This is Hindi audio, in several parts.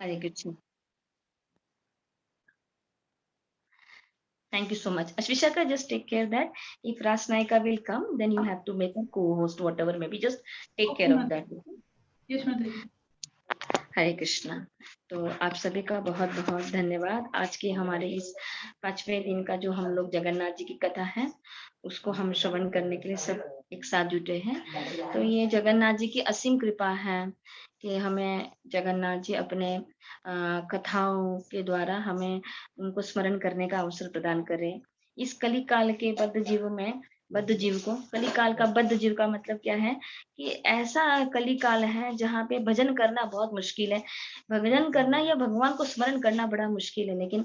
Hare Krishna. Thank you so much. Ashwishaka, just take care that if Rasnaika will come, then you have to make a co-host, whatever maybe. Just take okay care of माता that. जी। यस माता जी। हरे कृष्णा। तो आप सभी का बहुत बहुत धन्यवाद। आज के हमारे इस 5वें दिन का जो हम लोग जगन्नाथ जी की कथा है, उसको हम श्रवण करने के लिए सब एक साथ जुटे हैं। तो ये जगन्नाथ जी की असीम कृपा है कि हमें जगन्नाथ जी अपने कथाओं के द्वारा हमें उनको स्मरण करने का अवसर प्रदान करें। इस कली काल के बद्ध जीव में, बद्ध जीव को, कली काल का बद्ध जीव का मतलब क्या है कि ऐसा कली काल है जहाँ पे भजन करना बहुत मुश्किल है। भजन करना या भगवान को स्मरण करना बड़ा मुश्किल है, लेकिन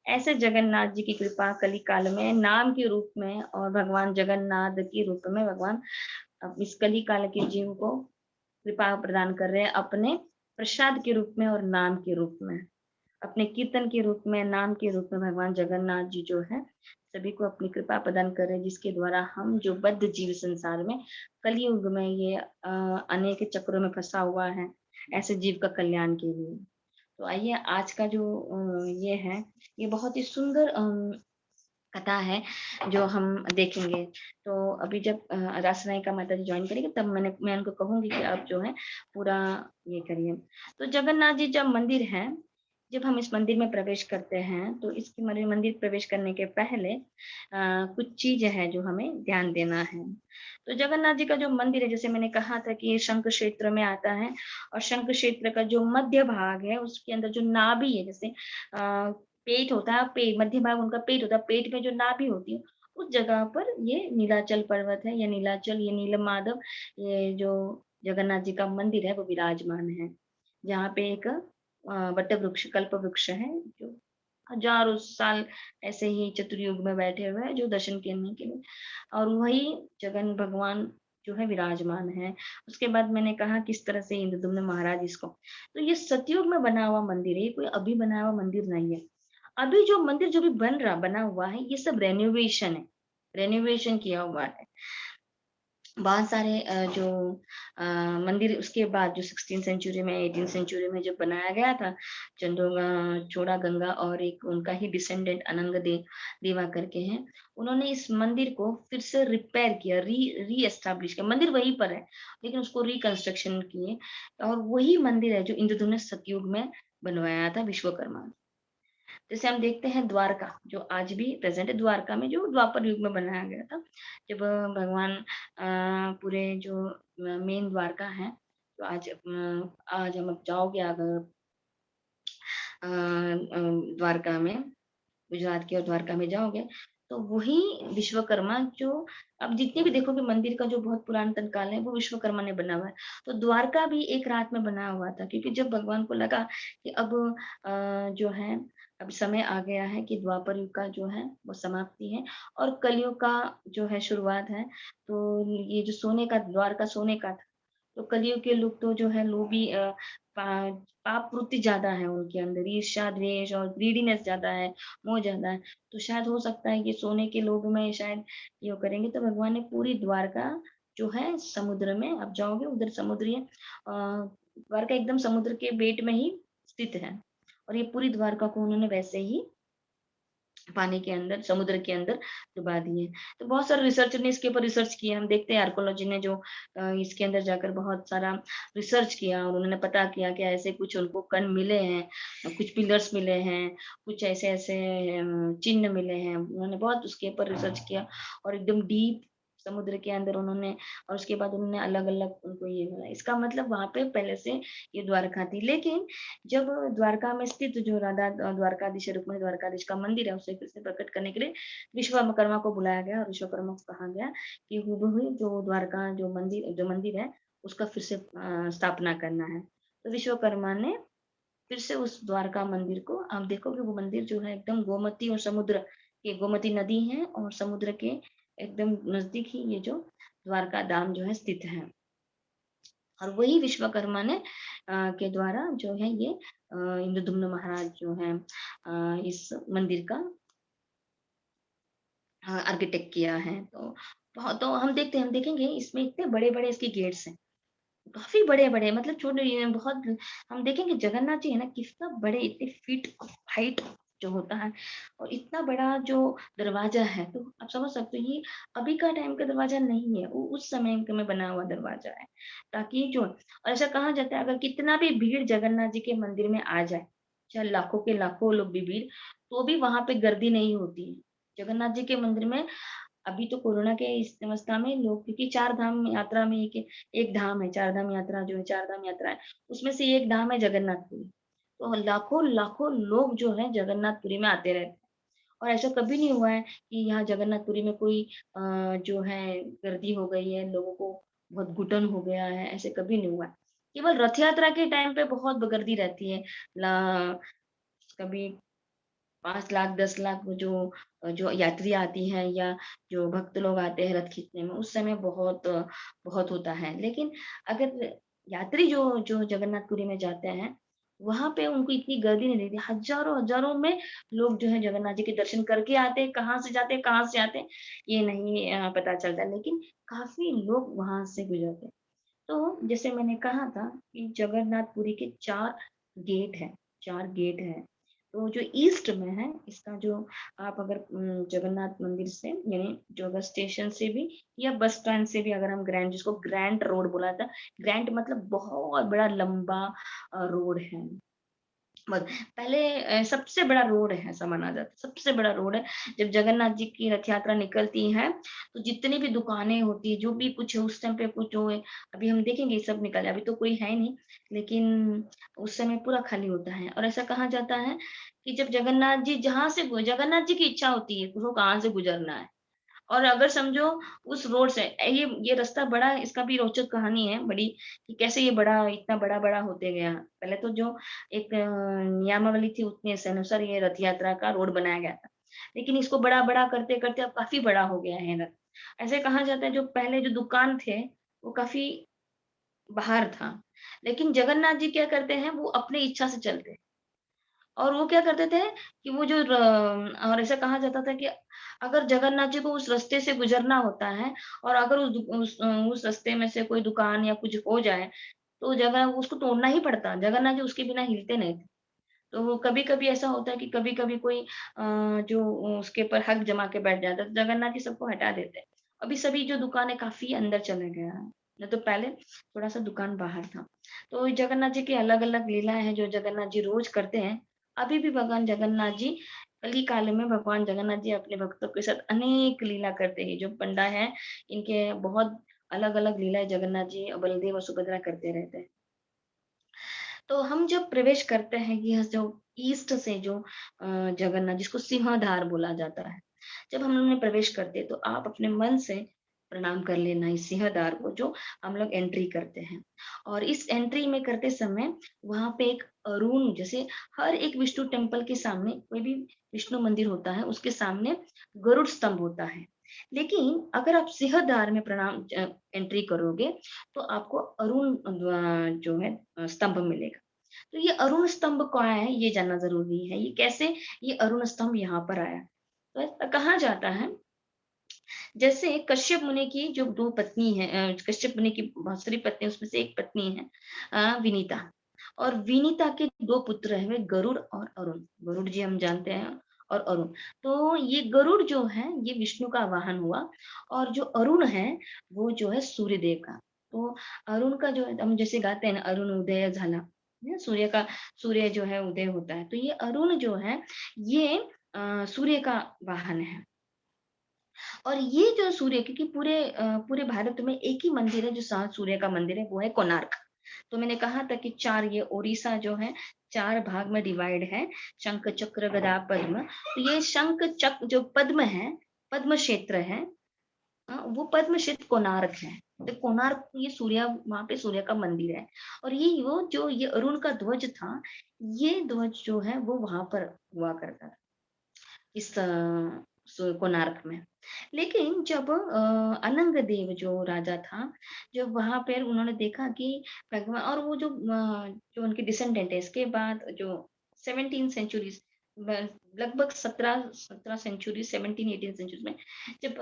ऐसे जगन्नाथ जी की कृपा कली काल में नाम के रूप में और भगवान जगन्नाथ के रूप में भगवान इस कली काल के जीव को कृपा प्रदान कर रहे हैं अपने प्रसाद के रूप में और नाम के रूप में, अपने कीर्तन के रूप में, नाम के रूप में भगवान जगन्नाथ जी जो है सभी को अपनी कृपा प्रदान कर रहे हैं, जिसके द्वारा हम जो बद्ध जीव संसार में कलयुग में ये अनेक चक्रों में फंसा हुआ है, ऐसे जीव का कल्याण के लिए। तो आइए आज का जो ये है, ये बहुत ही सुंदर कथा है जो हम देखेंगे। तो अभी जब रासनायिका माता जी ज्वाइन करेंगे तब मैं उनको कहूंगी कि आप जो है पूरा ये करिए। तो जगन्नाथ जी जब मंदिर है, जब हम इस मंदिर में प्रवेश करते हैं तो इसके मंदिर प्रवेश करने के पहले कुछ चीज है जो हमें ध्यान देना है। तो जगन्नाथ जी का जो मंदिर है, जैसे मैंने कहा था कि ये शंख क्षेत्र में आता है, और शंख क्षेत्र का जो मध्य भाग है उसके अंदर जो नाभि है, जैसे पेट होता है, पेट मध्य भाग उनका पेट होता है, पेट में जो नाभि होती है उस जगह पर ये नीलाचल पर्वत है, या नीलाचल, ये नीलम माधव, ये जो जगन्नाथ जी का मंदिर है वो विराजमान है, जहाँ पे एक वट वृक्ष, कल्प वृक्ष है जो हजारों साल ऐसे ही चतुर्युग में बैठे हुए हैं जो दर्शन करने के लिए, और वही जगन भगवान जो है विराजमान है। उसके बाद मैंने कहा किस तरह से इंद्रदुम्न महाराज इसको, तो ये सतयुग में बना हुआ मंदिर है, ये कोई अभी बनाया हुआ मंदिर नहीं है। अभी जो मंदिर जो भी बना हुआ है ये सब रेनोवेशन है, रेनोवेशन किया हुआ है। बहुत सारे जो मंदिर उसके बाद जो 16 सेंचुरी में, 18 सेंचुरी में जब बनाया गया था, चोड़ा गंगा और एक उनका ही डिसेंडेंट अनंग देवा करके हैं, उन्होंने इस मंदिर को फिर से रिपेयर किया, री एस्टैब्लिश किया। मंदिर वहीं पर है लेकिन उसको रिकंस्ट्रक्शन किए, और वही मंदिर है जो इंद्रदुम्न ने सतयुग में बनवाया था विश्वकर्मा ने। जैसे हम देखते हैं द्वारका जो आज भी प्रेजेंट है, द्वारका में जो द्वापर युग में बनाया गया था, जब भगवान पूरे जो मेन द्वारका है, तो आज हम अब जाओगे अगर द्वारका में, गुजरात की और द्वारका में जाओगे तो वही विश्वकर्मा जो, अब जितने भी देखोगे मंदिर का जो बहुत पुरातन काल है वो विश्वकर्मा ने बना हुआ है। तो द्वारका भी एक रात में बना हुआ था, क्योंकि जब भगवान को लगा कि अब जो है अब समय आ गया है कि द्वापर युग का जो है वो समाप्ति है और कलयुग का जो है शुरुआत है। तो ये जो सोने का द्वारका सोने का था, तो कलयुग के लोग तो जो है लोभी पाप वृत्ति ज्यादा है उनके अंदर, ईर्ष्या द्वेष और ग्रीडीनेस ज्यादा है, मोह ज्यादा है। तो शायद हो सकता है कि सोने के लोभ में शायद ये करेंगे, तो भगवान ने पूरी द्वारका जो है समुद्र में, आप जाओगे उधर समुद्र है, द्वारका एकदम समुद्र के बेट में ही स्थित है, और ये पूरी द्वारका को उन्होंने वैसे ही पानी के अंदर, समुद्र के अंदर डुबा दिए। तो बहुत सारे रिसर्चर ने इसके ऊपर रिसर्च किया, हम देखते हैं आर्कोलॉजी ने जो इसके अंदर जाकर बहुत सारा रिसर्च किया और उन्होंने पता किया कि ऐसे कुछ उनको कण मिले हैं, कुछ पिलर्स मिले हैं, कुछ ऐसे ऐसे चिन्ह मिले हैं। उन्होंने बहुत उसके ऊपर रिसर्च किया और एकदम डीप समुद्र के अंदर उन्होंने, और उसके बाद उन्होंने अलग अलग उनको ये बोला, इसका मतलब वहां पे पहले से ये द्वारका थी। लेकिन जब द्वारका में स्थित जो राधा द्वारकाधीश रुक्मिणी द्वारकाधीश का मंदिर है उसे फिर से प्रकट करने के लिए विश्वकर्मा को बुलाया गया, और विश्वकर्मा को कहा गया कि हुबहू जो द्वारका जो मंदिर है उसका फिर से स्थापना करना है। तो विश्वकर्मा ने फिर से उस द्वारका मंदिर को, आप देखोगे वो मंदिर जो है एकदम गोमती और समुद्र के, गोमती नदी है और समुद्र के एकदम नजदीक ही ये जो द्वारका धाम जो है स्थित है। और वही विश्वकर्मा ने के द्वारा जो है ये इंद्रदुम्न महाराज जो है इस मंदिर का आर्किटेक्ट किया है। तो हम देखेंगे इसमें इतने बड़े बड़े इसके गेट्स हैं, काफ़ी बड़े-बड़े मतलब छोटे ये बहुत हम देखेंगे जगन्नाथ जी है ना कितना बड़े इतने फीट हाइट जो होता है और इतना बड़ा जो दरवाज़ा है, तो आप समझ सकते हो ये अभी का टाइम का दरवाज़ा नहीं है, वो उस समय के में बना हुआ दरवाज़ा है। ताकि जो और ऐसा कहा जाता है अगर कितना भी भीड़ जगन्नाथ जी के मंदिर में आ जाए, चाहे लाखों के लाखों लोग भी भीड़, तो भी वहाँ पे गर्दी नहीं होती है। जगन्नाथ जी के मंदिर में अभी तो कोरोना के इस अवस्था में लोग क्योंकि 4 धाम यात्रा में एक धाम है, 4 धाम यात्रा जो है 4 धाम यात्रा है, उसमें से एक धाम है जगन्नाथपुरी। तो लाखों-लाखों लोग जो हैं जगन्नाथपुरी में आते रहते हैं और ऐसा कभी नहीं हुआ है कि यहाँ जगन्नाथपुरी में कोई जो है गर्दी हो गई है, लोगों को बहुत घुटन हो गया है, ऐसे कभी नहीं हुआ है। केवल रथ यात्रा के टाइम पे बहुत गर्दी रहती है। ला कभी 5 लाख 10 लाख वो जो यात्री आती हैं या जो भक्त लोग आते हैं रथ खींचने में, उस समय बहुत होता है। लेकिन अगर यात्री जो जो जगन्नाथपुरी में जाते हैं, वहाँ पे उनको इतनी गर्दी नहीं रहती। हज़ारों-हज़ारों में लोग जो है जगन्नाथ जी के दर्शन करके आते हैं, कहाँ से जाते हैं, कहाँ से आते हैं, ये नहीं पता चलता। लेकिन काफ़ी लोग वहाँ से गुज़रते हैं। तो जैसे मैंने कहा था कि जगन्नाथपुरी के 4 गेट हैं 4 गेट हैं। तो जो ईस्ट में है इसका जो आप अगर जगन्नाथ मंदिर से यानी जो अगर स्टेशन से भी या बस स्टैंड से भी अगर हम ग्रैंड जिसको ग्रैंड रोड बोला था, ग्रैंड मतलब बहुत बड़ा लंबा रोड है। मत पहले सबसे बड़ा रोड है ऐसा माना जाता है, सबसे बड़ा रोड है। जब जगन्नाथ जी की रथ यात्रा निकलती है, तो जितनी भी दुकानें होती हैं, जो भी कुछ है उस टाइम पे कुछ जो है अभी हम देखेंगे ये सब निकल अभी तो कोई है नहीं, लेकिन उस समय पूरा खाली होता है और ऐसा कहा जाता है कि जब जगन्नाथ जी जगन्नाथ जी की इच्छा होती है, उसको कहाँ से गुज़रना है। और अगर समझो उस रोड से ये रास्ता बड़ा इसका भी रोचक कहानी है बड़ी कि कैसे ये बड़ा इतना बड़ा-बड़ा होते गया। पहले तो जो एक नियमावली थी उतने से अनुसार ये रथ यात्रा का रोड बनाया गया था। लेकिन इसको बड़ा-बड़ा करते-करते अब काफ़ी बड़ा हो गया है रथ। ऐसे कहा जाता है जो पहले जो दुकान थे, वो काफ़ी बाहर था। लेकिन जगन्नाथ जी क्या करते हैं वो अपनी इच्छा से चलते हैं। और वो क्या करते थे कि वो जो र और ऐसा कहा जाता था कि अगर जगन्नाथ जी को उस रास्ते से गुज़रना होता है और अगर उस रास्ते में से कोई दुकान या कुछ हो जाए, तो जगह उसको तोड़ना ही पड़ता। जगन्नाथ जी उसके बिना हिलते नहीं थे। तो कभी-कभी ऐसा होता है कि कभी-कभी कोई जो उसके ऊपर हक जमा के बैठ जाता है, तो जगन्नाथ जी सबको हटा देते हैं। अभी सभी जो दुकान है काफ़ी अंदर चला गया है। नहीं तो पहले थोड़ा-सा दुकान बाहर था। तो जगन्नाथ जी की अलग-अलग लीलाएँ हैं जो जगन्नाथ जी रोज़ करते हैं। अभी भी भगवान जगन्नाथ जी कली काल में भगवान जगन्नाथ जी अपने भक्तों के साथ अनेक लीला करते हैं। जो पंडा हैं, इनके बहुत अलग-अलग लीलाएँ जगन्नाथ जी, बलदेव और सुभद्रा करते रहते हैं। तो हम जब प्रवेश करते हैं ये जो ईस्ट से जो जगन्नाथ जिसको सिंहद्वार बोला जाता है। जब हम लोग में प्रवेश करते हैं तो आप अपने मन से प्रणाम कर लेना इस सिंहद्वार को जो हम लोग एंट्री करते हैं। और इस एंट्री में करते समय वहाँ पे एक अरुण जैसे हर एक विष्णु टेम्पल के सामने कोई भी विष्णु मंदिर होता है उसके सामने गरुड़ स्तंभ होता है। लेकिन अगर आप सिंहद्वार में एंट्री करोगे तो आपको अरुण जो है स्तंभ मिलेगा। तो ये अरुण स्तंभ क्या है ये जानना ज़रूरी है। ये कैसे ये अरुण स्तंभ यहाँ पर आया? तो ऐसा कहा जाता है जैसे कश्यप मुनि की जो 2 पत्नी हैं कश्यप मुनि की बहुत सारी पत्नी उसमें से एक पत्नी है विनीता और विनीता के 2 पुत्र हैं वे गरुड़ और अरुण। गरुड़ जी हम जानते हैं और अरुण। तो ये गरुड़ जो है ये विष्णु का वाहन हुआ और जो अरुण है वो जो है सूर्यदेव का। तो अरुण का जो है हम जैसे गाते हैं ना अरुण उदय झाला, है सूर्य जो है उदय होता है। तो ये अरुण जो है ये सूर्य का वाहन है। और ये जो सूर्य क्योंकि पूरे भारत में एक ही मंदिर है जो 7 सूर्य का मंदिर है, वो है कोणार्क। तो मैंने कहा था कि 4 ये ओडिशा जो है 4 भाग में डिवाइड है, शंख, चक्र, गदा, पद्म। तो ये शंख चक्र जो पद्म है, पद्म क्षेत्र है वो पद्म क्षेत्र कोणार्क है। तो कोणार्क ये सूर्य वहाँ पे सूर्य का मंदिर है और ये अरुण का ध्वज था, ये ध्वज जो है वो वहाँ पर हुआ करता था। इस कोणार्क में। लेकिन जब अनंग देव जो राजा था, जब वहाँ पर उन्होंने देखा कि भगवा और वो जो उनके डिसेंडेंट है इसके बाद जो 17th सेंचुरीज़ ब लगभग 17 सेंचुरी 17-18 सेंचुरीज़ में जब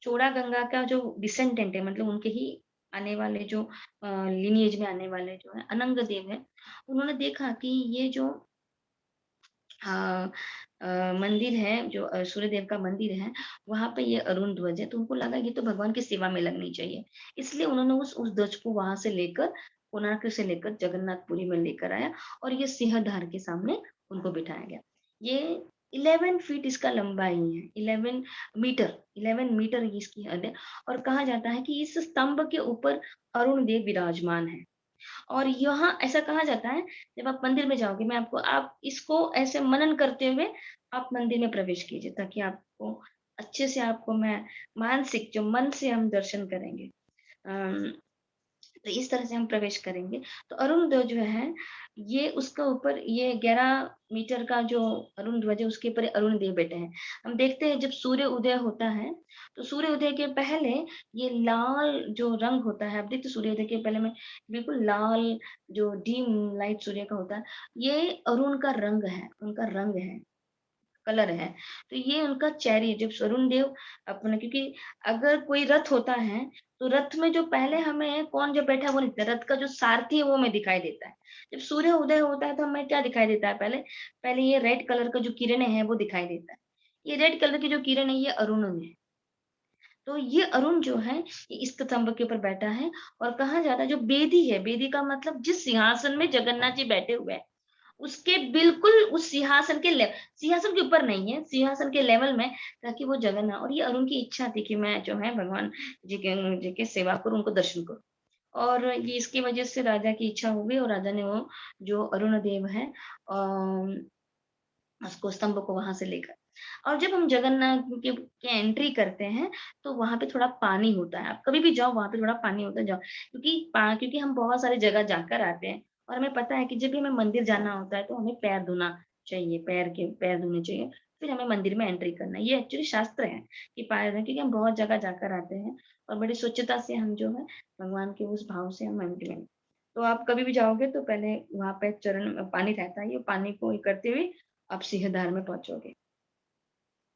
चोड़ा गंगा का जो डिसेंडेंट है मतलब उनके ही आने वाले जो लिनिएज में आने वाले जो है अनंग देव है, उन्होंने देखा कि ये जो अ मंदिर है, जो सूर्यदेव का मंदिर है, वहाँ पे ये अरुण ध्वज है, तो उनको लगा ये तो भगवान की सेवा में लगनी चाहिए। इसलिए उन्होंने उस ध्वज को वहाँ से लेकर, कोणार्क से लेकर जगन्नाथपुरी में लेकर आया और ये सिंहधार के सामने उनको बिठाया गया। ये 11 फीट इसका लंबाई है, 11 मीटर, 11 मीटर इसकी हद है और कहा जाता है कि इस स्तंभ के ऊपर अरुण देव विराजमान है। और यहाँ ऐसा कहा जाता है, जब आप मंदिर में जाओगे, मैं आपको आप इसको ऐसे मनन करते हुए आप मंदिर में प्रवेश कीजिए, ताकि आपको अच्छे से आपको मैं मानसिक जो मन से हम दर्शन करेंगे। अम, तो इस तरह से हम प्रवेश करेंगे। तो अरुण ध्वज जो है, ये उसका ऊपर ये 11 मीटर का जो अरुण ध्वज है, उसके ऊपर अरुण देव बैठे हैं। हम देखते हैं जब सूर्य उदय होता है, तो सूर्य उदय के पहले ये लाल जो रंग होता है, आप देखते हैं सूर्योदय के पहले में बिल्कुल लाल जो डिम लाइट सूर्य का होता है, ये अरुण का रंग है, उनका रंग है। कलर है। तो ये उनका चेहरे जब वरुण देव अपने, क्योंकि अगर कोई रथ होता है, तो रथ में जो पहले हमें कौन जो बैठा है वो नहीं दिखता, रथ का जो सारथी है वो हमें दिखाई देता है। जब सूर्य उदय होता है तो हमें क्या दिखाई देता है पहले? पहले ये रेड कलर का जो किरणें हैं वो दिखाई देता है। ये रेड कलर की जो किरण है ये अरुण है। तो ये अरुण जो है, ये इस स्तंभ के ऊपर बैठा है और कहा जाता है जो बेदी है, बेदी का मतलब जिस सिंहासन में जगन्नाथ जी बैठे हुए हैं, उसके बिल्कुल उस सिंहासन के सिंहासन के ऊपर नहीं है, सिंहासन के लेवल में, ताकि वो जगन्नाथ, और ये अरुण की इच्छा थी कि मैं जो है भगवान जी के सेवा करूँ, उनको दर्शन करूँ। और ये इसकी वजह से राजा की इच्छा हो गई और राजा ने वो जो अरुण देव है उसको स्तंभ को वहां से लेकर, और जब हम जगन्नाथ के एंट्री करते हैं, तो वहां पे थोड़ा पानी होता है। आप कभी भी जाओ वहां पे थोड़ा पानी होता है, जाओ, क्योंकि हम बहुत सारी जगह जाकर आते हैं और हमें पता है कि जब भी हमें मंदिर जाना होता है तो हमें पैर धोना चाहिए, पैर धोने चाहिए, फिर हमें मंदिर में एंट्री करना है। ये एक्चुअली शास्त्र है कि पैर धोने, क्योंकि हम बहुत जगह जाकर आते हैं और बड़ी स्वच्छता से हम जो है भगवान के उस भाव से हम मंदिर में, तो आप कभी भी जाओगे तो पहले वहां पे चरण पानी रहता है, ये पानी को ये करते हुए आप सिंहदार में पहुँचोगे।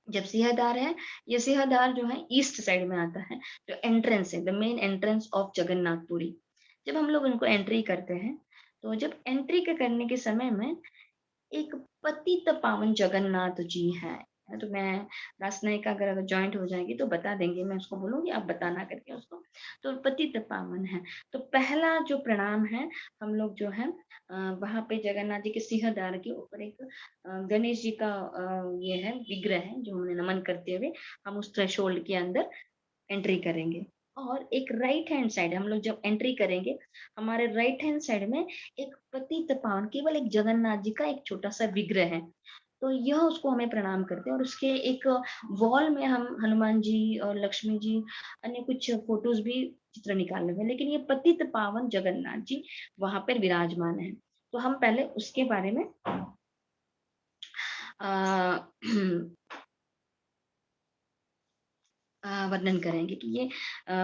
जब सिंहदार है, ये सिंहदार जो है ईस्ट साइड में आता है, जो एंट्रेंस है, the main entrance of Jagannathpuri. जब हम लोग उनको एंट्री करते हैं, तो जब एंट्री के करने के समय में एक पतित पावन जगन्नाथ जी हैं। तो मैं रासनायिका अगर जॉइंट हो जाएँगी तो बता देंगे, मैं उसको बोलूँगी आप बताना करके उसको। तो पतित पावन है। तो पहला जो प्रणाम है, हम लोग जो है वहाँ पे जगन्नाथ जी के सिंहद्वार के ऊपर एक गणेश जी का ये है विग्रह है, जो उन्हें नमन करते हुए हम उस थ्रेशोल्ड के अंदर एंट्री करेंगे। और एक राइट हैंड साइड हम लोग जब एंट्री करेंगे, हमारे राइट हैंड साइड में एक पतित पावन केवल एक जगन्नाथ जी का एक छोटा-सा विग्रह है। तो यह उसको हमें प्रणाम करते हैं और उसके एक वॉल में हम हनुमान जी और लक्ष्मी जी, अन्य कुछ फ़ोटोज़ भी चित्र निकाल रहे हैं। लेकिन ये पतित पावन जगन्नाथ जी वहाँ पर विराजमान हैं। तो हम पहले उसके बारे में अ, वर्णन करेंगे कि ये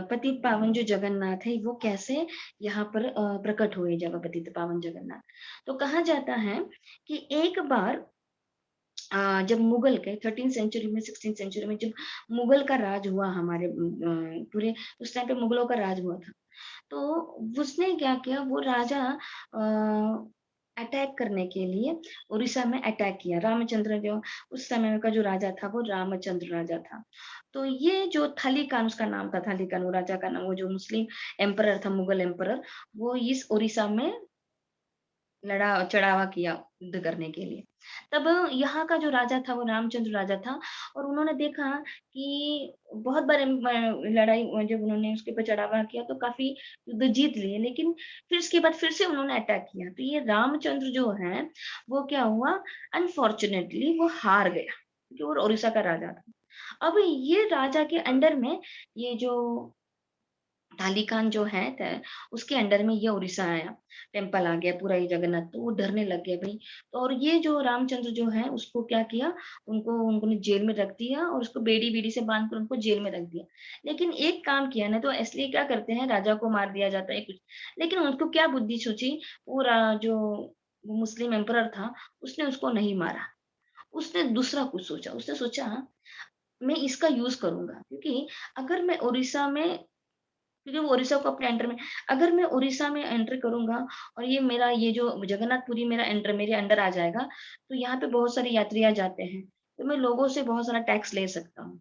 पतित पावन जो जगन्नाथ है वो कैसे यहाँ पर प्रकट हुए, जब पतित पावन जगन्नाथ। तो कहा जाता है कि एक बार जब मुगल के 13th सेंचुरी में 16th सेंचुरी में जब मुगल का राज हुआ हमारे पूरे उस टाइम पे मुगलों का राज हुआ था। तो उसने क्या किया, वो राजा अटैक करने के लिए उड़ीसा में अटैक किया। रामचंद्र जो उस समय का जो राजा था वो रामचंद्र राजा था। तो ये जो थली खान उसका नाम था, थली खान वो राजा का नाम, वो जो मुस्लिम एम्परर था, मुगल एम्परर, वो इस उड़ीसा में लड़ा चढ़ावा किया युद्ध करने के लिए। तब यहाँ का जो राजा था वो रामचंद्र राजा था और उन्होंने देखा कि बहुत बार लड़ाई जब उन्होंने उसके ऊपर चढ़ावा किया तो काफ़ी युद्ध जीत लिए, लेकिन फिर उसके बाद फिर से उन्होंने अटैक किया। तो ये रामचंद्र जो है, वो क्या हुआ, अनफॉर्च्यूनेटली वो हार गया, क्योंकि वो उड़ीसा का राजा था। अब ये राजा के अंडर में ये जो तालिकान जो है उसके अंडर में ये उड़ीसा आया, टेम्पल आ गया पूरा ये जगन्नाथ, तो वो डरने लग गया भाई। तो और ये जो रामचंद्र जो है उसको क्या किया, उनको उन्होंने जेल में रख दिया और उसको बेड़ी-बेड़ी से बाँध कर उनको जेल में रख दिया। लेकिन एक काम किया ना, तो इसलिए क्या करते हैं, राजा को मार दिया जाता है कुछ, लेकिन उनको क्या बुद्धि सूझी, वो जो वो मुस्लिम एम्परर था, उसने उसको नहीं मारा। उसने दूसरा कुछ सोचा, उसने सोचा मैं इसका यूज़ करूँगा, क्योंकि अगर मैं उड़ीसा में क्योंकि वो उड़ीसा को अपने अंडर में, अगर मैं उड़ीसा में एंटर करूँगा और ये मेरा ये जो जगन्नाथपुरी मेरे अंडर आ जाएगा, तो यहाँ पे बहुत सारे यात्री आ जाते हैं, तो मैं लोगों से बहुत सारा टैक्स ले सकता हूँ।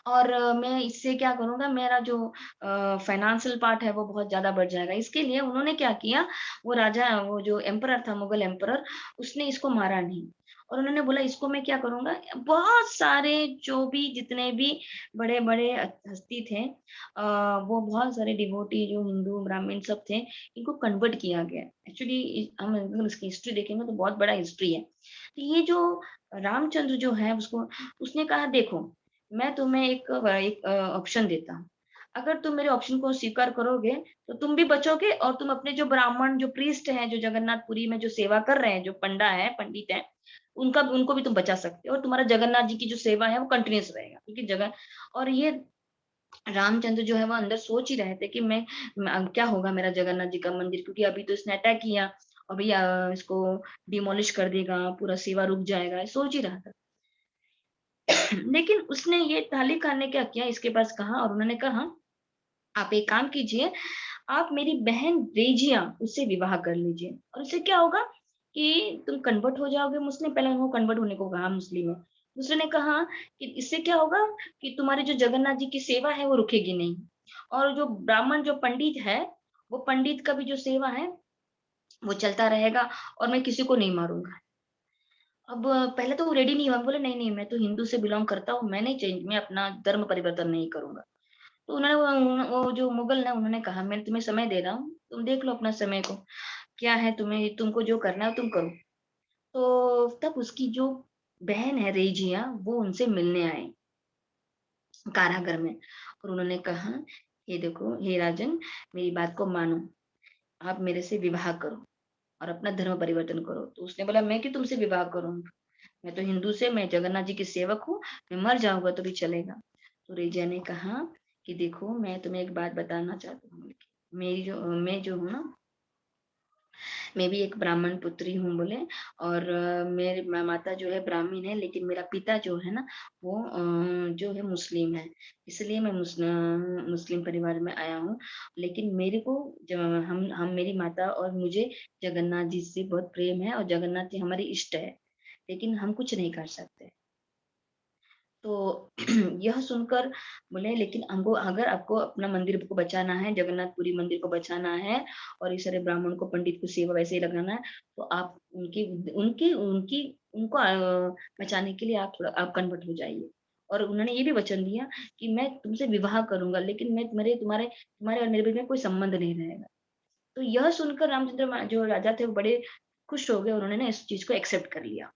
और मैं इससे क्या करूँगा, मेरा जो फाइनेंशियल पार्ट है वो बहुत ज़्यादा बढ़ जाएगा। इसके लिए उन्होंने क्या किया, वो जो एम्परर था, मुगल एम्परर, उसने इसको मारा नहीं। और उन्होंने बोला इसको मैं क्या करूँगा, बहुत सारे जो भी जितने भी बड़े-बड़े हस्ती थे, वो बहुत सारे डिवोटी जो हिंदू, ब्राह्मण सब थे, इनको कन्वर्ट किया गया। एक्चुअली हम अगर इसकी हिस्ट्री देखेंगे तो बहुत बड़ा हिस्ट्री है। तो ये जो रामचंद्र जो है उसने कहा देखो, मैं तुम्हें एक ऑप्शन देता हूँ। अगर तुम मेरे ऑप्शन को स्वीकार करोगे, तो तुम भी बचोगे और तुम अपने जो ब्राह्मण, जो प्रीस्ट हैं, जो जगन्नाथपुरी में जो सेवा कर रहे हैं, जो पंडा है, पंडित हैं, उनको भी तुम बचा सकते हो और तुम्हारा जगन्नाथ जी की जो सेवा है वो कंटिन्यूअस रहेगा। क्योंकि जगह और ये रामचंद्र जो है वो अंदर सोच ही रहे थे कि अब क्या होगा मेरा जगन्नाथ जी का मंदिर, क्योंकि अभी तो इसने अटैक किया, अभी इसको डिमोलिश कर देगा, पूरा सेवा रुक जाएगा, सोच ही रहा था। लेकिन उसने ये तालिका ने क्या किया, इसके पास कहा और उन्होंने कहा, "आप एक काम कीजिए, आप मेरी बहन रेजिया उससे विवाह कर लीजिए और उससे क्या होगा कि तुम कन्वर्ट हो जाओगे मुस्लिम।" पहले उनको कन्वर्ट होने को कहा मुस्लिम में। दूसरे ने कहा कि इससे क्या होगा कि तुम्हारी जो जगन्नाथ जी की सेवा है वो रुकेगी नहीं और जो ब्राह्मण जो पंडित है, वो पंडित का भी जो सेवा है, वो चलता रहेगा और मैं किसी को नहीं मारूँगा। अब पहले तो वो रेडी नहीं हुआ, बोले नहीं, नहीं मैं तो हिंदू से बिलॉन्ग करता हूँ, मैं अपना धर्म परिवर्तन नहीं करूँगा। तो उन्होंने वो जो मुगल ना उन्होंने कहा मैं तुम्हें समय दे रहा हूँ, तुम देख लो अपना समय को, क्या है तुमको जो करना है तुम करो। तो तब उसकी जो बहन है रेजिया वो उनसे मिलने आए कारागार में और उन्होंने कहा, ये देखो हे राजन, मेरी बात को मानो, आप मेरे से विवाह करो और अपना धर्म परिवर्तन करो। तो उसने बोला मैं क्यों तुमसे विवाह करूँ? मैं तो हिंदू से, मैं जगन्नाथ जी की सेवक हूँ, मैं मर जाऊँगा तो भी चलेगा। तो रेजिया ने कहा कि देखो मैं तुम्हें एक बात बताना चाहती हूँ, बोले कि मैं जो हूँ ना, मैं भी एक ब्राह्मण पुत्री हूँ बोले और मेरी माता जो है ब्राह्मण है, लेकिन मेरा पिता जो है ना वो जो है मुस्लिम है। इसलिए मैं मुस्लिम परिवार में आया हूँ। लेकिन मेरे को ज हम मेरी माता और मुझे जगन्नाथ जी से बहुत प्रेम है और जगन्नाथ जी हमारे इष्ट है, लेकिन हम कुछ नहीं कर सकते। तो यह सुनकर बोले लेकिन हमको, अगर आपको अपना मंदिर को बचाना है, जगन्नाथपुरी मंदिर को बचाना है और इस सारे ब्राह्मण को, पंडित को सेवा वैसे ही लगाना है, तो आप उनकी उनकी उनकी उनको बचाने के लिए आप कन्वर्ट हो जाइए। और उन्होंने ये भी वचन दिया कि मैं तुमसे विवाह करूँगा, लेकिन मैं तुम्हारे तुम्हारे और मेरे बीच में कोई संबंध नहीं रहेगा। तो यह सुनकर रामचंद्र जो राजा थे वो बड़े खुश हो गए, उन्होंने ना इस चीज़ को एक्सेप्ट कर लिया।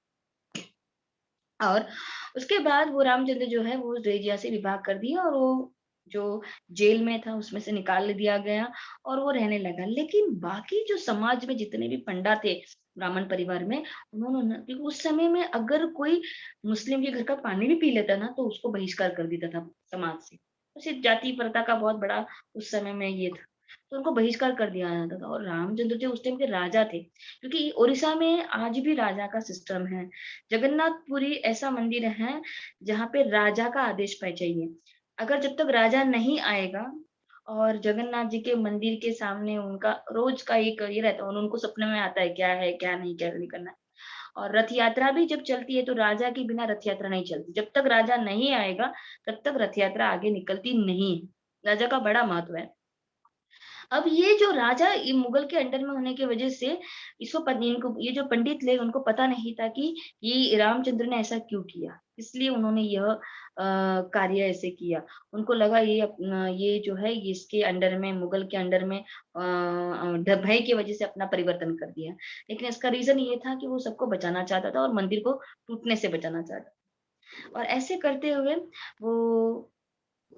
और उसके बाद वो रामचंद्र जो है वो रेजिया से विवाह कर दिया और वो जो जेल में था उसमें से निकाल दिया गया और वो रहने लगा। लेकिन बाकी जो समाज में जितने भी पंडा थे ब्राह्मण परिवार में, उन्होंने ना, क्योंकि उस समय में अगर कोई मुस्लिम के घर का पानी भी पी लेता ना तो उसको बहिष्कार कर देता था समाज से। तो सिर्फ जाति प्रथा का बहुत बड़ा उस समय में ये था। तो उनको बहिष्कार कर दिया जाता था और रामचंद्र जो उस टाइम के राजा थे, क्योंकि ओडिशा में आज भी राजा का सिस्टम है। जगन्नाथपुरी ऐसा मंदिर है जहाँ पे राजा का आदेश पे चाहिए। अगर जब तक राजा नहीं आएगा और जगन्नाथ जी के मंदिर के सामने उनका रोज का एक ये रहता है, उनको सपने में आता है, क्या नहीं करना है। और रथ यात्रा भी जब चलती है तो राजा के बिना रथ यात्रा नहीं चलती। जब तक राजा नहीं आएगा, तब तक रथ यात्रा आगे निकलती नहीं है। राजा का बड़ा महत्व है। अब ये जो राजा ये मुगल के अंडर में होने की वजह से इसको इनको ये जो पंडित थे उनको पता नहीं था कि ये रामचंद्र ने ऐसा क्यों किया। इसलिए उन्होंने यह कार्य ऐसे किया। उनको लगा ये जो है ये इसके अंडर में, मुगल के अंडर में भय की वजह से अपना परिवर्तन कर दिया। लेकिन इसका रीज़न ये था कि वो सबको बचाना चाहता था और मंदिर को टूटने से बचाना चाहता था। और ऐसे करते हुए वो,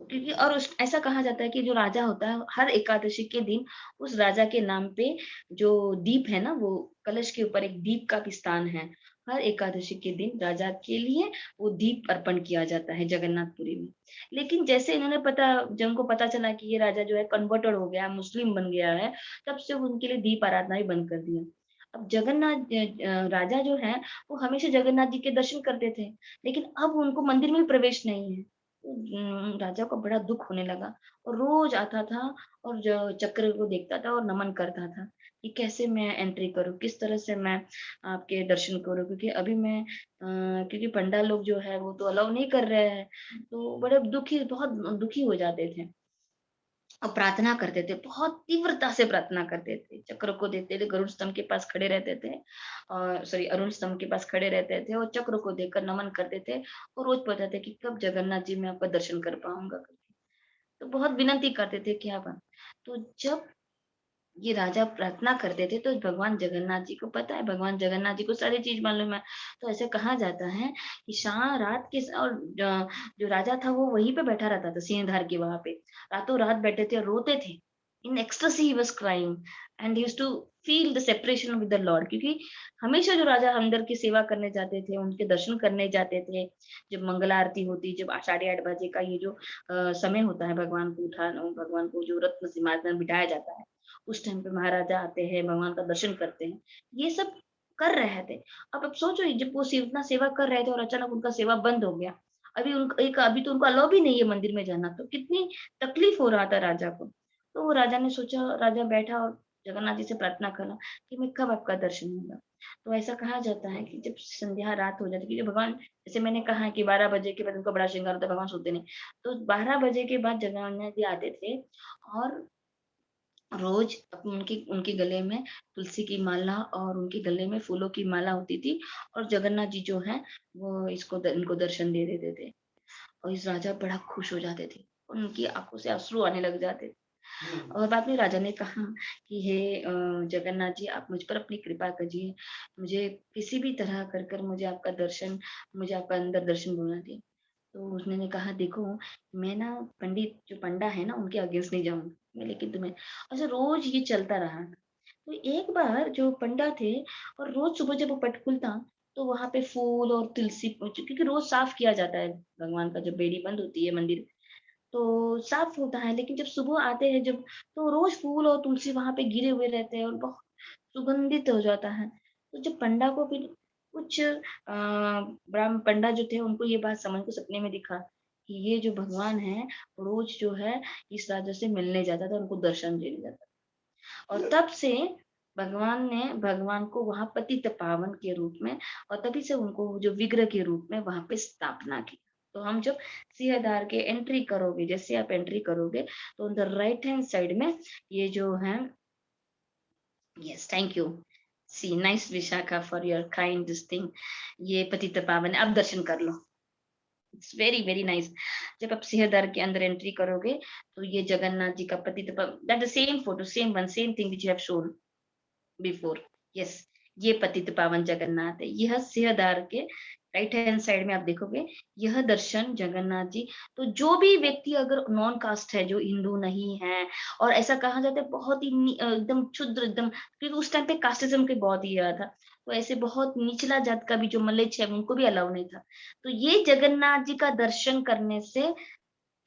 क्योंकि और उस ऐसा कहा जाता है कि जो राजा होता है, हर एकादशी के दिन उस राजा के नाम पे जो दीप है ना, वो कलश के ऊपर एक दीप का भी स्थान है। हर एकादशी के दिन राजा के लिए वो दीप अर्पण किया जाता है जगन्नाथपुरी में। लेकिन जैसे जब उनको पता चला कि ये राजा जो है कन्वर्टेड हो गया, मुस्लिम बन गया है, तब से वो उनके लिए दीप आराधना ही बंद कर दिया। अब राजा जो है, वो हमेशा जगन्नाथ जी के दर्शन करते थे, लेकिन अब उनको मंदिर में भी प्रवेश नहीं है। राजा को बड़ा दुःख होने लगा और रोज़ आता था और जो चक्र को देखता था और नमन करता था कि कैसे मैं एंट्री करूँ, किस तरह से मैं आपके दर्शन करूँ, क्योंकि अभी मैं क्योंकि पंडा लोग जो है वो तो अलाउ नहीं कर रहे हैं, तो बड़े बहुत दुखी हो जाते थे। और प्रार्थना करते थे, बहुत तीव्रता से प्रार्थना करते थे। चक्र को देखते थे, गरुड़ स्तंभ के पास खड़े रहते थे सॉरी अरुण स्तंभ के पास खड़े रहते थे और चक्र को देखकर नमन करते थे और रोज़ पूछते थे कि कब जगन्नाथ जी मैं आपका दर्शन कर पाऊँगा करके। तो बहुत विनती करते थे क्या बा तो जब ये राजा प्रार्थना करते थे तो भगवान जगन्नाथ जी को पता है, भगवान जगन्नाथ जी को सारी चीज़ मालूम है। तो ऐसे कहा जाता है कि रात के और जो राजा था वो वहीं पे बैठा रहता था सिंहधार के वहाँ पे। रातों-रात बैठे थे और रोते थे। In ecstasy he was crying and he used to feel the separation with the lord, क्योंकि हमेशा जो राजा अंदर की सेवा करने जाते थे, उनके दर्शन करने जाते थे, जब मंगला आरती होती, जब 8 बजे का ये जो समय होता है भगवान को जो रत्न सिंहासन में बिठाया जाता है। उस टाइम पे महाराजा आते हैं, भगवान का दर्शन करते हैं। ये सब कर रहे थे। अब सोचो जब वो इतना सेवा कर रहे थे और अचानक उनका सेवा बंद हो गया। अभी तो उनको अलाउ भी नहीं है मंदिर में जाना, तो कितनी तकलीफ हो रहा था राजा को। तो वो राजा ने सोचा, राजा बैठा और जगन्नाथ जी से प्रार्थना करा कि मैं कब आपका दर्शन होगा। तो ऐसा कहा जाता है कि जब संध्या रात हो जाती है, क्योंकि भगवान जैसे मैंने कहा कि 12 बजे के बाद उनका बड़ा श्रृंगार होता है, भगवान सोते नहीं। तो 12 बजे के बाद जगन्नाथ जी आते थे और रोज उनके उनके गले में तुलसी की माला और उनके गले में फूलों की माला होती थी और जगन्नाथ जी जो है वो इनको दर्शन दे देते थे और इस राजा बड़ा खुश हो जाते थे। उनकी आंखों से अश्रु आने लग जाते थे और बाद में राजा ने कहा कि हे जगन्नाथ जी आप मुझ पर अपनी कृपा कीजिए, मुझे किसी भी तरह कर कर मुझे आपका अंदर दर्शन होना दे। तो उसने कहा देखो मैं ना पंडित जो पंडा है ना उनके अगेंस्ट नहीं जाऊँगी, मैं लेकिन तुम्हें अच्छा रोज़ ये चलता रहा। तो एक बार जो पंडा थे और रोज़ सुबह जब वो पट खुलता तो वहाँ पे फूल और तुलसी क्योंकि रोज़ साफ किया जाता है भगवान का जब बेड़ी बंद होती है मंदिर, तो साफ होता है, लेकिन जब सुबह आते हैं जब तो रोज़ फूल और तुलसी वहाँ पे गिरे हुए रहते हैं और बहुत सुगंधित हो जाता है। तो जब पंडा को फिर कुछ ब्राह्मण पंडा जो थे उनको ये बात समझ को सपने में दिखा कि ये जो भगवान है रोज़ जो है इस राजा से मिलने जाता था, उनको दर्शन देने जाता था। और तब से भगवान ने भगवान को वहाँ पतित पावन के रूप में और तभी से उनको जो विग्रह के रूप में वहाँ पे स्थापना की। तो हम जब सिंहद्वार के एंट्री करोगे, जैसे आप एंट्री करोगे तो on the right hand side में ये जो है yes thank you see nice Vishakha for your kind this thing, ये पतित पावन है, आप दर्शन कर लो। It's very very nice. जब आप सिंहद्वार के अंदर एंट्री करोगे तो ये जगन्नाथ जी का पतित that the same photo same one same thing which you have shown before. Yes, ये पतित पावन जगन्नाथ है। यह सिंहद्वार के राइट हैंड साइड में आप देखोगे, यह दर्शन जगन्नाथ जी। तो जो भी व्यक्ति अगर नॉन कास्ट है, जो हिंदू नहीं है और ऐसा कहा जाता है बहुत ही एकदम क्षुद्र एकदम, क्योंकि उस टाइम पे कास्टिज्म के बहुत ही था। तो ऐसे बहुत निचला जात का भी जो मलेच्छ है उनको भी अलाउ नहीं था। तो ये जगन्नाथ जी का दर्शन करने से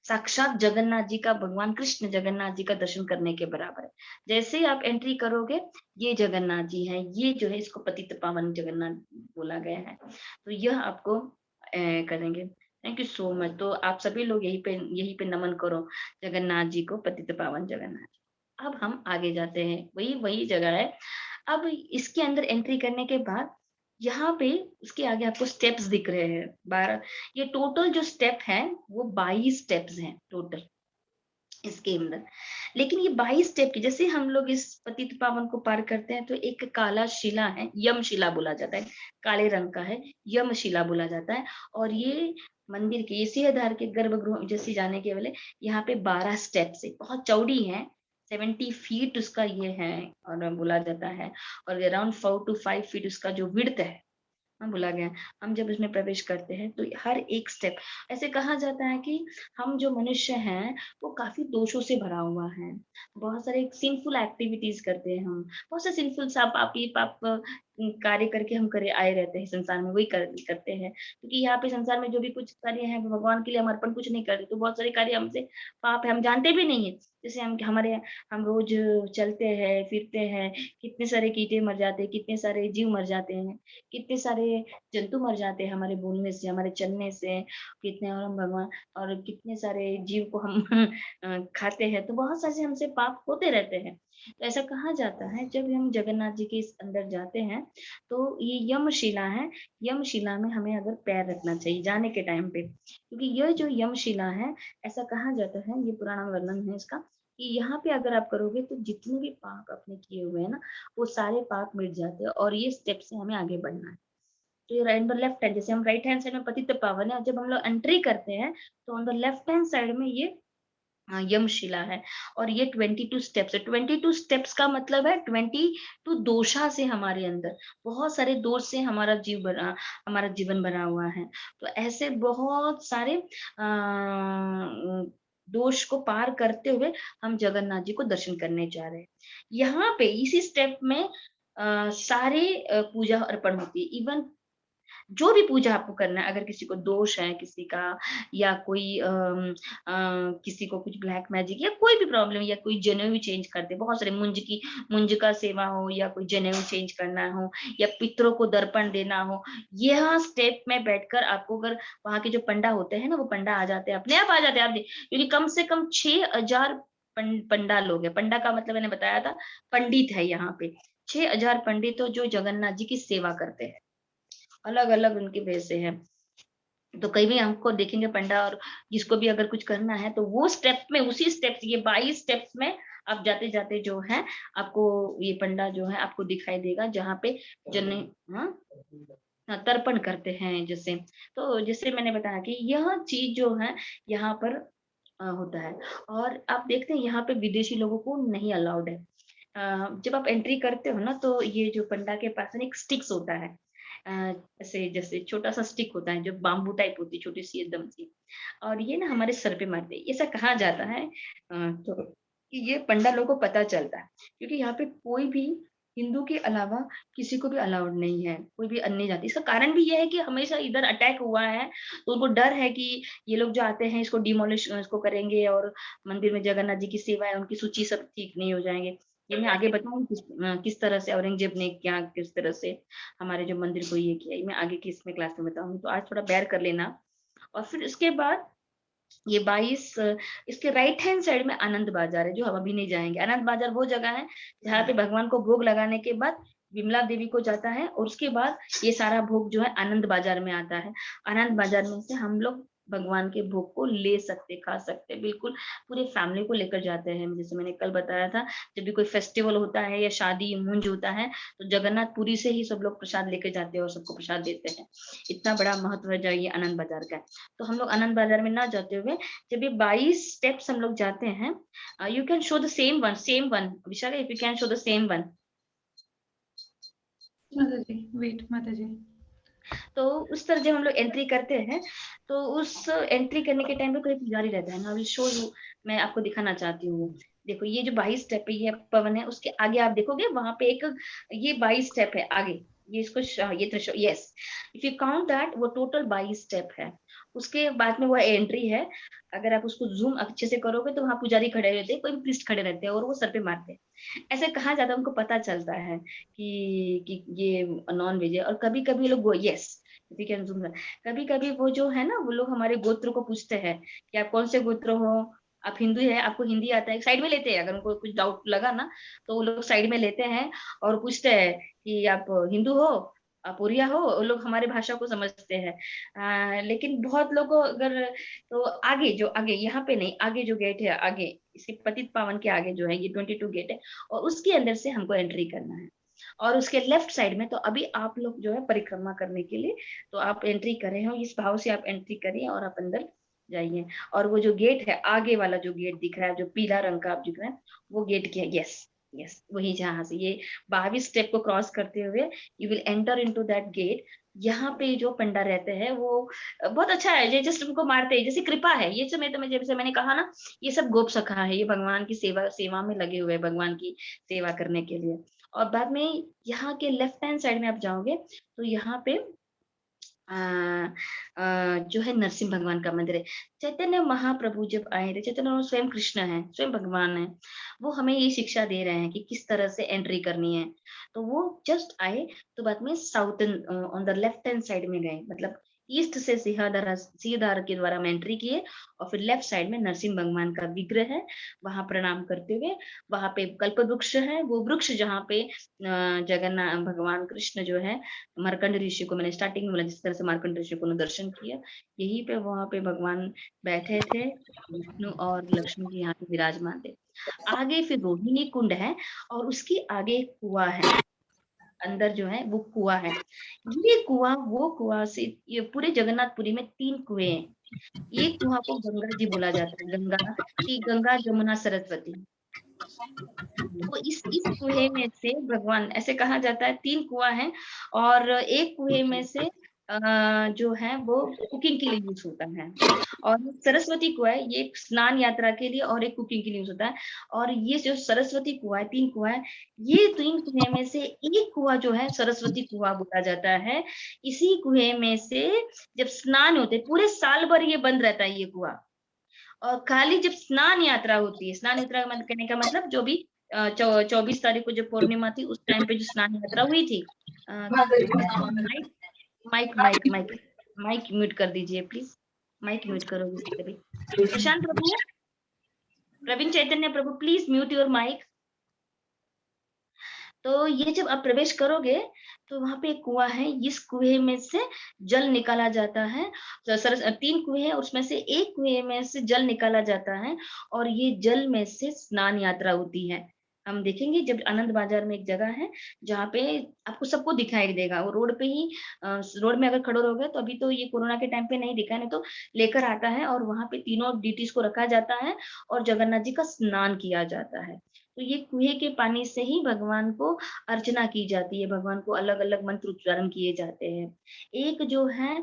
साक्षात जगन्नाथ जी का भगवान कृष्ण जगन्नाथ जी का दर्शन करने के बराबर है। जैसे ही आप एंट्री करोगे, ये जगन्नाथ जी हैं, ये जो है इसको पतित पावन जगन्नाथ बोला गया है। तो यह आपको करेंगे। Thank you so much. तो आप सभी लोग यहीं पे नमन करो जगन्नाथ जी को, पतित पावन जगन्नाथ जी। अब हम आगे जाते हैं, वही वही जगह है। अब इसके अंदर एंट्री करने के बाद यहाँ पे इसके आगे आपको स्टेप्स दिख रहे हैं 12। ये टोटल जो स्टेप है वो 22 स्टेप्स हैं टोटल इसके अंदर। लेकिन ये 22 स्टेप की जैसे हम लोग इस पतित पावन को पार करते हैं तो एक काला शिला है, यम शिला बोला जाता है, काले रंग का है, यम शिला बोला जाता है। और ये मंदिर के ये सिंहद्वार के गर्भगृह जैसे जाने के वाले यहाँ पे 12 स्टेप्स है, बहुत चौड़ी है। 70 फीट उसका ये है और बोला जाता है और अराउंड 4 टू 5 फीट उसका जो विड्थ है, हाँ, बोला गया है। हम जब इसमें प्रवेश करते हैं तो हर एक स्टेप ऐसे कहा जाता है कि हम जो मनुष्य हैं वो काफ़ी दोषों से भरा हुआ है। बहुत सारे सिंफुल एक्टिविटीज़ करते हैं हम। बहुत से सिंफुल सा पापी पाप कार्य करके हम करे आए रहते हैं संसार में, वही करते हैं, क्योंकि यहाँ पे संसार में जो भी कुछ कार्य है वो भगवान के लिए हम अर्पण कुछ नहीं करते, तो बहुत सारे कार्य हमसे पाप है, हम जानते भी नहीं है। जैसे हम रोज चलते हैं फिरते हैं, कितने सारे कीटे मर जाते हैं, कितने सारे जीव मर जाते हैं, कितने सारे जंतु मर जाते हैं हमारे बोलने से, हमारे चलने से, कितने और हम भगवान और कितने सारे जीव को हम खाते हैं, तो बहुत सारे हमसे पाप होते रहते हैं। तो ऐसा कहा जाता है जब हम जगन्नाथ जी के इस अंदर जाते हैं, तो ये यमशिला है, यमशिला में हमें अगर पैर रखना चाहिए जाने के टाइम पे, क्योंकि ये जो यमशिला है, ऐसा कहा जाता है, ये पुराना वर्णन है इसका, कि यहाँ पे अगर आप करोगे तो जितने भी पाप आपने किए हुए हैं ना, वो सारे पाप मिट जाते हैं, और ये स्टेप से हमें आगे बढ़ना है। तो ये राइट लेफ्ट हैंड, जैसे हम राइट हैंड साइड में पतित पावन है, और जब हम लोग एंट्री करते हैं तो on the left hand side में ये यमशिला है, और ये 22 स्टेप्स है। 22 स्टेप्स का मतलब है 22 दोषा से हमारे अंदर, बहुत सारे दोष से हमारा जीवन बना हुआ है। तो ऐसे बहुत सारे दोष को पार करते हुए हम जगन्नाथ जी को दर्शन करने जा रहे हैं। यहाँ पे इसी स्टेप में सारे पूजा अर्पण होती है। इवन जो भी पूजा आपको करना है, अगर किसी को दोष है किसी का, या कोई किसी को कुछ ब्लैक मैजिक या कोई भी प्रॉब्लम, या कोई जनेऊ चेंज करते, बहुत सारे मुंज का सेवा हो, या कोई जनेऊ चेंज करना हो, या पितरों को दर्पण देना हो, यह स्टेप में बैठकर आपको, अगर वहां के जो पंडा होते हैं ना, वो पंडा आ जाते हैं, अपने आप आ जाते हैं, आप क्योंकि कम से कम 6000 पंडा लोग है। पंडा का मतलब मैंने बताया था, पंडित है यहाँ पे 6000 पंडित जो जगन्नाथ जी की सेवा करते हैं, अलग अलग उनके वैसे हैं। तो कहीं भी हमको देखेंगे पंडा, और जिसको भी अगर कुछ करना है तो वो स्टेप में, उसी स्टेप, ये 22 स्टेप्स में आप जाते जाते जो है, आपको ये पंडा जो है आपको दिखाई देगा, जहाँ पे जन हाँ, तर्पण करते हैं जैसे। तो जैसे मैंने बताया कि यह चीज जो है यहाँ पर होता है। और आप देखते हैं यहाँ पे विदेशी लोगों को नहीं अलाउड है। जब आप एंट्री करते हो ना, तो ये जो पंडा के पास ना एक स्टिक्स होता है, ऐसे जैसे छोटा सा स्टिक होता है, जो बाम्बू टाइप होती है, छोटी सी एकदम सी, और ये ना हमारे सर पे मारते हैं, ऐसा कहा जाता है। तो कि ये पंडा लोगों को पता चलता है, क्योंकि यहाँ पे कोई भी हिंदू के अलावा किसी को भी अलाउड नहीं है, कोई भी अन्य जाति। इसका कारण भी ये है कि हमेशा इधर अटैक हुआ है, तो उनको डर है कि ये लोग जो आते हैं इसको डिमोलिश इसको करेंगे, और मंदिर में जगन्नाथ जी की सेवा है, उनकी सूची सब ठीक नहीं हो जाएंगे। ये मैं आगे बताऊँ किस तरह से औरंगजेब ने क्या, किस तरह से हमारे जो मंदिर को ये किया, ये मैं आगे की इसमें क्लास में बताऊंगी, तो आज थोड़ा बेयर कर लेना। और फिर इसके बाद ये 22 इसके राइट हैंड साइड में आनंद बाजार है, जो हम अभी नहीं जाएंगे। आनंद बाजार वो जगह है जहाँ पे भगवान को भोग लगाने के बाद विमला देवी को जाता है, और उसके बाद ये सारा भोग जो है आनंद बाजार में आता है। आनंद बाजार में से हम लोग भगवान के भोग को ले सकते, खा सकते, बिल्कुल पूरे फैमिली को लेकर जाते हैं। जैसे मैंने कल बताया था, जब भी कोई फेस्टिवल होता है या शादी मुंज होता है, तो जगन्नाथपुरी से ही सब लोग प्रसाद लेकर जाते हैं और सबको प्रसाद देते हैं। इतना बड़ा महत्व है ये आनंद बाजार का। तो हम लोग आनंद बाजार में ना जाते हुए, जब ये 22 स्टेप्स हम लोग जाते हैं, you can show the same one Vishal, if you can show the same one. माता जी, वेट माता जी। तो उस तरह जब हम लोग एंट्री करते हैं, तो उस एंट्री करने के टाइम पे कोई पुजारी रहता है ना, अभी शो यू, मैं आपको दिखाना चाहती हूँ। देखो ये जो 22 स्टेप है, ये पवन है, उसके आगे आप देखोगे वहां पे एक, ये 22 स्टेप है आगे, ये इसको ये त्रिशूल, yes, if you count that, वो टोटल 22 स्टेप है। उसके बाद में वो एंट्री है। अगर आप उसको जूम अच्छे से करोगे तो वहां पुजारी खड़े रहते हैं, कोई भी प्रीस्ट खड़े रहते हैं, और वो सर पे मारते हैं। ऐसे कहा जाता है, उनको पता चलता है कि ये नॉन वेज है। और कभी कभी लोग, यस, कैन जूम, कभी कभी वो जो है ना, वो लोग हमारे गोत्र को पूछते हैं कि आप कौन से गोत्र हो, आप हिंदू है, आपको हिंदी आता है, साइड में लेते हैं, अगर उनको कुछ डाउट लगा ना, तो वो लोग साइड में लेते हैं और पूछते हैं कि आप हिंदू हो, आप उड़िया हो। वो लोग हमारे भाषा को समझते हैं। लेकिन बहुत लोगों अगर, तो आगे जो, आगे यहाँ पे नहीं, आगे जो गेट है, आगे इसके पतित पावन के आगे जो है, ये 22 गेट है, और उसके अंदर से हमको एंट्री करना है। और उसके लेफ्ट साइड में, तो अभी आप लोग जो है परिक्रमा करने के लिए, तो आप एंट्री कर रहे हो, इस भाव से आप एंट्री करिए और आप अंदर जाइए। और वो जो गेट है, आगे वाला जो गेट दिख रहा है, जो पीला रंग का आप दिख रहा है, वो गेट क्या है, यस, यस, वही जहां से ये 22 स्टेप को क्रॉस करते हुए you will enter into that get. यहाँ पे जो पंडा रहते हैं वो बहुत अच्छा है, ये जस्ट उनको मारते हैं, जैसे कृपा है ये सब। मैं तुम्हें जैसे मैंने कहा ना, ये सब गोप सखा है, ये भगवान की सेवा सेवा में लगे हुए हैं, भगवान की सेवा करने के लिए। और बाद में यहाँ के लेफ्ट हैंड साइड में आप जाओगे तो यहाँ पे अ जो है नरसिंह भगवान का मंदिर है। चैतन्य महाप्रभु जब आए थे, चैतन्य वो स्वयं कृष्ण हैं, स्वयं भगवान हैं। वो हमें ये शिक्षा दे रहे हैं कि किस तरह से एंट्री करनी है। तो वो जस्ट आए तो बाद में southern on the left hand side में गए, मतलब ईस्ट से सिंहधारा के द्वारा हम एंट्री किए और फिर लेफ्ट साइड में नरसिंह भगवान का विग्रह है, वहां प्रणाम करते हुए वहां पे कल्प वृक्ष है, वो वृक्ष जहाँ पे जगन्नाथ भगवान कृष्ण जो है मार्कंड ऋषि को, मैंने स्टार्टिंग में बोला जिस तरह से मार्कंड ऋषि को दर्शन किया, यहीं पे वहां पे भगवान बैठे थे, विष्णु और लक्ष्मी जी यहाँ पे विराजमान थे। आगे फिर रोहिणी कुंड है और उसके आगे एक कुआं है, अंदर जो है वो कुआं है। ये कुआं वो कुआं से, ये पूरे जगन्नाथपुरी में 3 कुएं हैं। एक कुआं को गंगा जी बोला जाता है, गंगा की, गंगा जमुना सरस्वती। तो इस कुएं में से भगवान, ऐसे कहा जाता है 3 कुआं हैं और एक कुएं में से जो है वो कुकिंग के लिए यूज होता है और सरस्वती कुआं है, ये एक स्नान यात्रा के लिए और एक कुकिंग के लिए यूज होता है। और ये जो सरस्वती कुआं है, 3 कुआं है, ये 3 कुएं में से एक कुआं जो है सरस्वती कुआं बोला जाता है। इसी कुएं में से जब स्नान होते, पूरे साल भर ये बंद रहता है ये कुआं, और खाली जब स्नान यात्रा होती है, स्नान यात्रा कहने का मतलब जो भी 24 तारीख को जो पूर्णिमा थी उस टाइम पे जो स्नान यात्रा हुई थी। Mic mic mic mic mic mute कर दीजिए प्लीज, माइक म्यूट करो जिससे भी। Prashant Prabhu, Praveen Chaitanya Prabhu, please mute your mic. तो ये जब आप प्रवेश करोगे तो वहां पे एक कुआं है, इस कुएं में से जल निकाला जाता है। तो 3 कुएं हैं, उसमें से एक कुएं में से जल निकाला जाता है और ये जल में से स्नान यात्रा होती है। हम देखेंगे जब आनंद बाजार में एक जगह है जहाँ पे आपको सबको दिखाई देगा, वो रोड पे ही रोड में अगर खड़े रहोगे, तो अभी तो ये कोरोना के टाइम पे नहीं दिखा, नहीं तो लेकर आता है और वहां पे तीनों डीटीज को रखा जाता है और जगन्नाथ जी का स्नान किया जाता है। तो ये कुएं के पानी से ही भगवान को अर्चना की जाती है, भगवान को अलग अलग मंत्र उच्चारण किए जाते हैं। एक जो है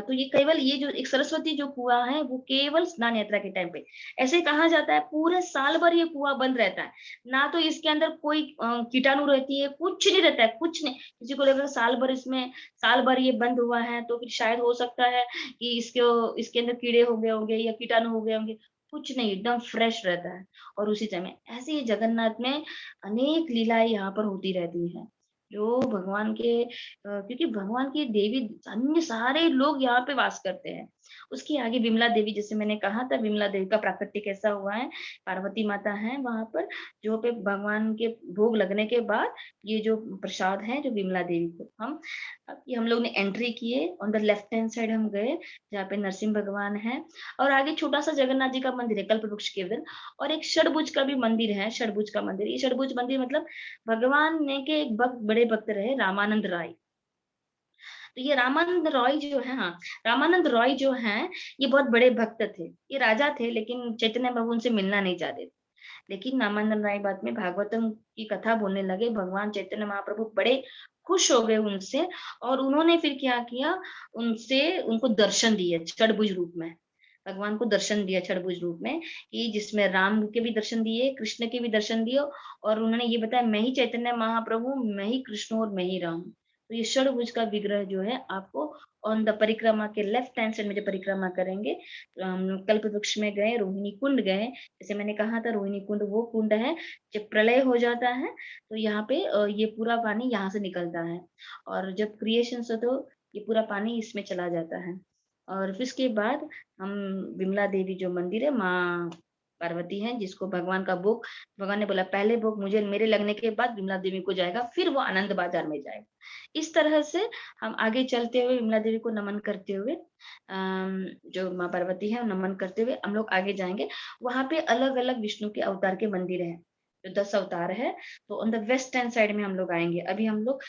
तो ये केवल ये जो एक सरस्वती जो कुआं है वो केवल स्नान यात्रा के टाइम पे, ऐसे कहा जाता है पूरे साल भर ये कुआं बंद रहता है, ना तो इसके अंदर कोई कीटाणु रहती है, कुछ नहीं रहता है, कुछ नहीं। किसी को लगेगा साल भर इसमें, साल भर ये बंद हुआ है तो फिर शायद हो सकता है कि इसके अंदर कीड़े हो गए होंगे या कीटाणु हो गए होंगे, कुछ नहीं, एकदम फ्रेश रहता है। और उसी समय ऐसे ही जगन्नाथ में अनेक लीलाएं यहाँ पर होती रहती हैं, जो भगवान के क्योंकि भगवान की देवी अन्य सारे लोग यहाँ पे वास करते हैं। उसके आगे विमला देवी, जैसे मैंने कहा था, विमला देवी का प्राकट्य ऐसा हुआ है, पार्वती माता है वहां पर, जो पे भगवान के भोग लगने के बाद ये जो प्रसाद है जो विमला देवी को हम लोग ने एंट्री किए, on the left hand side हम गए जहाँ पे नरसिंह भगवान है और आगे छोटा सा जगन्नाथ जी का मंदिर है कल्प वृक्ष के उधर, और एक षडभुज का भी मंदिर है, षडभुज का मंदिर। ये षडभुज मंदिर मतलब भगवान ने के एक बड़े भक्त रहे रामानंद राय। तो ये रामानंद रॉय जो है, हाँ, रामानंद रॉय जो हैं, ये बहुत बड़े भक्त थे, ये राजा थे लेकिन चैतन्य प्रभु उनसे मिलना नहीं चाहते थे। लेकिन रामानंद राय बाद में भागवतम की कथा बोलने लगे, भगवान चैतन्य महाप्रभु बड़े खुश हो गए उनसे और उन्होंने फिर क्या किया, उनसे उनको दर्शन दिए षडभुज रूप में। भगवान को दर्शन दिया षडभुज रूप में, कि जिसमें राम के भी दर्शन दिए, कृष्ण के भी दर्शन दिए, और उन्होंने ये बताया मैं ही चैतन्य महाप्रभु, मैं ही कृष्ण और मैं ही राम। तो ये षडभुज का विग्रह जो है आपको ऑन द परिक्रमा के लेफ्ट हैंड साइड में, जो परिक्रमा करेंगे, कल्प वृक्ष में गए, रोहिणी कुंड गए, जैसे मैंने कहा था रोहिणी कुंड वो कुंड है, जब प्रलय हो जाता है तो यहाँ पे ये पूरा पानी यहाँ से निकलता है और जब क्रिएशन से तो ये पूरा पानी इसमें चला जाता है। और फिर उसके बाद हम विमला देवी जो मंदिर है, माँ पार्वती हैं, जिसको भगवान का भोग, भगवान ने बोला पहले भोग मुझे मेरे लगने के बाद विमला देवी को जाएगा, फिर वो आनंद बाजार में जाएगा। इस तरह से हम आगे चलते हुए विमला देवी को नमन करते हुए जो माँ पार्वती है नमन करते हुए हम लोग आगे जाएंगे। वहां पे अलग अलग विष्णु के अवतार के मंदिर हैं, जो 10 अवतार है। तो on the west hand side में हम लोग आएंगे। अभी हम लोग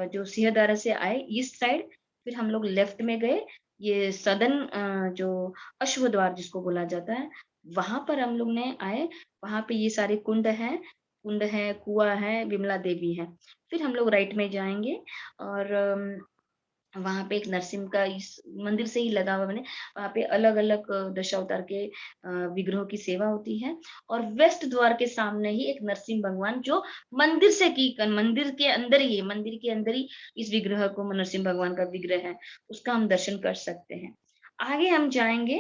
जो सिंहद्वार से आए ईस्ट साइड, फिर हम लोग लेफ्ट में गए, ये सदन जो अश्व द्वार जिसको बोला जाता है, वहां पर हम लोग ने आए। वहां पे ये सारे कुंड है, कुआं है, विमला देवी है। फिर हम लोग राइट में जाएंगे और वहां पे एक नरसिंह का इस मंदिर से ही लगा हुआ, मैंने वहां पे अलग अलग दशावतार के विग्रहों की सेवा होती है। और वेस्ट द्वार के सामने ही एक नरसिंह भगवान जो मंदिर से की मंदिर के अंदर ही है, मंदिर के अंदर ही इस विग्रह को, नरसिंह भगवान का विग्रह है, उसका हम दर्शन कर सकते हैं। आगे हम जाएंगे,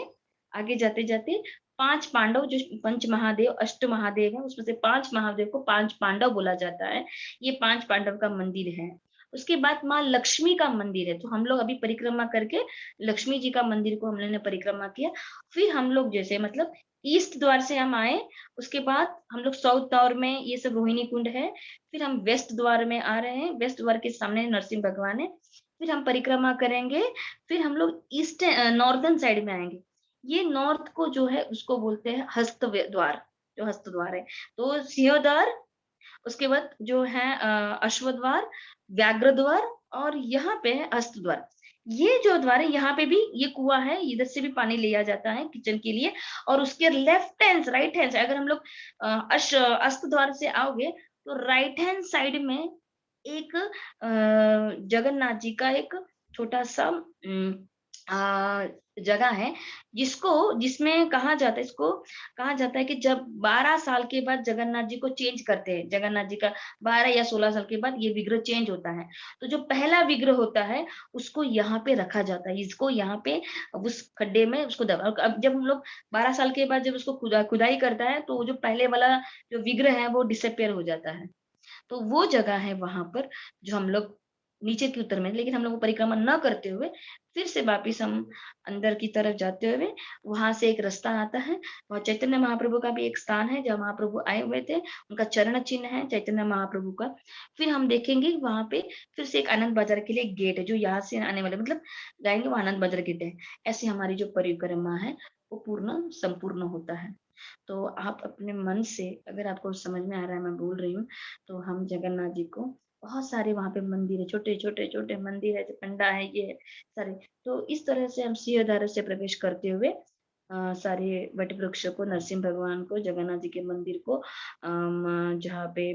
आगे जाते जाते पांच पांडव जो पंच महादेव अष्ट महादेव है, उसमें से पांच महादेव को पांच पांडव बोला जाता है। ये पांच पांडव का मंदिर है। उसके बाद माँ लक्ष्मी का मंदिर है, तो हम लोग अभी परिक्रमा करके लक्ष्मी जी का मंदिर को हमने परिक्रमा किया। फिर हम लोग जैसे मतलब ईस्ट द्वार से हम आए, उसके बाद हम लोग साउथ द्वार में, ये सब रोहिणी कुंड है। फिर हम वेस्ट द्वार में आ रहे हैं, वेस्ट द्वार के सामने नरसिंह भगवान है। फिर हम परिक्रमा करेंगे, फिर हम लोग ईस्ट नॉर्दर्न साइड में आएंगे। ये नॉर्थ को जो है उसको बोलते हैं हस्त द्वार, जो हस्त द्वार है। तो सिंहद्वार, उसके बाद जो है अश्व द्वार, व्याघ्र द्वार, और यहाँ पे है हस्त द्वार। ये जो द्वार है, यहाँ पे भी ये कुआं है, इधर से भी पानी लिया जाता है किचन के लिए। और उसके लेफ्ट हैंड राइट हैंड से अगर हम लोग अस्त द्वार से आओगे, तो राइट हैंड साइड में एक जगन्नाथ जी का एक छोटा सा जगह है, जिसको जिसमें कहा जाता है, इसको कहा जाता है कि जब 12 साल के बाद जगन्नाथ जी को चेंज करते हैं, जगन्नाथ जी का 12 या 16 साल के बाद ये विग्रह चेंज होता है। तो जो पहला विग्रह होता है उसको यहाँ पे रखा जाता है, इसको यहाँ पे उस खड्डे में उसको दबा। अब जब हम लोग 12 साल के बाद जब उसको खुदाई करता है, तो जो पहले वाला जो विग्रह है वो डिसअपियर हो जाता है। तो वो जगह है वहां पर, जो हम लोग नीचे की उत्तर में, लेकिन हम लोग परिक्रमा न करते हुए फिर से वापिस हम अंदर की तरफ जाते हुए, वहां से एक रास्ता आता है। और चैतन्य महाप्रभु का भी एक स्थान है जहाँ महाप्रभु आए हुए थे, उनका चरण चिन्ह है चैतन्य महाप्रभु का। फिर हम देखेंगे वहां पे फिर से एक आनंद बाजार के लिए गेट है, जो यहाँ से आने वाले मतलब जाएंगे वो आनंद बाजार गेट है। ऐसे हमारी जो परिक्रमा है वो पूर्ण संपूर्ण होता है। तो आप अपने मन से, अगर आपको समझ में आ रहा है मैं बोल रही हूँ, तो हम जगन्नाथ जी को, बहुत सारे वहां पे मंदिर है, छोटे छोटे छोटे मंदिर है, जो पंडा है, ये है सारे। तो इस तरह से हम सिंहद्वार से प्रवेश करते हुए सारे वट वृक्ष को, नरसिंह भगवान को, जगन्नाथ जी के मंदिर को, जहाँ पे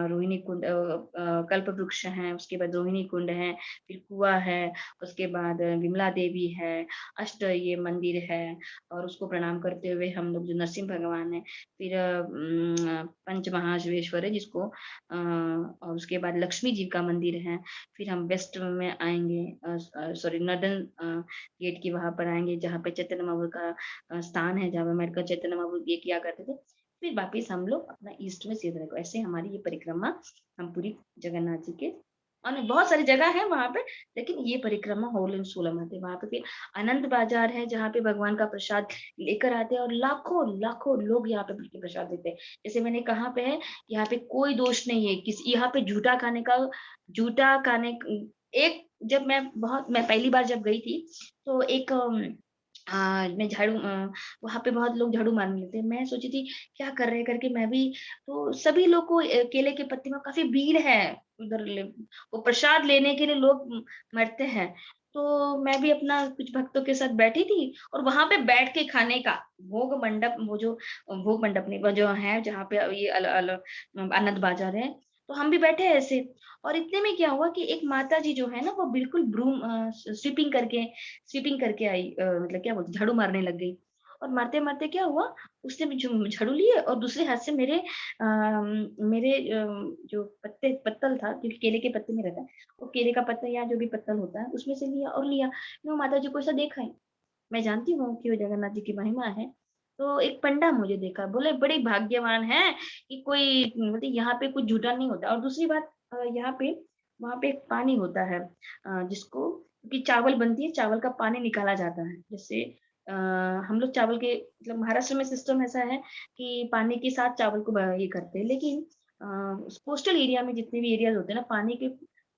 रोहिणी कुंड, कल्प वृक्ष है, उसके बाद रोहिणी कुंड है, फिर कुआ है, उसके बाद विमला देवी है, अष्ट ये मंदिर है। और उसको प्रणाम करते हुए हम लोग, जो नरसिंह भगवान है, फिर पंच महाश्वेश्वर है जिसको, और उसके बाद लक्ष्मी जी का मंदिर है। फिर हम वेस्ट में आएंगे, सॉरी नॉर्दर्न गेट की वहां पर आएंगे, जहाँ पे चैतन्य महाप्रभु का स्थान है, जहाँ पे मेडिकल चैतन्य महाप्रभु ये किया करते थे। फिर वापिस हम लोग अपना ईस्ट में सीधे रहेंगे। ऐसे हमारी ये परिक्रमा हम पूरी जगन्नाथ जी के, और बहुत सारी जगह है वहां पे, लेकिन ये परिक्रमा होल एंड सोलम आते हैं। वहां पे फिर आनंद बाजार है, जहाँ पे भगवान का प्रसाद लेकर आते हैं, और लाखों लाखों लोग यहाँ पे प्रसाद देते हैं। जैसे मैंने कहा पे है, यहाँ पे कोई दोष नहीं है किसी, यहाँ पे झूठा खाने एक, जब मैं पहली बार जब गई थी, तो एक मैं वहां पे बहुत लोग झाड़ू मारने लगते हैं। मैं सोची थी क्या कर रहे हैं करके, मैं भी, तो सभी लोग को केले के पत्ते में काफी भीड़ है उधर, वो प्रसाद लेने के लिए लोग मरते हैं। तो मैं भी अपना कुछ भक्तों के साथ बैठी थी, और वहां पे बैठ के खाने का भोग मंडप, वो जो भोग मंडप नहीं, वो जो है जहाँ पे ये आनंद बाजार है, तो हम भी बैठे हैं ऐसे। और इतने में क्या हुआ कि एक माता जी जो है ना, वो बिल्कुल ब्रूम स्वीपिंग करके आई, मतलब क्या बोलते, झाड़ू मारने लग गई। और मारते मारते क्या हुआ, उसने भी झाड़ू लिए और दूसरे हाथ से मेरे जो पत्तल था, क्योंकि केले के पत्ते में रहता है, वो केले का पत्ता या जो भी पत्तल होता है उसमें से लिया और लिया। मैं माता जी को ऐसा देखा है, मैं जानती हूँ कि वो जगन्नाथ जी की महिमा है। तो एक पंडा मुझे देखा, बोले बड़े भाग्यवान है कि कोई, मतलब यहाँ पे कुछ झूठा नहीं होता। और दूसरी बात, यहाँ पे वहां पे एक पानी होता है, जिसको कि चावल बनती है, चावल का पानी निकाला जाता है। जैसे हम लोग चावल के, मतलब महाराष्ट्र में सिस्टम ऐसा है कि पानी के साथ चावल को ये करते हैं, लेकिन कोस्टल एरिया में जितने भी एरियाज होते हैं ना, पानी के,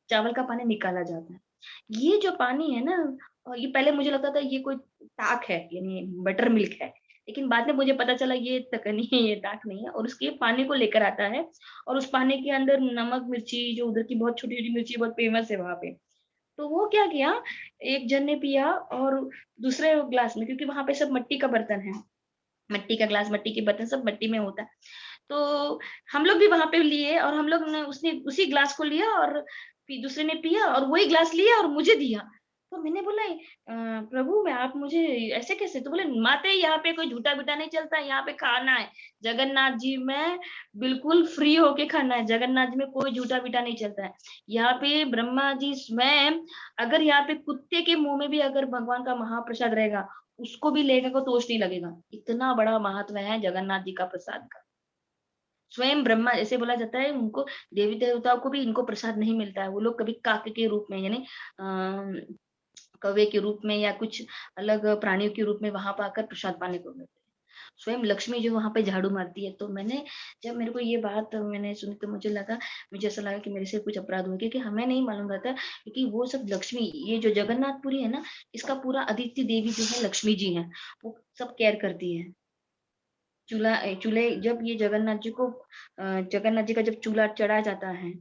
चावल का पानी निकाला जाता है। ये जो पानी है ना, ये पहले मुझे लगता था ये कोई ताक है, यानी बटर मिल्क है, लेकिन बाद में मुझे पता चला ये तक नहीं है, ये ताक नहीं है। और उसके पानी को लेकर आता है, और उस पानी के अंदर नमक मिर्ची, जो उधर की बहुत छोटी छोटी मिर्ची बहुत फेमस है वहां पे, तो वो क्या किया, एक जन ने पिया, और दूसरे ग्लास में, क्योंकि वहां पे सब मिट्टी का बर्तन है, मिट्टी का ग्लास, मिट्टी के बर्तन सब मिट्टी में होता है। तो हम लोग भी वहां पे लिए, और हम लोग ने उसने उसी ग्लास को लिया, और दूसरे ने पिया और वही ग्लास लिया और मुझे दिया। तो मैंने बोला प्रभु मैं आप मुझे ऐसे कैसे? तो बोले माते यहाँ पे कोई झूठा-बीटा नहीं चलता, यहाँ पे खाना है। जगन्नाथ जी में बिल्कुल फ्री होके खाना है। जगन्नाथ जी में कोई झूठा-बीटा नहीं चलता है। यहाँ पे ब्रह्मा जी स्वयं अगर यहाँ पे कुत्ते के मुँह में भी अगर भगवान का महाप्रसाद रहेगा, उसको भी लेगा को दोष नहीं लगेगा। इतना बड़ा महत्व है जगन्नाथ जी का प्रसाद का। स्वयं ब्रह्मा ऐसे बोला जाता है उनको देवी-देवताओं को भी इनको प्रसाद नहीं मिलता है। वो लोग कभी काके के रूप में यानी कौवे के रूप में या कुछ अलग प्राणियों के रूप में वहाँ पर आकर प्रसाद पाने को मिलते हैं। स्वयं लक्ष्मी जो वहाँ पे झाड़ू मारती है, तो जब मेरे को ये बात मैंने सुनी तो मुझे ऐसा लगा कि मेरे से कुछ अपराध हुआ क्योंकि हमें नहीं मालूम रहता क्योंकि वो सब लक्ष्मी ये जो जगन्नाथपुरी है ना, इसका पूरा आदित्य देवी जो है लक्ष्मी जी हैं, वो सब केयर करती है। चूल्हे जब ये जगन्नाथ जी का जब चूल्हा चढ़ाया जाता है,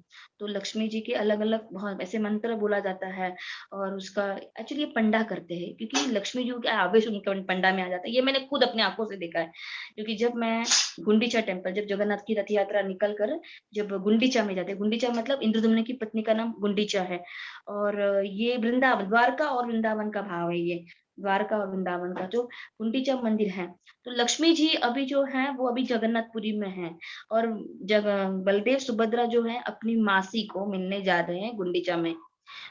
तो लक्ष्मी जी के अलग-अलग बहुत ऐसे मंत्र बोला जाता है और उसका एक्चुअली ये पंडा करते हैं क्योंकि लक्ष्मी जी का आवेश उनके पंडा में आ जाता है। ये मैंने खुद अपनी आँखों से देखा है क्योंकि जब मैं गुंडीचा टेम्पल जब जगन्नाथ की रथ यात्रा निकल कर जब गुंडीचा में जाते हैं, गुंडीचा मतलब इंद्रदुम्न की पत्नी का नाम गुंडीचा है और ये वृंदावन द्वारका और वृंदावन का भाव है ये। द्वारका और वृंदावन का जो गुंडीचा मंदिर है, तो लक्ष्मी जी अभी जो हैं वो अभी जगन्नाथपुरी में हैं और जग बलदेव सुभद्रा जो है अपनी मासी को मिलने जा रहे हैं गुंडीचा में।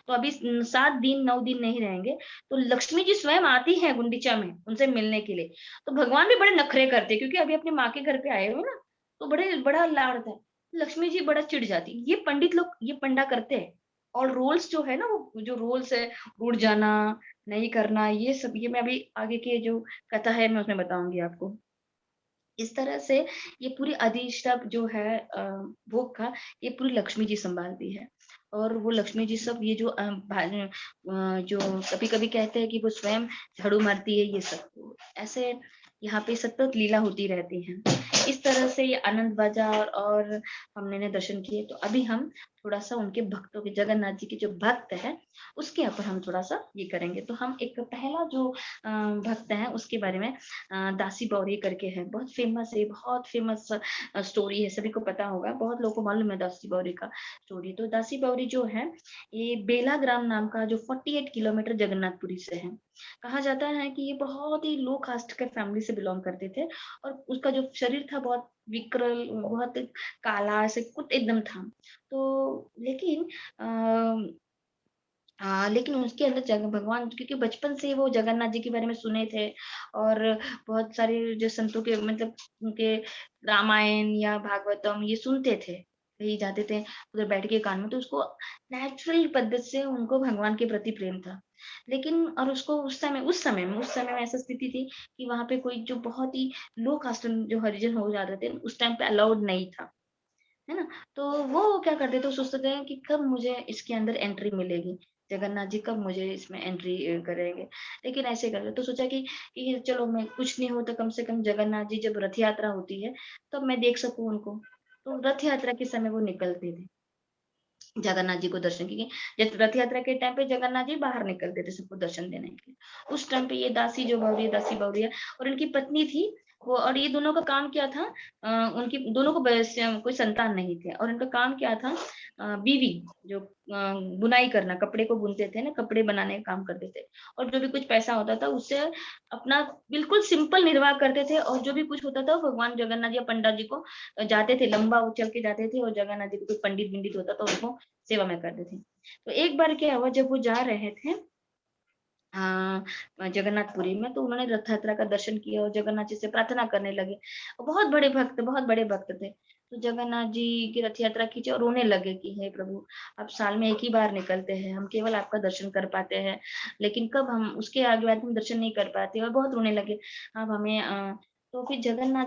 तो अभी 7 दिन 9 दिन नहीं रहेंगे, तो लक्ष्मी जी स्वयं आती हैं गुंडीचा में उनसे मिलने के लिए। तो भगवान भी बड़े नखरे करते हैं क्योंकि अभी अपनी माँ के घर पे आए हुए ना, तो बड़ा लाड़ था। लक्ष्मी जी बड़ा चिढ़ जाती। ये पंडित लोग ये पंडा करते हैं और रोल्स जो है ना वो जो रोल्स है, उड़ जाना, नहीं करना, ये सब ये मैं अभी आगे की जो कथा है मैं उसमें बताऊँगी आपको। इस तरह से ये पूरी अधिष्ठा जो है भोग का ये पूरी लक्ष्मी जी सँभालती है। और वो लक्ष्मी जी सब ये जो जो कभी-कभी कहते हैं कि वो स्वयं झाड़ू मारती है ये सब। तो ऐसे यहाँ पे सतत लीला होती रहती है। इस तरह से ये आनंद बाज़ार और हमने दर्शन किए। तो अभी हम थोड़ा-सा उनके भक्तों के जगन्नाथ जी के जो भक्त हैं, उसके ऊपर हम थोड़ा-सा ये करेंगे। तो हम एक पहला जो भक्त हैं उसके बारे में दासी बौरी करके है, बहुत फेमस स्टोरी है, सभी को पता होगा, बहुत लोगों को मालूम है दासी बौरी का स्टोरी। तो दासी बौरी जो है, ये बेला ग्राम नाम का जो 48 किलोमीटर जगन्नाथपुरी से है। कहा जाता है कि ये बहुत ही लो कास्ट के फैमिली से बिलॉन्ग करते थे और उसका जो शरीर था बहुत विकृल, बहुत काला ऐसे कुछ एकदम था। तो लेकिन उसके अंदर भगवान क्योंकि बचपन से वो जगन्नाथ जी के बारे में सुने थे और बहुत सारे जो संतों के मतलब उनके रामायण या भागवतम ये सुनते थे। कहीं जाते थे, उधर बैठ के कान में तो उसको नेचुरल पद्धति से उनको भगवान के प्रति प्रेम था। लेकिन और उसको उस समय में ऐसा स्थिति थी कि वहाँ पे कोई जो बहुत ही लो कास्ट जो हरिजन हो जाते थे, उस टाइम पे अलाउड नहीं था। है ना? तो वो क्या करते थे, वो सोचते थे कि कब मुझे इसके अंदर एंट्री मिलेगी, जगन्नाथ जी कब मुझे इसमें एंट्री करेंगे। लेकिन ऐसे कर तो सोचा कि चलो मैं कुछ नहीं हो तो कम से कम जगन्नाथ जी जब रथ यात्रा होती है, तब मैं देख सकूँ उनको। तो रथ यात्रा के समय वो निकलते थे, जगन्नाथ जी को दर्शन के लिए। जब रथ यात्रा के टाइम पे जगन्नाथ जी बाहर निकलते थे सबको दर्शन देने के लिए। उस टाइम पे ये दासी बौरिया और उनकी पत्नी थी, वो और ये दोनों का काम क्या था उनकी दोनों को कोई संतान नहीं थे और इनका काम क्या था बीवी जो बुनाई करना, कपड़े को बुनते थे ना, कपड़े बनाने का काम करते थे और जो भी कुछ पैसा होता था उससे अपना बिल्कुल सिंपल निर्वाह करते थे और जो भी कुछ होता था वो भगवान जगन्नाथ जी या पंडित जी को जाते थे, लंबा वो चल के जाते थे और जगन्नाथ जी को कोई पंडित-वंडित होता था उनको सेवा में करते थे। तो एक बार क्या हुआ जब वो जा रहे थे जगन्नाथपुरी में तो उन्होंने रथ यात्रा का दर्शन किया और जगन्नाथ जी से प्रार्थना करने लगे। बहुत बड़े भक्त थे। तो जगन्नाथ जी की रथ यात्रा खींचे और रोने लगे कि हे प्रभु, आप साल में एक ही बार निकलते हैं, हम केवल आपका दर्शन कर पाते हैं, लेकिन कब हम उसके आगे बाद हम दर्शन नहीं कर पाते और बहुत रोने लगे। आप हमें तो फिर जगन्नाथ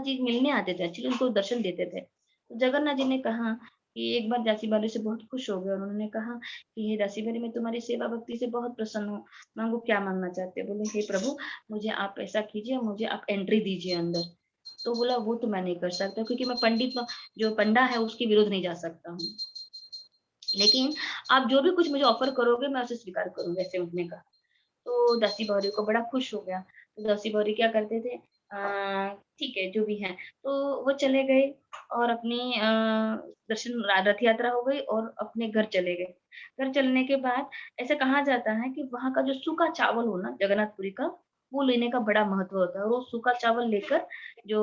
जी मिलने आते थे, एक्चुअली उनको दर्शन देते थे। तो जगन्नाथ जी ने कहा कि एक बार दासी बारी से बहुत खुश हो गए और उन्होंने कहा कि हे दासीवरी मैं तुम्हारी सेवा भक्ति से बहुत प्रसन्न हूँ। माँगो क्या माँगना चाहते हो? बोले हे प्रभु मुझे आप ऐसा कीजिए मुझे आप एंट्री दीजिए अंदर। तो बोला वो तो मैं नहीं कर सकता क्योंकि मैं जो पंडा है उसके विरुद्ध नहीं जा सकता हूँ। लेकिन आप जो भी कुछ मुझे ऑफ़र करोगे मैं उसे स्वीकार करूँगा ऐसे उन्होंने कहा। तो दासी बौरी को बड़ा खुश हो गया। तो दासी बौरी क्या करते थे ठीक है जो भी है। तो वो चले गए और अपनी दर्शन रथ यात्रा हो गई और अपने घर चले गए। घर चलने के बाद ऐसा कहा जाता है कि वहाँ का जो सूखा चावल हो ना जगन्नाथपुरी का, वो लेने का बड़ा महत्व होता है और वो सूखा चावल लेकर जो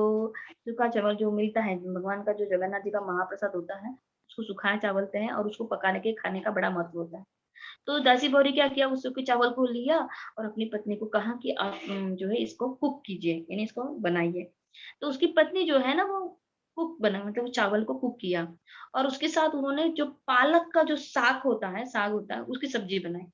सूखा चावल जो मिलता है, भगवान का जो जगन्नाथ जी का महाप्रसाद होता है, उसको सुखाया चावल बोलते हैं और उसको पकाने के खाने का बड़ा महत्व होता है। तो दासी बौरी क्या किया, उस सूखे चावल को लिया और अपनी पत्नी को कहा कि आप जो है इसको कुक कीजिए, यानी इसको बनाइए। तो उसकी पत्नी जो है ना वो कुक बना, मतलब वो चावल को कुक किया और उसके साथ उन्होंने जो पालक का जो साग होता है उसकी सब्जी बनाई।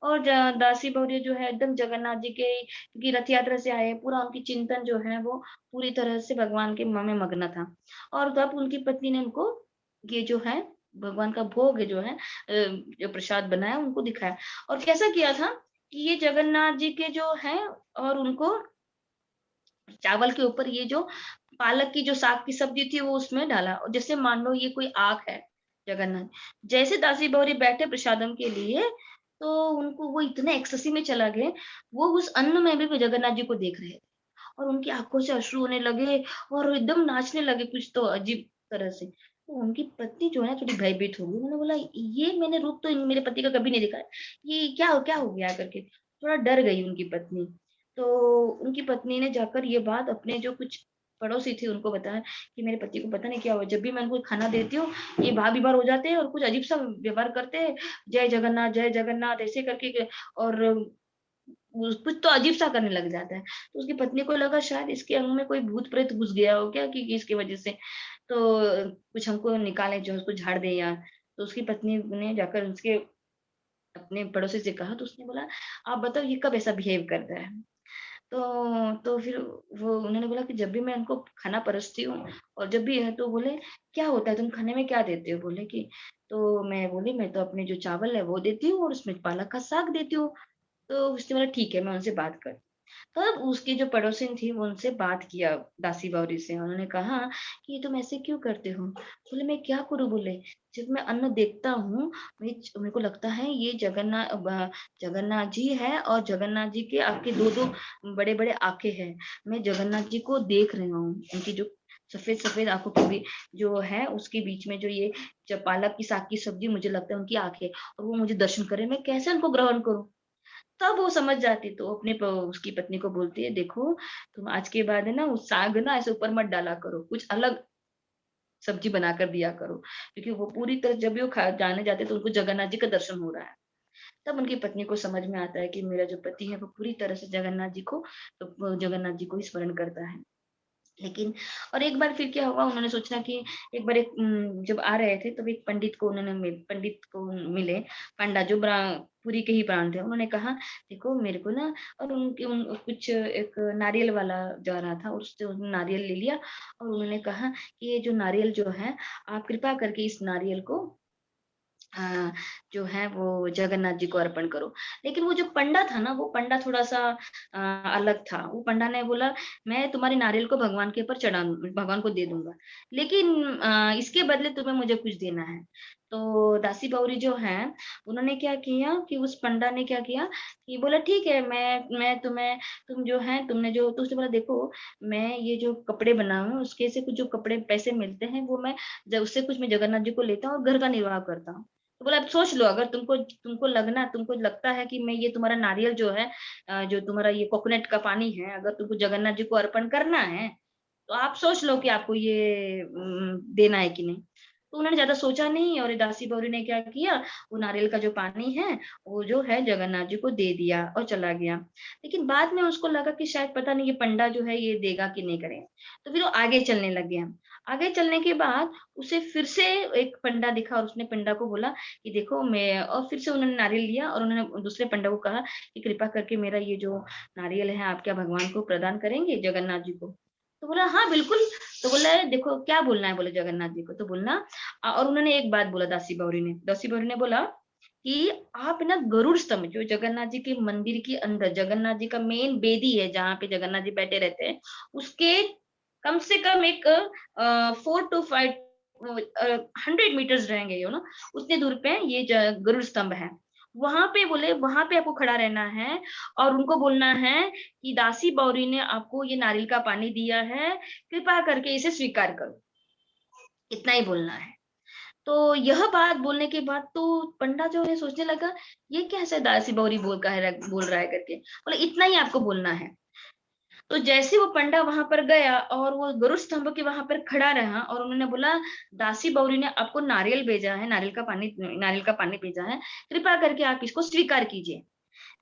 और दासी बौरी जो है एकदम जगन्नाथ जी के की रथ यात्रा से आए, पूरा उनकी चिंतन जो है वो पूरी तरह से भगवान के में मग्न था। और तब उनकी पत्नी ने उनको ये जो है भगवान का भोग जो है जो प्रसाद बनाया उनको दिखाया। और कैसा किया था कि ये जगन्नाथ जी के जो है और उनको चावल के ऊपर ये जो पालक की जो साग की सब्जी थी वो उसमें डाला और जैसे मान लो ये कोई आग है जगन्नाथ। जैसे दासी बौरी बैठे प्रसादम के लिए तो उनको वो इतने एक्सेसी में चला गए, वो उस अन्न में भी जगन्नाथ जी को देख रहे थे और उनकी आंखों से अश्रु होने लगे और एकदम नाचने लगे कुछ तो अजीब तरह से। तो उनकी पत्नी जो है थोड़ी भयभीत हो गई। उन्होंने बोला ये मैंने रूप तो मेरे पति का कभी नहीं देखा है, ये क्या हो गया करके थोड़ा डर गई उनकी पत्नी। तो उनकी पत्नी ने जाकर ये बात अपने जो कुछ पड़ोसी थी उनको बताया कि मेरे पति को पता नहीं क्या हुआ, जब भी मैं उनको खाना देती हूँ ये बीमार हो जाते हैं और कुछ अजीब सा व्यवहार करते हैं, जय जगन्नाथ ऐसे करके और कुछ तो अजीब सा करने लग जाता है। तो उसकी पत्नी को लगा शायद इसके अंग में कोई भूत प्रेत घुस गया हो क्या कि इसकी वजह से तो कुछ हमको निकाले जो उसको झाड़ दे या। तो उसकी पत्नी ने जाकर उसके अपने पड़ोसी से कहा तो उसने बोला आप बताओ ये कब ऐसा बिहेव करता है। तो फिर वो उन्होंने बोला कि जब भी मैं उनको खाना परसती हूँ और जब भी है तो बोले क्या होता है तुम खाने में क्या देते हो, बोले कि तो मैं बोली मैं तो अपने जो चावल है वो देती हूँ और उसमें पालक का साग देती हूँ। तो उसने बोला ठीक है मैं उनसे बात कर। तब उसकी जो पड़ोसिन थी वो उनसे बात किया दासी बावरी से। उन्होंने कहा कि ये तुम ऐसे क्यों करते हो? बोले मैं क्या करूँ, बोले जब मैं अन्न देखता हूँ मेरे को लगता है ये जगन्नाथ जी है और जगन्नाथ जी के आपके दो दो बड़े बड़े आंखें हैं। मैं जगन्नाथ जी को देख रही हूँ, उनकी जो सफेद सफेद आंखों के भी जो है उसके बीच में जो ये पालक की साग की सब्जी मुझे लगता है उनकी आंखें और वो मुझे दर्शन करे, मैं कैसे उनको ग्रहण करूं। तब वो समझ जाती तो अपने उसकी पत्नी को बोलती है देखो तुम आज के बाद है ना वो साग ना ऐसे ऊपर मत डाला करो, कुछ अलग सब्जी बनाकर दिया करो क्योंकि वो पूरी तरह जब भी वो खा जाने जाते तो उनको जगन्नाथ जी का दर्शन हो रहा है। तब उनकी पत्नी को समझ में आता है कि मेरा जो पति है वो पूरी तरह से जगन्नाथ जी को तो जगन्नाथ जी को ही स्मरण करता है। लेकिन और एक बार फिर क्या हुआ उन्होंने सोचा कि एक बार जब आ रहे थे तब एक पंडित को मिले, पंडा जो पुरी के ही प्राण थे। उन्होंने कहा देखो मेरे को ना और कुछ एक नारियल वाला जा रहा था और उससे उन्होंने नारियल ले लिया और उन्होंने कहा कि ये जो नारियल जो है आप कृपा करके इस नारियल को जो है वो जगन्नाथ जी को अर्पण करो। लेकिन वो जो पंडा था ना, वो पंडा थोड़ा-सा अ, अलग था। वो पंडा ने बोला, "मैं तुम्हारे नारियल को भगवान के ऊपर भगवान को दे दूँगा, लेकिन इसके बदले तुम्हें मुझे कुछ देना है।" तो दासी बावरी जो हैं, उन्होंने क्या किया कि उस पंडा ने क्या किया कि बोला, "ठीक है, मैं तुम्हें तुम जो है तुमने जो" तो उसने बोला, "देखो, मैं ये जो कपड़े बनाया हूँ, उसके से कुछ जो कपड़े पैसे मिलते हैं, वो मैं ज उससे कुछ मैं जगन्नाथ जी को लेता हूँ और घर का निर्वाह करता हूँ।" तो बोला अब सोच लो अगर तुमको लगता है कि मैं ये तुम्हारा नारियल जो है जो तुम्हारा ये कोकोनट का पानी है अगर तुमको जगन्नाथ जी को अर्पण करना है तो आप सोच लो कि आपको ये देना है कि नहीं। तो उन्होंने ज्यादा सोचा नहीं और दासी बौरी ने क्या किया, वो नारियल का जो पानी है वो जो है जगन्नाथ जी को दे दिया और चला गया। लेकिन बाद में उसको लगा कि शायद पता नहीं ये पंडा जो है ये देगा कि नहीं करेगा। तो फिर वो आगे चलने लग गया। आगे चलने के बाद उसे फिर से एक पंडा दिखा और उसने पंडा को बोला कि देखो मैं और फिर से उन्होंने नारियल लिया और उन्होंने दूसरे पंडा को कहा कि कृपा करके मेरा ये जो नारियल है आप क्या भगवान को प्रदान करेंगे जगन्नाथ जी को? तो बोला हाँ बिल्कुल। तो बोला देखो क्या बोलना है बोले जगन्नाथ जी को तो बोलना और उन्होंने एक बात बोला दासी बौरी ने बोला कि आप ना गरुड़ स्तंभ जो जगन्नाथ जी के मंदिर के अंदर जगन्नाथ जी का मेन बेदी है जहाँ पे जगन्नाथ जी बैठे रहते हैं उसके कम से कम एक 4 to 5 100 मीटर्स रहेंगे यू नो उतने दूर पे ये गरुड़ स्तंभ है। वहां पे बोले वहां पे आपको खड़ा रहना है और उनको बोलना है कि दासी बौरी ने आपको ये नारियल का पानी दिया है, कृपा करके इसे स्वीकार करो। इतना ही बोलना है। तो यह बात बोलने के बाद तो पंडा जो है सोचने लगा, ये कैसे दासी बौरी बोल रहा है करके। बोले इतना ही आपको बोलना है। तो जैसे वो पंडा वहां पर गया और वो गरुड़ स्तंभ के वहां पर खड़ा रहा और उन्होंने बोला, दासी बौरी ने आपको नारियल भेजा है, नारियल का पानी भेजा है, कृपा करके आप इसको स्वीकार कीजिए।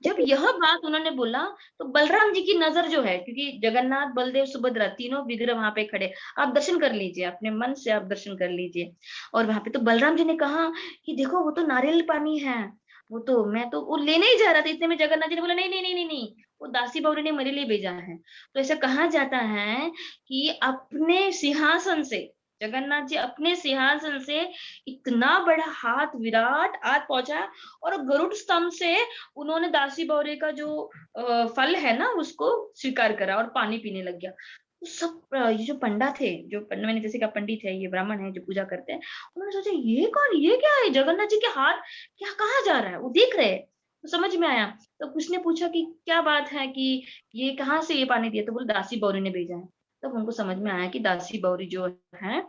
जब यह बात उन्होंने बोला, तो बलराम जी की नजर जो है, क्योंकि जगन्नाथ, बलदेव, सुभद्रा तीनों विग्रह वहां पे खड़े, आप दर्शन कर लीजिए, अपने मन से आप दर्शन कर लीजिए। और वहां पे तो बलराम जी ने कहा कि देखो वो तो नारियल पानी है, वो तो मैं तो वो लेने ही जा रहा था, इतने में जगन्नाथ जी ने बोला नहीं नहीं नहीं नहीं नहीं, वो दासी बौरी ने मेरे लिए भेजा है। तो ऐसा कहा जाता है कि अपने सिंहासन से, जगन्नाथ जी अपने सिंहासन से इतना बड़ा हाथ, विराट हाथ पहुंचा, और गरुड़ स्तंभ से उन्होंने दासी बौरे का जो फल है ना उसको स्वीकार करा और पानी पीने लग गया। तो सब ये जो पंडा थे, जो मैंने जैसे कहा पंडित है, ये ब्राह्मण है जो पूजा करते हैं, उन्होंने सोचा ये कौन, ये क्या है, जगन्नाथ जी के हाथ क्या कहाँ जा रहा है, वो देख रहे हैं। तो समझ में आया। तो कुछ ने पूछा कि क्या बात है, कि ये कहाँ से ये पानी दिया, तो बोले दासी बौरी ने भेजा है। तब उनको समझ में आया कि दासी बौरी जो है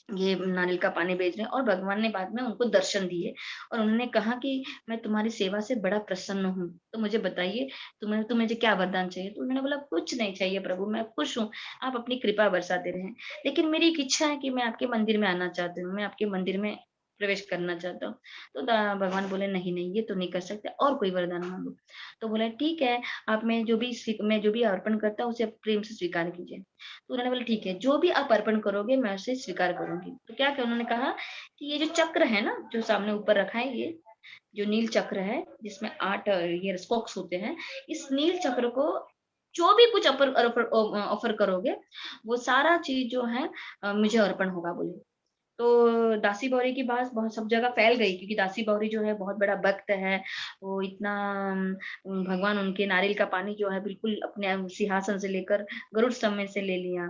ये नारियल का पानी बेच रहे हैं, और भगवान ने बाद में उनको दर्शन दिए और उन्होंने कहा कि मैं तुम्हारी सेवा से बड़ा प्रसन्न हूँ, तो मुझे बताइए तुम्हें तुम्हें मुझे क्या वरदान चाहिए। तो उन्होंने बोला कुछ नहीं चाहिए प्रभु, मैं खुश हूँ, आप अपनी कृपा बरसाते रहें, लेकिन मेरी एक इच्छा है कि मैं आपके मंदिर में आना चाहती हूँ, मैं आपके मंदिर में प्रवेश करना चाहता हूँ। तो भगवान बोले नहीं नहीं, ये तो नहीं कर सकते, और कोई वरदान मांगो। तो बोला ठीक है, आप मैं जो भी अर्पण करता हूँ उसे आप प्रेम से स्वीकार कीजिए। तो उन्होंने बोला ठीक है, जो भी आप अर्पण करोगे मैं उसे स्वीकार करूंगी। तो क्या क्या उन्होंने कहा कि ये जो चक्र है ना, जो सामने ऊपर रखा है, ये जो नील चक्र है जिसमें 8 ये स्पोक्स होते हैं, इस नील चक्र को जो भी कुछ ऑफर करोगे, वो सारा चीज जो है मुझे अर्पण होगा बोले। तो दासी बौरी की बात बहुत सब जगह फैल गई, क्योंकि दासी बौरी जो है बहुत बड़ा भक्त है। वो इतना भगवान उनके नारियल का पानी जो है बिल्कुल अपने सिंहासन से लेकर गरुड़ स्तंभ में से ले लिया।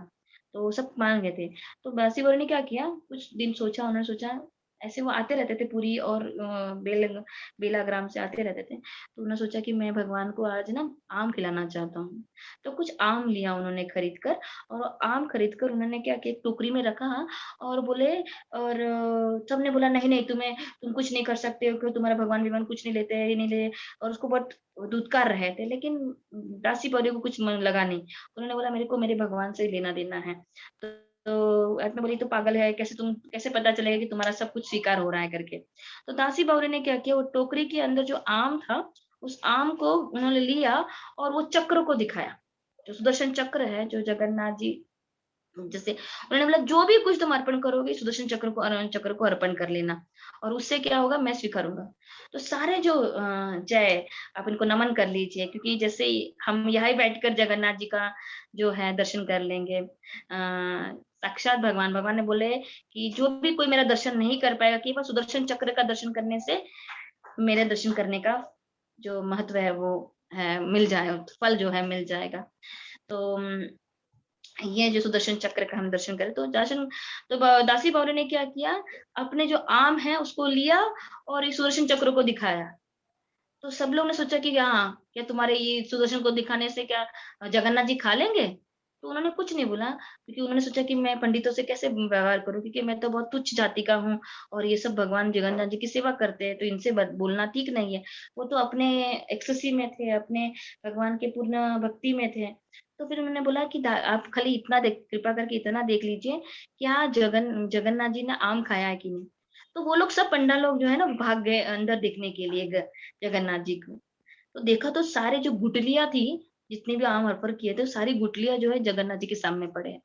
तो सब मान गए थे। तो दासी बौरी ने क्या किया, कुछ दिन सोचा, उन्होंने सोचा, ऐसे वो आते रहते थे पुरी और बेलाग्राम से आते रहते थे। तो उन्होंने सोचा कि मैं भगवान को आज ना आम खिलाना चाहता हूँ। तो कुछ आम लिया उन्होंने खरीद कर, और आम खरीद कर उन्होंने क्या किया, एक टोकरी में रखा और बोले, और सबने बोला नहीं नहीं, तुम कुछ नहीं कर सकते हो, क्यों तुम्हारा भगवान विमान कुछ नहीं लेते, ये नहीं ले, और उसको बहुत धुतकार रहे थे। लेकिन दासी पौधे को कुछ मन लगा नहीं, उन्होंने बोला मेरे को मेरे भगवान से लेना देना है। तो आत्मा बोली तो पागल है, कैसे पता चलेगा कि तुम्हारा सब कुछ स्वीकार हो रहा है करके। तो दासी बौरी ने क्या किया, वो टोकरी के अंदर जो आम था, उस आम को उन्होंने लिया और वो चक्र को दिखाया, जो सुदर्शन चक्र है, जो जगन्नाथ जी जैसे उन्होंने बोला जो भी कुछ तुम अर्पण करोगे सुदर्शन चक्र को अर्पण कर लेना, और उससे क्या होगा मैं स्वीकारूंगा। तो सारे जो जय, आप इनको नमन कर लीजिए, क्योंकि जैसे ही हम यहाँ बैठकर जगन्नाथ जी का जो है दर्शन कर लेंगे, साक्षात भगवान ने बोले कि जो भी कोई मेरा दर्शन नहीं कर पाएगा, केवल सुदर्शन चक्र का दर्शन करने से मेरे दर्शन करने का जो महत्व है वो है मिल जाए, फल जो है मिल जाएगा। तो ये जो सुदर्शन चक्र का हम दर्शन करें, तो दासी बौरी ने क्या किया, अपने जो आम है उसको लिया और इस सुदर्शन चक्र को दिखाया। तो सब लोग ने सोचा कि हाँ, क्या तुम्हारे ये सुदर्शन को दिखाने से क्या जगन्नाथ जी खा लेंगे। तो उन्होंने कुछ नहीं बोला, क्योंकि उन्होंने सोचा कि मैं पंडितों से कैसे व्यवहार करूं, क्योंकि मैं तो बहुत तुच्छ जाति का हूँ, और ये सब भगवान जगन्नाथ जी की सेवा करते हैं, तो इनसे बोलना ठीक नहीं है। वो तो अपने एक्सेसी में थे, अपने भगवान के पूर्ण भक्ति में थे। तो फिर उन्होंने बोला कि आप खाली इतना देख, कृपा करके इतना देख लीजिए, क्या जगन्नाथ जी ने आम खाया है कि नहीं। तो वो लोग सब पंडा लोग जो है ना भाग गए अंदर देखने के लिए जगन्नाथ जी को। तो देखा तो सारे जो गुठलियां थी, जितने भी आम अर्पण किए थे, सारी गुठलियां जो है जगन्नाथ जी के सामने पड़े हैं।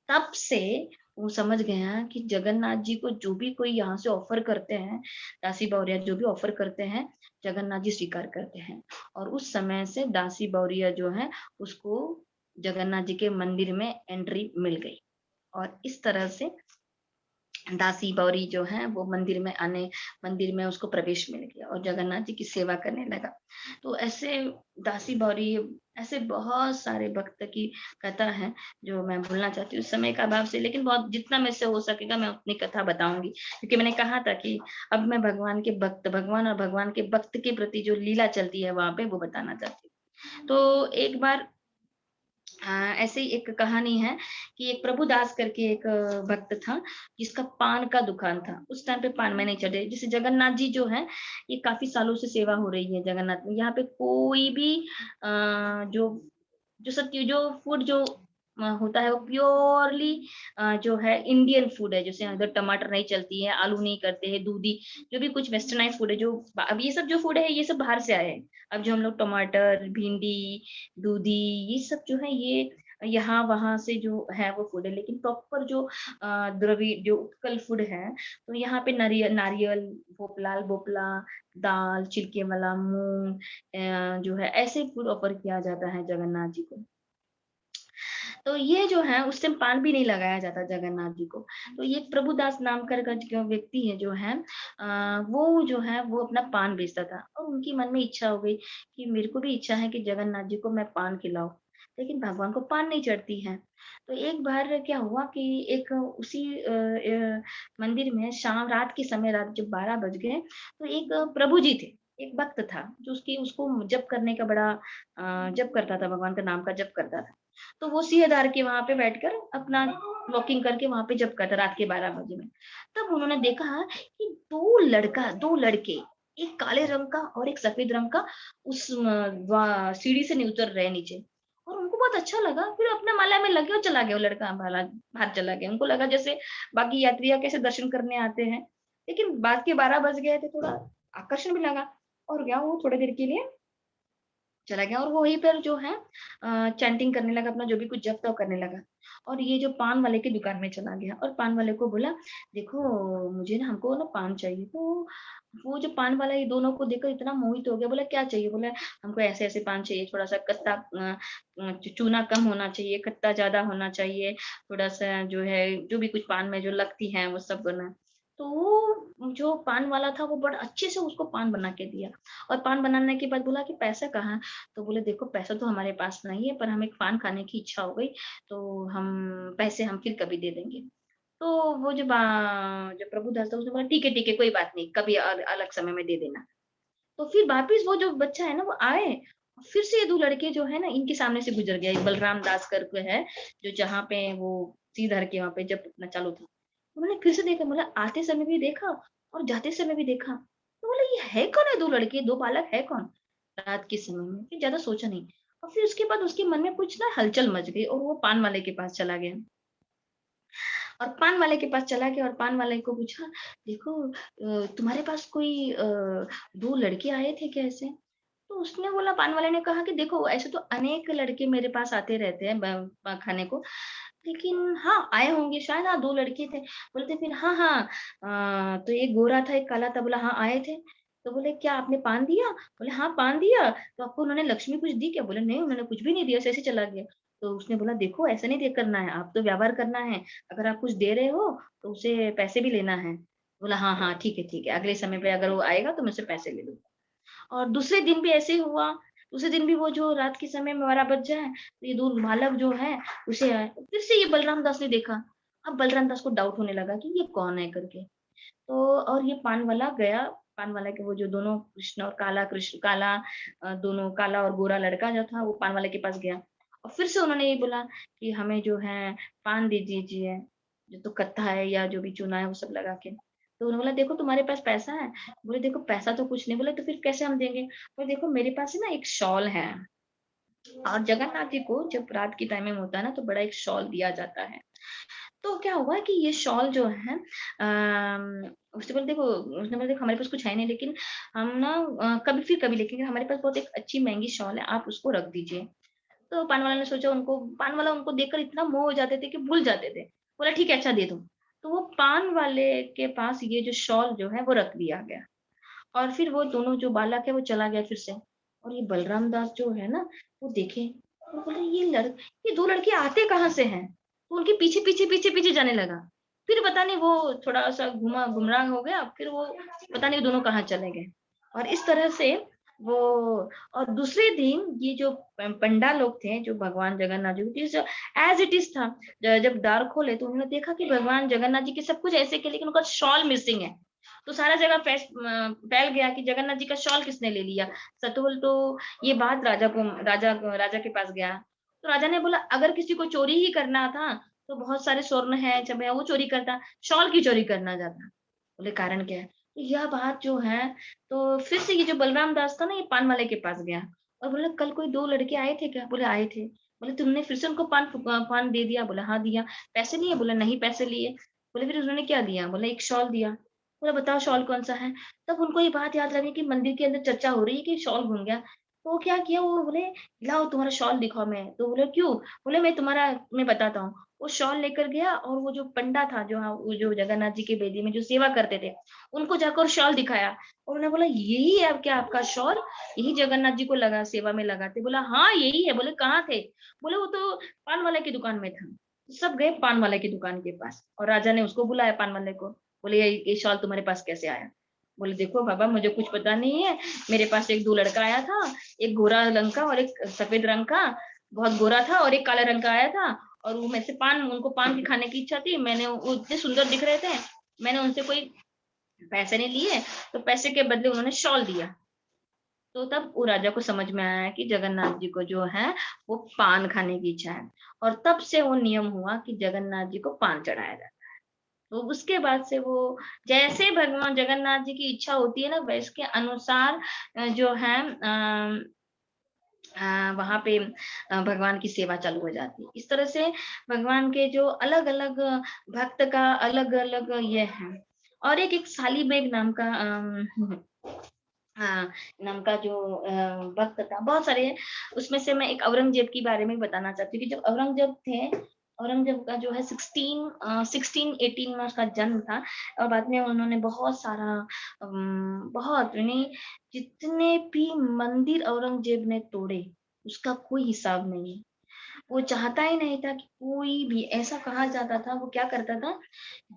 तब से वो समझ गया कि जगन्नाथ जी को जो भी कोई यहाँ से ऑफर करते हैं, दासी बौरिया जो भी ऑफर करते हैं, जगन्नाथ जी स्वीकार करते हैं। और उस समय से दासी बौरिया जो है उसको जगन्नाथ जी के मंदिर में एंट्री मिल गई, और इस तरह से दासी बौरी जो है वो मंदिर में उसको प्रवेश मिल गया और जगन्नाथ जी की सेवा करने लगा। तो ऐसे दासी बौरी, ऐसे बहुत सारे भक्त की कथा है जो मैं बोलना चाहती हूँ समय का अभाव से, लेकिन बहुत जितना मेरे से हो सकेगा मैं अपनी कथा बताऊंगी, क्योंकि मैंने कहा था कि अब मैं भगवान और भगवान के भक्त के प्रति जो लीला चलती है वहां पे वो बताना चाहती हूँ। तो एक बार ऐसे ही एक कहानी है कि एक प्रभुदास करके एक भक्त था, जिसका पान का दुकान था। उस टाइम पे पान में नहीं चढ़े। जैसे जगन्नाथ जी जो है, ये काफ़ी सालों से सेवा हो रही है जगन्नाथ में। यहाँ पे कोई भी जो जो सत्य जो फूड जो होता है वो प्योरली जो है इंडियन फूड है। जैसे अगर टमाटर नहीं चलती है, आलू नहीं करते हैं, दूधी जो भी कुछ वेस्टर्नाइज़ फूड है जो अब ये सब जो फूड है ये सब बाहर से आए हैं। अब जो हम लोग टमाटर, भिंडी, दूधी ये सब जो है ये यहाँ-वहाँ से जो है वो फूड है। लेकिन प्रॉपर जो जो उत्कल फूड है, तो यहाँ पे नारियल, भोपला, दाल, छिलके वाला मूँग जो है ऐसे फूड ऑफर किया जाता है जगन्नाथ जी को। तो ये जो है उस टाइम पान भी नहीं लगाया जाता जगन्नाथ जी को। तो ये प्रभुदास नाम का जो व्यक्ति है जो है वो जो है वो अपना पान बेचता था और उनकी मन में इच्छा हो गई कि मेरे को भी इच्छा है कि जगन्नाथ जी को मैं पान खिलाऊँ। लेकिन भगवान को पान नहीं चढ़ती है। तो एक बार क्या हुआ कि एक उसी मंदिर में शाम रात के समय रात जब 12 बज गए तो एक प्रभु जी थे, एक भक्त था जो उसकी उसको जप करने का बड़ा जप करता था, भगवान का नाम का जप करता था। तो वो सिंहदार के वहाँ पे बैठकर अपना वॉकिंग करके वहाँ पे जप करता रात के 12 बजे में। तब उन्होंने देखा कि 2 लड़के, एक काले रंग का और एक सफ़ेद रंग का उस सीढ़ी से नहीं उतर रहे नीचे और उनको बहुत अच्छा लगा। फिर अपने माला में लगे और चला गया वो लड़का बाला बाहर चला गया। उनको लगा जैसे बाकी यात्रियाँ कैसे दर्शन करने आते हैं। लेकिन बाद के 12 बज गए थे, थोड़ा आकर्षण भी लगा और गया वो थोड़ी देर के लिए चला गया और वो वहीं पर जो है चैंटिंग करने लगा, अपना जो भी कुछ जप था वो करने लगा। और ये जो पान वाले की दुकान में चला गया और पान वाले को बोला, "देखो मुझे ना हमको ना पान चाहिए।" तो वो जो पान वाला ये दोनों को देखकर इतना मोहित हो गया, बोला, "क्या चाहिए?" बोला, "हमको ऐसे-ऐसे पान चाहिए, थोड़ा-सा कत्ता चूना कम होना चाहिए, खट्टा ज़्यादा होना चाहिए, थोड़ा-सा जो है जो भी कुछ पान में जो लगती हैं वो सब बना।" तो वो जो पान वाला था वो बड़ा अच्छे से उसको पान बना के दिया और पान बनाने के बाद बोला कि पैसा कहाँ है? तो बोले देखो पैसा तो हमारे पास नहीं है पर हमें पान खाने की इच्छा हो गई, तो हम पैसे हम फिर कभी दे देंगे। तो वो जो प्रभुदास था उसने बोला ठीक है कोई बात नहीं, कभी अलग समय में दे देना। तो फिर वापिस वो जो बच्चा है ना वो आए, फिर से ये 2 लड़के जो है ना इनके सामने से गुज़र गया। एक बलराम दास करके है, जो जहाँ पे वो श्रीधर के वहाँ पे जब अपना चालू था। उन्होंने फिर से देखा, बोला आते समय भी देखा और जाते समय भी देखा। तो बोला ये है कौन है 2 लड़के, 2 बालक है कौन? रात के समय में, फिर ज़्यादा सोचा नहीं और फिर उसके बाद उसके मन में कुछ ना हलचल मच गई और वो पान वाले के पास चला गया। और पान वाले के पास चला गया और पान वाले को पूछा, "देखो तुम्हारे पास कोई 2 लड़के आए थे क्या ऐसे?" तो उसने बोला पान वाले ने कहा कि देखो ऐसे तो अनेक लड़के मेरे पास आते रहते हैं खाने को, लेकिन हाँ, आए होंगे शायद हाँ, 2 लड़के थे। बोलते फिर हाँ, हाँ तो एक गोरा था, एक काला था। बोला हाँ, आए थे। तो बोले क्या आपने पान दिया? बोले हाँ, पान दिया। तो आपको उन्होंने लक्ष्मी कुछ दी क्या? बोले नहीं, उन्होंने कुछ भी नहीं दिया, ऐसे-ऐसे चला गया। तो उसने बोला देखो ऐसा नहीं दे करना है, आप तो व्यवहार करना है। अगर आप कुछ दे रहे हो, तो उसे पैसे भी लेना है। बोला हाँ, हाँ, ठीक है। अगले समय पे अगर वो आएगा तो मैं उससे पैसे ले लूँगा। और दूसरे दिन भी ऐसे ही हुआ, दूसरे दिन भी वो जो रात के समय में 12 बज जाए, तो ये 2 बालक जो हैं, उसे आए। फिर से ये बलराम दास ने देखा। अब बलराम दास को डाउट होने लगा कि ये कौन है करके। तो और ये पान वाला गया, पान वाला के वो जो दोनों काला दोनों काला और गोरा लड़का जो था, वो पान वाले के पास गया। और फिर से उन्होंने ये बोला कि हमें जो है पान दे दीजिए, जो तो कत्था है या जो भी चूना है वो सब लगा के। तो उन्होंने बोला देखो तुम्हारे पास पैसा है? बोले देखो पैसा तो कुछ नहीं, बोले तो फिर कैसे हम देंगे? बोले देखो मेरे पास है ना एक शॉल है और जगन्नाथ जी को जब रात की टाइमिंग होता है ना तो बड़ा एक शॉल दिया जाता है। तो क्या हुआ कि ये शॉल जो है उसने बोला देखो हमारे पास कुछ है नहीं लेकिन हम ना कभी फिर कभी लेकिन हमारे पास बहुत एक अच्छी महँगी शॉल है, आप उसको रख दीजिए। तो पान वाला ने सोचा उनको पान वाला उनको देखकर इतना मोह हो जाते थे कि भूल जाते थे। बोला ठीक है अच्छा दे दो। तो वो पान वाले के पास ये जो शॉल जो है वो रख दिया गया। और फिर वो दोनों जो बालक है वो चला गया फिर से। और ये बलराम दास जो है ना, वो देखे और बोले ये 2 लड़के आते कहाँ से हैं? तो उनके पीछे जाने लगा। फिर पता नहीं वो थोड़ा-सा गुमराह हो गया, फिर वो पता नहीं वो दोनों कहाँ चले गए। और इस तरह से वो और दूसरे दिन ये जो पंडा लोग थे, जो भगवान जगन्नाथ जी जिस एज़ इट इज़ था। जब द्वार खोले तो उन्होंने देखा कि भगवान जगन्नाथ जी के सब कुछ ऐसे के लेकिन उनका शॉल मिसिंग है। तो सारा जगह फैल गया कि जगन्नाथ जी का शॉल किसने ले लिया। सतुल तो ये बात राजा के पास गया। तो राजा ने बोला अगर किसी को चोरी ही करना था तो बहुत सारे स्वर्ण है, जब वो चोरी करता, शॉल की चोरी करना जाता। बोले कारण क्या है? तो यह बात जो है, तो फिर से ये जो बलराम दास था ना, ये पान वाले के पास गया और बोला कल कोई 2 लड़के आए थे क्या? बोले आए थे। बोले तुमने फिर से उनको पान दे दिया? बोला हाँ दिया। पैसे लिए? बोला नहीं पैसे लिए। बोले फिर उन्होंने क्या दिया? बोला एक शॉल दिया। बोला बताओ शॉल कौन-सा है? तब उनको ये बात याद लगी कि मंदिर के अंदर चर्चा हो रही है कि शॉल गुम गया। तो वो क्या किया, वो बोले लाओ तुम्हारा शॉल दिखाओ मैं। तो बोले क्यों? बोले मैं बताता हूँ। वो शॉल लेकर गया और वो जो पंडा था, जो वो जो जगन्नाथ जी की बेदी में जो सेवा करते थे, उनको जाकर शॉल दिखाया। और उन्होंने बोला यही है अब क्या आपका शॉल? यही जगन्नाथ जी को लगा सेवा में लगाते? बोला हाँ यही है। बोले कहाँ थे? बोले वो तो पान वाले की दुकान में था। सब गए पान वाले की दुकान के पास और राजा ने उसको बुलाया पान वाले को। बोले ये शॉल तुम्हारे पास कैसे आया? बोले देखो बाबा मुझे कुछ पता नहीं है, मेरे पास एक 2 लड़का आया था, एक गोरा रंग का और एक सफेद रंग का, बहुत गोरा था और एक काले रंग का आया था और वो में से उनको पान की खाने की इच्छा थी। मैंने वो इतने सुंदर दिख रहे थे, मैंने उनसे कोई पैसे नहीं लिए, तो पैसे के बदले उन्होंने शॉल दिया। तो तब वो राजा को समझ में आया कि जगन्नाथ जी को जो है वो पान खाने की इच्छा है और तब से वो नियम हुआ कि जगन्नाथ जी को पान चढ़ाया जाता है। तो उसके बाद से वो जैसे भगवान जगन्नाथ जी की इच्छा होती है ना, वैसे के अनुसार जो है वहाँ पे भगवान की सेवा चालू हो जाती है। इस तरह से भगवान के जो अलग-अलग भक्त का अलग-अलग ये है। और एक सालिबेग हाँ, नाम का जो भक्त था, बहुत सारे हैं। उसमें से मैं एक औरंगजेब के बारे में बताना चाहती हूँ कि जब औरंगजेब थे, औरंगजेब का जो है 1618 में उसका जन्म था और बाद में उन्होंने बहुत सारा बहुत यानी जितने भी मंदिर औरंगजेब ने तोड़े, उसका कोई हिसाब नहीं है। वो चाहता ही नहीं था कि कोई भी ऐसा कहा जाता था, वो क्या करता था,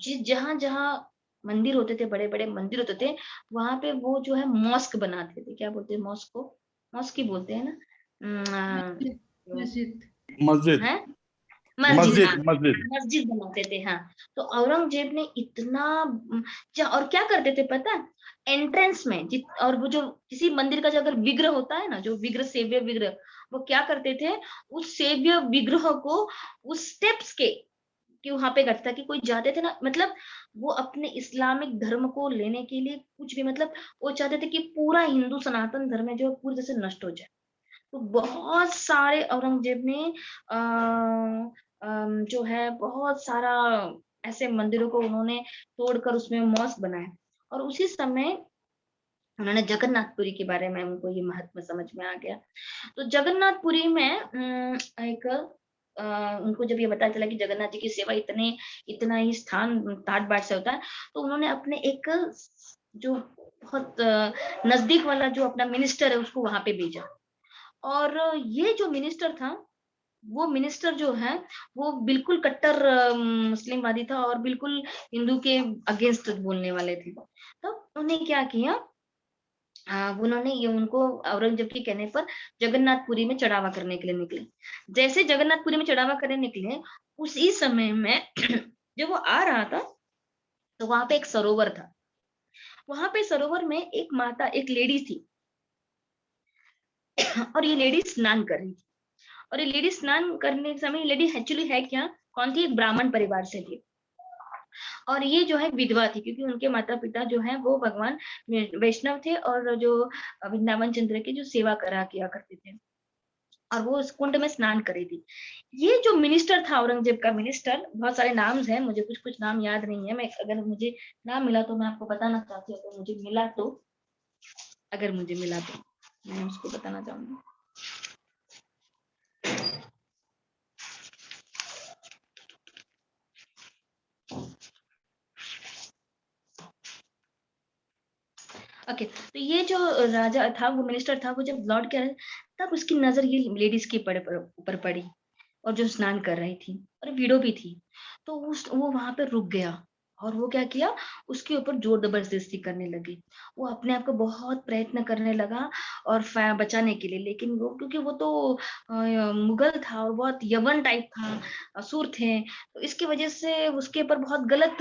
जहाँ-जहाँ मंदिर होते थे, बड़े-बड़े मंदिर होते थे, वहाँ पे वो जो है मॉस्क बनाते थे। क्या बोलते हैं मॉस्क को? मॉस्क ही बोलते हैं ना? मस्जिद जो मस्जिद। मस्जिद। हैं? मस्जिद, हाँ, मस्जिद। मस्जिद। मस्जिद बनाते थे, हाँ। तो औरंगजेब ने इतना और क्या करते थे पता है? एंट्रेंस में और वो जो किसी मंदिर का जो अगर विग्रह होता है ना, जो विग्रह सेव्य विग्रह, वो क्या करते थे? उस सेव्य विग्रह को उस स्टेप्स के कि वहां पे करता कि कोई जाते थे ना, मतलब वो अपने इस्लामिक धर्म को लेने के लिए कुछ भी, मतलब वो चाहते थे कि पूरा हिंदू सनातन धर्म है जो पूरी तरह से नष्ट हो जाए। तो बहुत सारे औरंगजेब ने जो है बहुत सारा ऐसे मंदिरों को उन्होंने तोड़कर उसमें मॉस्क बनाए और उसी समय उन्होंने जगन्नाथपुरी के बारे में उनको ये महत्व समझ में आ गया। तो जगन्नाथपुरी में एक उनको जब ये पता चला कि जगन्नाथ जी की सेवा इतना ही स्थान ठाट बाट से होता है, तो उन्होंने अपने एक जो बहुत नजदीक वाला जो अपना मिनिस्टर है उसको वहां पे भेजा। और ये जो मिनिस्टर था, वो मिनिस्टर जो है वो बिल्कुल कट्टर मुस्लिमवादी था और बिल्कुल हिंदू के अगेंस्ट बोलने वाले थे। तो उन्होंने क्या किया, उन्होंने ये उनको औरंगजेब के कहने पर जगन्नाथपुरी में चढ़ावा करने के लिए निकले। जैसे जगन्नाथपुरी में चढ़ावा करने निकले, उसी समय में जब वो आ रहा था, तो वहां पे एक सरोवर था। वहां पे सरोवर में एक माता, एक लेडी थी और ये लेडी स्नान कर रही थी। और ये लेडी स्नान करने के समय, लेडी एक्चुअली है क्या, कौन थी? एक ब्राह्मण परिवार से थी। और ये जो है विधवा थी क्योंकि उनके माता-पिता जो हैं वो भगवान वैष्णव थे और जो वृंदावन चंद्र की जो सेवा करा किया करते थे। और वो उस कुंड में स्नान कर रही थी। ये जो मिनिस्टर था, औरंगजेब का मिनिस्टर, बहुत सारे नाम्स हैं, मुझे कुछ-कुछ नाम याद नहीं है। मैं अगर मुझे नाम मिला तो मैं आपको बताना चाहती हूँ, अगर मुझे मिला तो, अगर मुझे मिला तो मैं उसको बताना चाहूँगी। ओके, तो ये जो राजा था, वो मिनिस्टर था, वो जब लौट के आया, तब उसकी नज़र ये लेडीज़ के ऊपर पड़ी और जो स्नान कर रही थी और विडो भी थी। तो वो वहाँ पे रुक गया और वो क्या किया, उसके ऊपर जोर जबरदस्ती करने लगी। वो अपने आप को बहुत प्रयत्न करने लगा और बचाने के लिए, लेकिन वो क्योंकि वो तो मुगल था और बहुत यवन टाइप था, असुर थे, तो इसकी वजह से उसके ऊपर बहुत गलत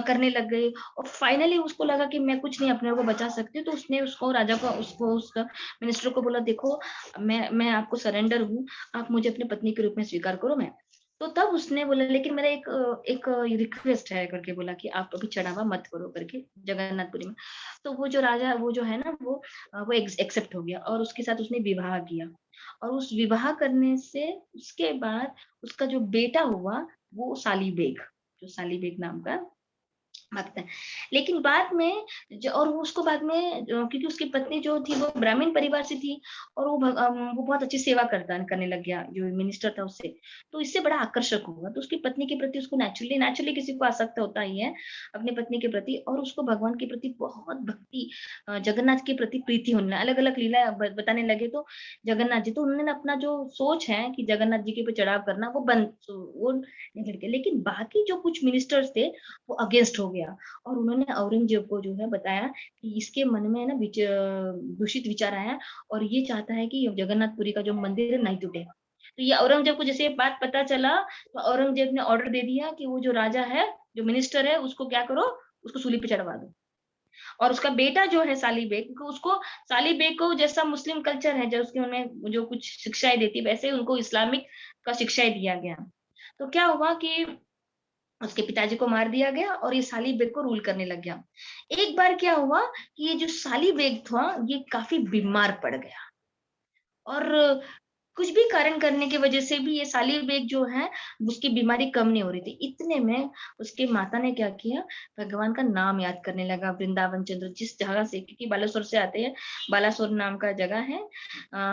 करने लग गए। और फाइनली उसको लगा कि मैं कुछ नहीं अपने आप को बचा सकती, तो उसने उसको राजा को उसको उसका मिनिस्टर को बोला, देखो मैं आपको सरेंडर हूँ, आप मुझे अपनी पत्नी के रूप में स्वीकार करो। मैं तो तब उसने बोला, लेकिन मेरा एक रिक्वेस्ट है करके बोला कि आप अभी चढ़ावा मत करो करके जगन्नाथपुरी में। तो वो जो राजा वो जो है ना वो एक्सेप्ट हो गया और उसके साथ उसने विवाह किया। और उस विवाह करने से उसके बाद उसका जो बेटा हुआ वो साली बेग, जो साली बेग नाम का भक्त है। लेकिन बाद में और वो उसको बाद में क्योंकि उसकी पत्नी जो थी वो ब्राह्मण परिवार से थी और वो बहुत अच्छी सेवा करने लग गया जो मिनिस्टर था उससे। तो इससे बड़ा आकर्षक हुआ, तो उसकी पत्नी के प्रति उसको नेचुरली नेचुरली किसी को आसक्त होता ही है अपनी पत्नी के प्रति, और उसको भगवान के प्रति बहुत भक्ति, जगन्नाथ के प्रति प्रीति होने, अलग अलग लीला बताने लगे। तो जगन्नाथ जी, तो उन्होंने अपना जो सोच है कि जगन्नाथ जी के ऊपर चढ़ाव करना वो निकल गया। लेकिन बाकी जो कुछ मिनिस्टर्स थे वो अगेंस्ट हो गया और उन्होंने औरंगजेब को जो है बताया कि इसके मन में ना दूषित विचार आया और ये चाहता है कि जगन्नाथपुरी का जो मंदिर है नहीं टूटे। तो ये औरंगजेब को जैसे ये बात पता चला, तो औरंगजेब ने ऑर्डर दे दिया कि वो जो राजा है, जो मिनिस्टर है, उसको क्या करो, उसको सूली पे चढ़वा दो। और उसका बेटा जो है साली बेग, उसको साली बेग को जैसा मुस्लिम कल्चर है, जो उसके उन्हें जो कुछ शिक्षाएं देती वैसे ही उनको इस्लामिक का शिक्षाएं दिया गया। तो क्या हुआ कि उसके पिताजी को मार दिया गया और ये साली बेग को रूल करने लग गया। एक बार क्या हुआ कि ये जो साली बेग था ये काफी बीमार पड़ गया और कुछ भी कारण करने की वजह से भी ये साली बेग जो है उसकी बीमारी कम नहीं हो रही थी। इतने में उसके माता ने क्या किया, भगवान का नाम याद करने लगा, वृंदावन चंद्र जिस जगह से, क्योंकि बालासोर से आते हैं, बालासोर नाम का जगह है।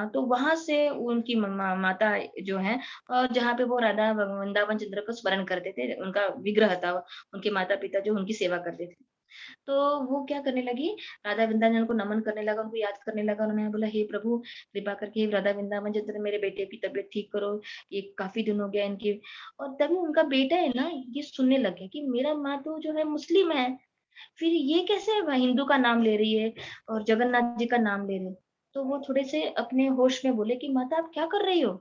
तो वहां से उनकी माता जो है, और जहाँ पे वो राधा वृंदावन चंद्र को स्मरण करते थे, उनका विग्रह था, उनके माता पिता जो उनकी सेवा करते थे। तो वो क्या करने लगी, राधा वृंदावन को नमन करने लगा, उनको याद करने लगा। उन्होंने बोला, हे प्रभु कृपा करके राधा वृंदावन चंद्र मेरे बेटे की तबीयत ठीक करो, ये काफी दिन हो गया इनकी। और तभी उनका बेटा है ना ये सुनने लग गया कि मेरा माँ तो जो है मुस्लिम है, फिर ये कैसे हिंदू का नाम ले रही है और जगन्नाथ जी का नाम ले रही है। तो वो थोड़े से अपने होश में बोले कि माता आप क्या कर रही हो,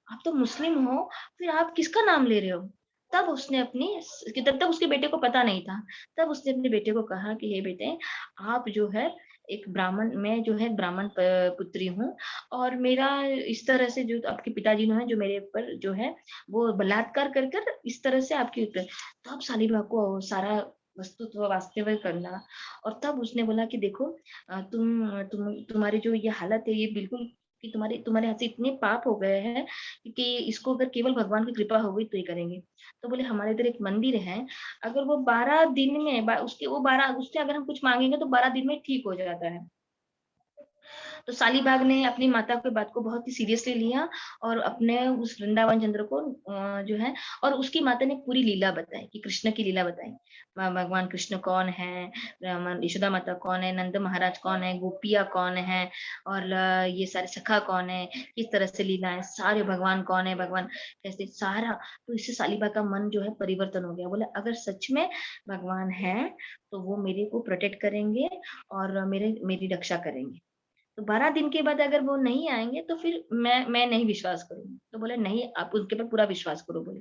आप तो मुस्लिम हो, फिर आप किसका नाम ले रहे हो। तब उसने अपनी कि तब तक उसके बेटे को पता नहीं था। तब उसने अपने बेटे को कहा कि हे बेटे, आप जो है एक ब्राह्मण, मैं जो है ब्राह्मण पुत्री हूँ और मेरा इस तरह से जो आपके पिताजी ने जो मेरे ऊपर जो है वो बलात्कार कर कर इस तरह से आपके ऊपर, तो आप शालीबा को सारा वस्तुत्व वास्तविक करना। और तब उसने बोला कि देखो तुम्हारी जो ये हालत है ये बिल्कुल कि तुम्हारे तुम्हारे हाथ से इतने पाप हो गए हैं कि इसको अगर केवल भगवान की कृपा होगी तो ही करेंगे। तो बोले हमारे इधर एक मंदिर है, अगर वो 12 दिन में उसके वो 12 उससे अगर हम कुछ मांगेंगे तो 12 दिन में ठीक हो जाता है। तो शालीबाग ने अपनी माता की बात को बहुत ही सीरियसली लिया और अपने उस वृंदावन चंद्र को जो है, और उसकी माता ने पूरी लीला बताई कि कृष्ण की लीला बताई, भगवान कृष्ण कौन है, यशोदा माता कौन है, नंद महाराज कौन है, गोपिया कौन है, और ये सारे सखा कौन है, किस तरह से लीला है, सारे भगवान कौन है, भगवान कैसे सारा। तो इससे शालीबाग का मन जो है परिवर्तन हो गया। बोले अगर सच में भगवान है तो वो मेरे को प्रोटेक्ट करेंगे और मेरी रक्षा करेंगे। तो 12 दिन के बाद अगर वो नहीं आएँगे तो फिर मैं नहीं विश्वास करूँगी। तो बोले नहीं आप उनके ऊपर पूरा विश्वास करो बोले।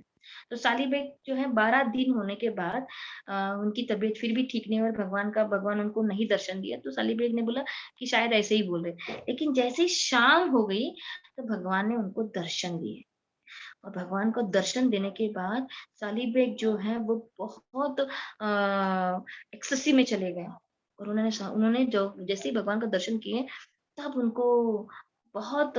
तो साली बेग जो है 12 दिन होने के बाद उनकी तबीयत फिर भी ठीक नहीं हुई और भगवान उनको नहीं दर्शन दिया। तो साली बेग ने बोला कि शायद ऐसे ही बोल रहे। लेकिन जैसे ही शाम हो गई तो भगवान ने उनको दर्शन दिए और भगवान को दर्शन देने के बाद साली बेग जो है वो बहुत एक्सेसी में चले गए और उन्होंने जो जैसे ही भगवान का दर्शन किए तब उनको बहुत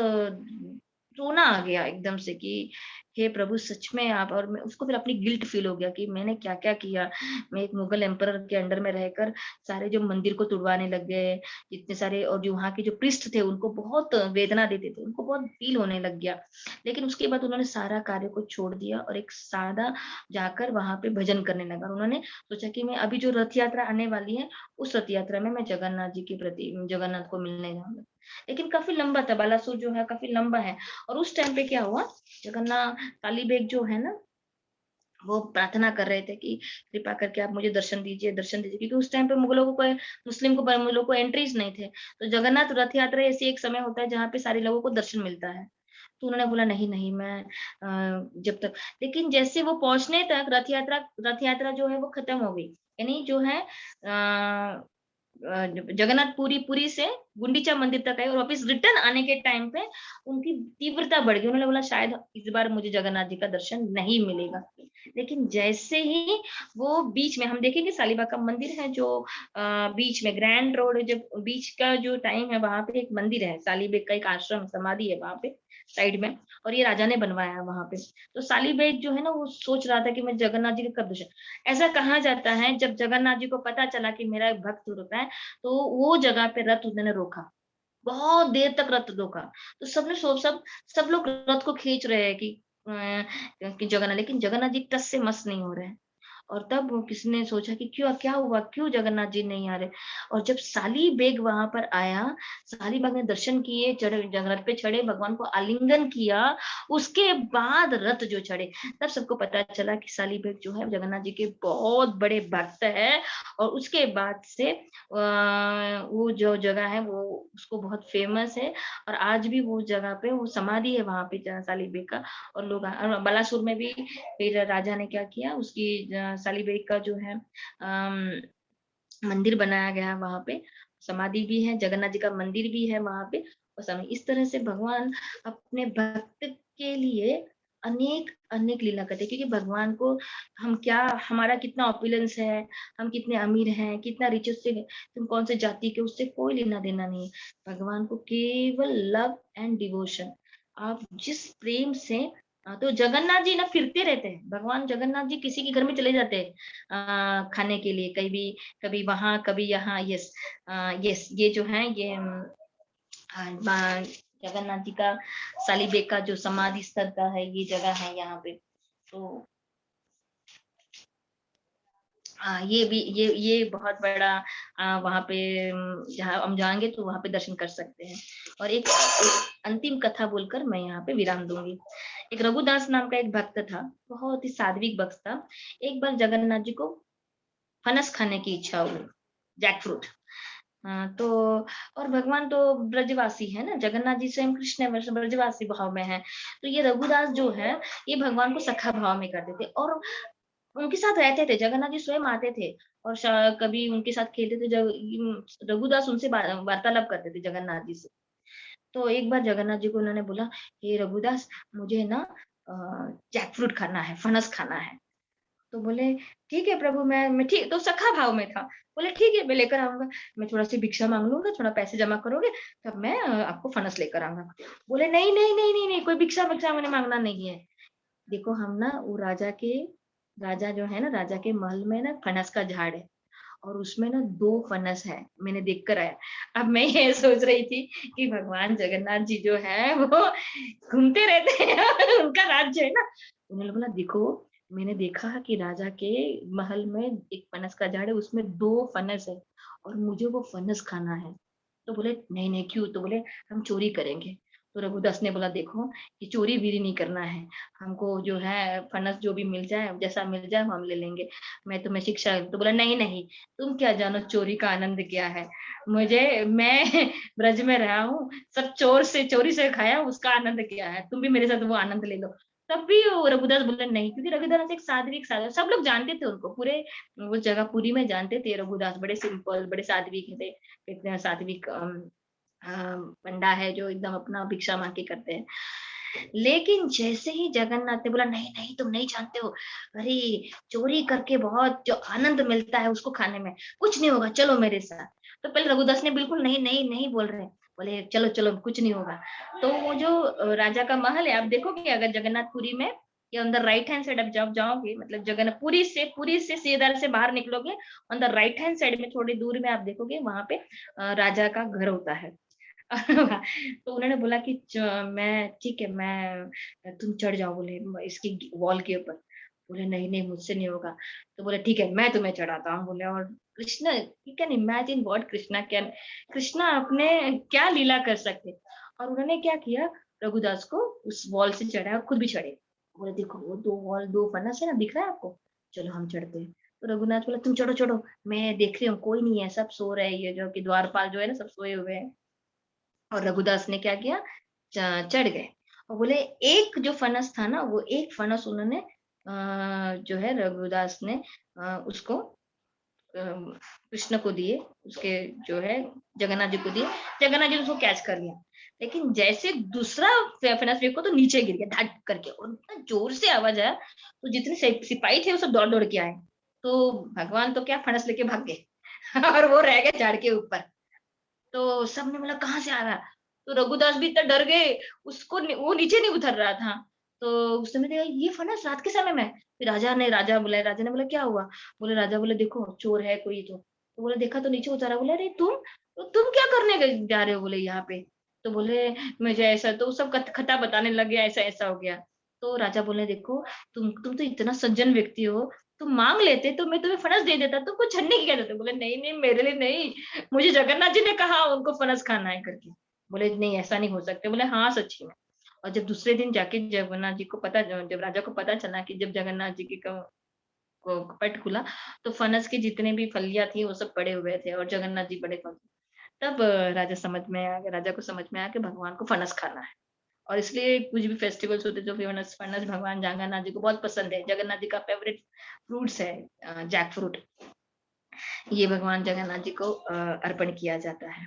रोना आ गया एकदम से कि हे प्रभु सच में आप, और मैं उसको फिर अपनी गिल्ट फील हो गया कि मैंने क्या-क्या किया। मैं एक मुगल एम्परर के अंडर में रहकर सारे जो मंदिर को तुड़वाने लग गए, जितने सारे और जो वहाँ के जो प्रीस्ट थे उनको बहुत वेदना देते थे, उनको बहुत फील होने लग गया। लेकिन उसके बाद उन्होंने सारा कार्य को छोड़ दिया और एक सादा जाकर वहाँ पे भजन करने लगा। उन्होंने सोचा कि मैं अभी जो रथ यात्रा आने वाली है, उस रथ यात्रा में मैं जगन्नाथ जी के प्रति जगन्नाथ को मिलने जाऊँगा। लेकिन काफ़ी लंबा था, बालासुर जो है काफ़ी लंबा है और उस टाइम पे क्या हुआ, जगन्नाथ काली बेग जो है ना वो प्रार्थना कर रहे थे कि कृपा करके आप मुझे दर्शन दीजिए, क्योंकि उस टाइम पे मुगलों को कोई मुस्लिम को एंट्रीज नहीं थे। तो जगन्नाथ रथ यात्रा ऐसी एक समय होता है जहाँ पे सारे लोगों को दर्शन मिलता है। तो उन्होंने बोला नहीं नहीं, मैं जब तक, लेकिन जैसे वो पहुंचने तक रथ यात्रा जो है वो खत्म हो गई। यानी जो है जगन्नाथपुरी पुरी से गुंडीचा मंदिर तक आए और वापस रिटर्न आने के टाइम पे उनकी तीव्रता बढ़ गई। उन्होंने बोला शायद इस बार मुझे जगन्नाथ जी का दर्शन नहीं मिलेगा। लेकिन जैसे ही वो बीच में हम देखेंगे शालीबाग का मंदिर है जो बीच में ग्रैंड रोड, जब बीच का जो टाइम है वहां पे एक मंदिर है, शालीबाग का एक आश्रम समाधि है वहां पे साइड में, और ये राजा ने बनवाया है वहां पे। तो शालीबाग जो है ना वो सोच रहा था कि मैं जगन्नाथ जी का कब दर्शन, ऐसा कहा जाता है जब जगन्नाथ जी को पता चला कि मेरा एक भक्त रुका है, तो वो जगह पे रथ उन्होंने रोका, बहुत देर तक रथ रोका। तो सबने सब लोग रथ को खींच रहे हैं कि जगन्नाथ, लेकिन जगन्नाथ जी टस से मस नहीं हो रहे हैं। और तब वो किसी ने सोचा कि क्यों, क्या हुआ, क्यों जगन्नाथ जी नहीं आ रहे। और जब साली बेग वहां पर आया, साली बेग ने दर्शन किए, चढ़े रथ पे, चढ़े, भगवान को आलिंगन किया, उसके बाद रथ जो चढ़े, तब सबको पता चला कि साली बेग जो है जगन्नाथ जी के बहुत बड़े भक्त है। और उसके बाद से वो जो जगह है वो उसको बहुत फेमस है, और आज भी वो जगह पे वो समाधि है वहां पे साली बेग का। और लोग और बलासुर में भी फिर राजा ने क्या किया, उसकी सालीबाई का जो है मंदिर बनाया गया वहां पे, समाधि भी है, जगन्नाथ जी का मंदिर भी है वहां पे। और इस तरह से भगवान अपने भक्त के लिए अनेक अनेक लीला करते हैं, क्योंकि भगवान को हम क्या, हमारा कितना ऑपुलेंस है, हम कितने अमीर हैं, कितना रिचेस से, तुम कौन से जाति के, उससे कोई लेना देना नहीं है। भगवान को केवल लव एंड डिवोशन, आप जिस प्रेम से तो जगन्नाथ जी ना फिरते रहते हैं, भगवान जगन्नाथ जी किसी के घर में चले जाते हैं खाने के लिए, कहीं भी, कभी वहां कभी यहाँ। यस, यस, ये जो है ये जगन्नाथ जी का सालीबेग का जो समाधि स्थल का है, ये जगह है यहाँ पे। तो ये भी ये बहुत बड़ा वहां पे जहाँ हम जाएंगे तो वहां पे दर्शन कर सकते हैं। और एक अंतिम कथा बोलकर मैं यहाँ पे विराम दूंगी। एक रघुदास नाम का एक भक्त था, बहुत ही सात्विक भक्त था। एक बार जगन्नाथ जी को फनस खाने की इच्छा हुई, जैक फ्रूट। तो और भगवान तो ब्रजवासी है ना, जगन्नाथ जी स्वयं कृष्ण है, ब्रजवासी भाव में है। तो ये रघुदास जो है ये भगवान को सखा भाव में करते थे और उनके साथ रहते थे, जगन्नाथ जी स्वयं आते थे और कभी उनके साथ खेलते थे। रघुदास उनसे वार्तालाप करते थे जगन्नाथ जी से। तो एक बार जगन्नाथ जी को उन्होंने बोला, हे रघुदास, मुझे ना जैक फ्रूट खाना है, फनस खाना है। तो बोले ठीक है प्रभु, मैं ठीक, तो सखा भाव में था। बोले ठीक है, मैं लेकर आऊंगा, मैं थोड़ा सी भिक्षा मांग लूंगा, थोड़ा पैसे जमा करोगे तब मैं आपको फनस लेकर आऊंगा। बोले नहीं नहीं नहीं नहीं नहीं, कोई भिक्षा भिक्षा मैंने मांगना नहीं है। देखो हम ना वो राजा जो है ना, राजा के महल में ना फनस का झाड़ है और उसमें ना 2 फनस है, मैंने देख कर आया। अब मैं ये सोच रही थी कि भगवान जगन्नाथ जी जो है वो घूमते रहते हैं उनका राज्य है ना। उन्होंने बोला देखो, मैंने देखा कि राजा के महल में एक फनस का झाड़ है, उसमें 2 फनस है और मुझे वो फनस खाना है। तो बोले नहीं नहीं, क्यों? तो बोले हम चोरी करेंगे। तो रघुदास ने बोला देखो, ये चोरी भी नहीं करना है, हमको जो है फनस जो भी मिल जाए, जैसा मिल जाए हम ले लेंगे, मैं तुम्हें शिक्षा। तो बोला नहीं नहीं, तुम क्या जानो चोरी का आनंद क्या है, मैं ब्रज में रहा हूँ, सब चोरी से खाया, उसका आनंद क्या है, तुम भी मेरे साथ वो आनंद ले लो। तब भी वो रघुदास बोले नहीं, क्योंकि रघुदास एक सात्विक साधक, सब लोग जानते थे उनको, पूरे वो जगह पूरी में जानते थे रघुदास बड़े सिंपल, बड़े सात्विक थे। इतने सात्विक पंडा है जो एकदम अपना भिक्षा मांग के करते हैं। लेकिन जैसे ही जगन्नाथ ने बोला नहीं नहीं, तुम नहीं जानते हो, अरे चोरी करके बहुत जो आनंद मिलता है उसको खाने में, कुछ नहीं होगा, चलो मेरे साथ। तो पहले रघुदास ने बिल्कुल नहीं नहीं नहीं बोल रहे, बोले चलो चलो कुछ नहीं होगा। तो वो जो राजा का महल है, आप देखोगे अगर जगन्नाथपुरी में, या on the right hand side आप जब जाओगे, मतलब जगन्नाथपुरी से सीधा से बाहर निकलोगे, on the right hand side में थोड़ी दूर में आप देखोगे वहां पे राजा का घर होता है। तो उन्होंने बोला कि मैं ठीक है, मैं तुम चढ़ जाओ, बोले इसकी वॉल के ऊपर। बोले नहीं नहीं, मुझसे नहीं होगा। तो बोले ठीक है, मैं तुम्हें चढ़ाता हूँ, बोले। और Krishna, you can imagine what Krishna can, Krishna अपने क्या लीला कर सकते। और उन्होंने क्या किया, रघुदास को उस वॉल से चढ़ाया और खुद भी चढ़े। बोले देखो वो 2 फनस है ना, दिख रहा है आपको? चलो हम चढ़ते हैं। तो रघुनाथ बोला तुम चढ़ो, चढ़ो, मैं देख रही हूँ कोई नहीं है, सब सो रहे हैं, ये जो कि द्वारपाल जो है ना सब सोए हुए हैं। और रघुदास ने क्या किया, चढ़ गए और बोले एक जो फनस था ना, वो एक फनस उन्होंने जो है रघुदास ने उसको कृष्ण को दिए, उसके जो है जगन्नाथ जी को दिए, जगन्नाथ जी ने उसको कैच कर लिया। लेकिन जैसे दूसरा फनस फेंको तो नीचे गिर गया धट करके, और इतना जोर से आवाज आया, तो जितने सिपाही थे वो सब दौड़ दौड़ के आए। तो भगवान तो क्या फनस लेके भाग गए और वो रह गए झाड़ के ऊपर। तो सबने बोला कहाँ से आ रहा है? तो रघुदास भी इतना डर गए, वो नीचे नहीं उतर रहा था। तो उस समय देखा ये फनस रात के समय में। फिर राजा बुलाया, राजा ने बोला क्या हुआ? बोले राजा बोले देखो चोर है कोई तो बोले देखा तो नीचे उतारा। बोले अरे तुम क्या करने गए जा रहे हो बोले यहाँ पे? तो बोले मुझे ऐसा, तो सब खता बताने लग गया, ऐसा ऐसा हो गया। तो राजा बोले देखो तुम तो इतना सज्जन व्यक्ति हो, तुम मांग लेते तो मैं तुम्हें फनस दे देता, तुमको छन्ने की क्या जरूरत है? बोले नहीं नहीं मेरे लिए नहीं, मुझे जगन्नाथ जी ने कहा उनको फनस खाना है करके। बोले नहीं ऐसा नहीं हो सकता। बोले हाँ सच्ची में। और जब दूसरे दिन जाके जगन्नाथ जी को पता, जब राजा को पता चला कि जब जगन्नाथ जी की को कपट खुला, तो फनस की जितने भी फलियां थी वो सब पड़े हुए थे और जगन्नाथ जी बड़े खुश। तब राजा को समझ में आया कि भगवान को फनस खाना है। और इसलिए कुछ भी फेस्टिवल्स होते हैं जो फनस फनस भगवान जगन्नाथ जी को बहुत पसंद है। जगन्नाथ जी का फेवरेट फ्रूट्स है जैक फ्रूट। ये भगवान जगन्नाथ जी को अर्पण किया जाता है।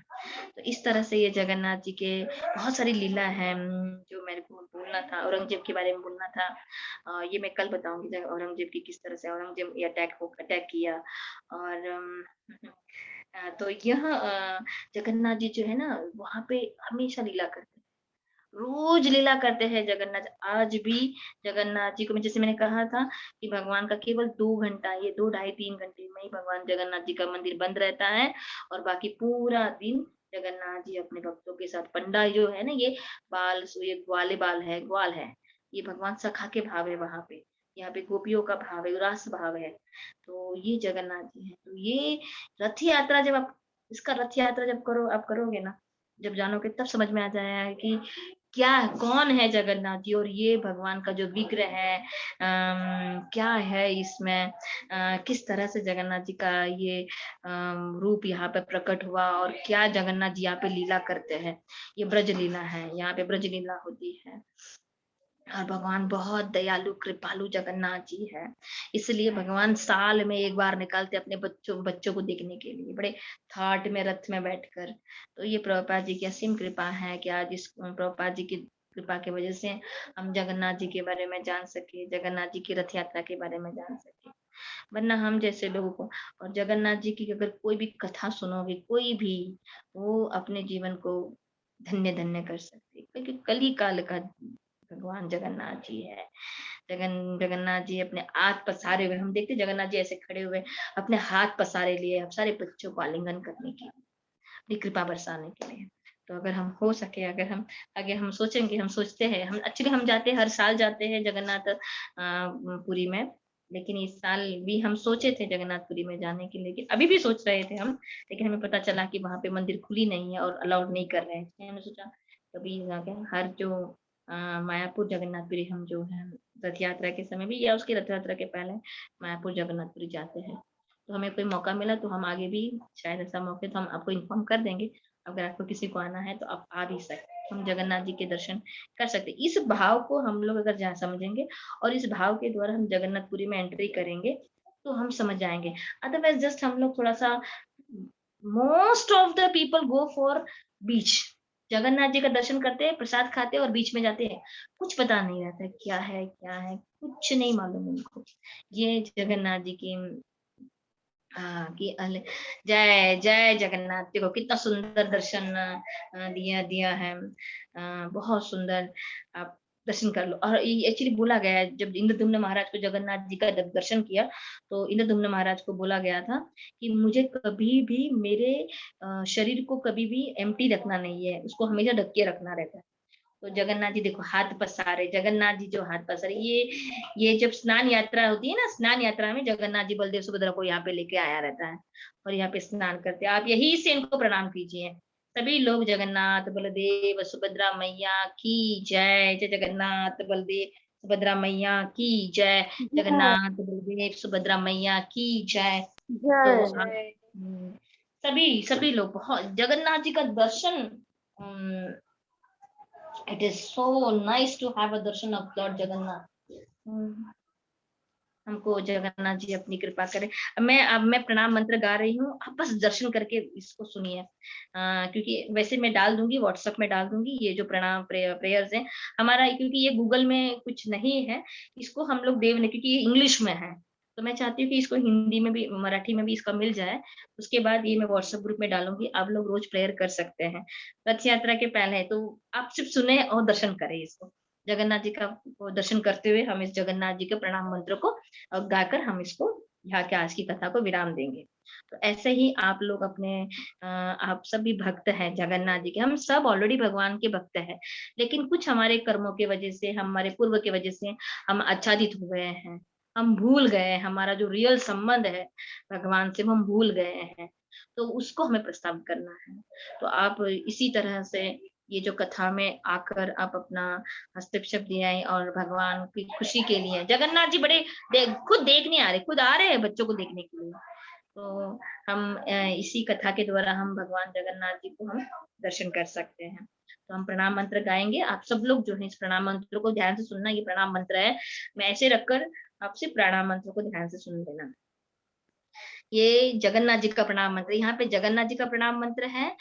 तो इस तरह से ये जगन्नाथ जी के बहुत सारी लीला है, जो मेरे को बोलना था, औरंगजेब के बारे में बोलना था। ये मैं कल बताऊंगी औरंगजेब की किस तरह से औरंगजेब ये अटैक किया। और तो यह जगन्नाथ जी जो है ना वहाँ पे हमेशा लीला करते हैं, रोज लीला करते हैं जगन्नाथ। आज भी जगन्नाथ जी को मैं, जैसे मैंने कहा था कि भगवान का केवल 2 घंटा, ये 2 ढाई 3 घंटे में ही भगवान जगन्नाथ जी का मंदिर बंद रहता है। और बाकी पूरा दिन जगन्नाथ जी अपने भक्तों के साथ, पंडा जो है ना ये ग्वाल है, ये भगवान सखा के भाव है वहां पे। यहाँ पे गोपियों का भाव है, रास भाव है। तो ये जगन्नाथ जी है। तो ये रथ यात्रा जब आप इसका रथ यात्रा जब आप करोगे ना, जब जानोगे तब समझ में आ जाएगा कि क्या कौन है जगन्नाथ जी, और ये भगवान का जो विग्रह है क्या है इसमें, किस तरह से जगन्नाथ जी का ये रूप यहाँ पे प्रकट हुआ, और क्या जगन्नाथ जी यहाँ पे लीला करते हैं। ये ब्रज लीला है, यहाँ पे ब्रज लीला होती है। और भगवान बहुत दयालु कृपालु जगन्नाथ जी है। इसलिए भगवान साल में एक बार निकालते अपने बच्चों बच्चों को देखने के लिए, बड़े थाट में रथ में बैठकर। तो ये प्रभुपाद जी की असीम कृपा है कि आज इस प्रभुपाद जी की कृपा की वजह से हम जगन्नाथ जी के बारे में जान सके, जगन्नाथ जी की रथ यात्रा के बारे में जान सके। वरना हम जैसे लोगों को, और जगन्नाथ जी की अगर कोई भी कथा सुनोगे कोई भी, वो अपने जीवन को धन्य धन्य कर सकते, क्योंकि कली काल का भगवान जगन्नाथ जी है। जगन्नाथ जी अपने हाथ पसारे हुए, हम देखते जगन्नाथ जी ऐसे खड़े हुए, अपने हाथ पसारे लिए अब सारे बच्चों को आलिंगन करने के लिए, अपनी कृपा बरसाने के लिए। तो अगर हम हो सके, अगर हम सोचेंगे, हम सोचते हैं, हम एक्चुअली हम जाते हैं, हर साल जाते हैं जगन्नाथ पुरी में। लेकिन इस साल भी हम सोचे थे जगन्नाथपुरी में जाने के लिए, लेकिन अभी भी सोच रहे थे हम, लेकिन हमें पता चला कि वहां पे मंदिर खुली नहीं है और अलाउड नहीं कर रहे हैं। इसलिए हमने सोचा कभी जाके हर जो मायापुर जगन्नाथपुरी हम जो है रथ यात्रा के समय भी या उसकी रथ यात्रा के पहले मायापुर जगन्नाथपुरी जाते हैं। तो हमें कोई मौका मिला तो हम आगे भी शायद ऐसा मौके तो हम आपको इन्फॉर्म कर देंगे। अगर आपको किसी को आना है तो आप आ भी सकते, हम जगन्नाथ जी के दर्शन कर सकते। इस भाव को हम लोग अगर जहाँ समझेंगे और इस भाव के द्वारा हम जगन्नाथपुरी में एंट्री करेंगे तो हम समझ जाएंगे। अदरवाइज जस्ट हम लोग थोड़ा सा, most of the people go for beach, Jagannath ji का दर्शन करते हैं, प्रसाद खाते हैं और बीच में जाते हैं। कुछ पता नहीं रहता क्या है कुछ नहीं मालूम उनको। ये जगन्नाथ जी की जय जय जगन्नाथ। देखो कितना सुंदर दर्शन दिया है, बहुत सुंदर। आप दर्शन कर लो। और एक्चुअली बोला गया है, जब इंद्रदुम्न महाराज को जगन्नाथ जी का दर्शन किया, तो इंद्रदुम्न महाराज को बोला गया था कि मुझे कभी भी मेरे शरीर को कभी भी एम्प्टी रखना नहीं है, उसको हमेशा ढक के रखना रहता है। तो जगन्नाथ जी देखो हाथ पसारे, जगन्नाथ जी जो हाथ पसारे, ये जब स्नान यात्रा होती है ना, स्नान यात्रा में जगन्नाथ जी बलदेव सुभद्रा को यहाँ पे लेके आया रहता है और यहाँ पे स्नान करते हैं। आप यही से इनको प्रणाम कीजिए सभी लोग। जगन्नाथ बलदेव सुभद्रा मैया की जय, जय जगन्नाथ बलदेव सुभद्रा मैया की जय। जगन्नाथ बलदेव सुभद्रा मैया की जय। तो सभी सभी लोग बहुत जगन्नाथ जी का दर्शन, it is so nice to have a darshan of lord Jagannath. हमको जगन्नाथ जी अपनी कृपा करें। अब मैं प्रणाम मंत्र गा रही हूँ, आप बस दर्शन करके इसको सुनिए, क्योंकि वैसे मैं डाल दूंगी, व्हाट्सएप में डाल दूंगी ये जो प्रणाम प्रेयर्स हैं हमारा, क्योंकि ये गूगल में कुछ नहीं है, इसको हम लोग देव ने, क्योंकि ये इंग्लिश में है, तो मैं चाहती हूँ कि इसको हिंदी में भी मराठी में भी इसका मिल जाए। उसके बाद ये मैं व्हाट्सएप ग्रुप में डालूंगी, आप लोग रोज प्रेयर कर सकते हैं रथ यात्रा के पहले, तो आप सिर्फ सुने और दर्शन करें इसको। जगन्नाथ जी का दर्शन करते हुए हम इस जगन्नाथ जी के प्रणाम मंत्र को गाकर हम इसको यहाँ के आज की कथा को विराम देंगे। तो ऐसे ही आप लोग अपने आप सभी भक्त हैं जगन्नाथ जी के, हम सब ऑलरेडी भगवान के भक्त हैं, लेकिन कुछ हमारे कर्मों की वजह से, हमारे पूर्व की वजह से हम आच्छादित हो गए हैं, हम भूल गए हमारा जो रियल संबंध है भगवान से, वो हम भूल गए हैं, तो उसको हमें प्रस्ताव करना है। तो आप इसी तरह से ये जो कथा में आकर आप अपना हस्तक्षेप दिया है, और भगवान की खुशी के लिए जगन्नाथ जी बड़े खुद देख नहीं आ रहे, खुद आ रहे हैं बच्चों को देखने के लिए, तो हम इसी कथा के द्वारा हम भगवान जगन्नाथ जी को हम दर्शन कर सकते हैं। तो हम प्रणाम मंत्र गाएंगे, आप सब लोग जो है इस प्रणाम मंत्र को ध्यान से सुनना, ये प्रणाम मंत्र है, मैं ऐसे रखकर आपसे प्रणाम मंत्र को ध्यान से सुन लेना। ये जगन्नाथ जी का प्रणाम मंत्र, यहाँ पे जगन्नाथ जी का प्रणाम मंत्र है,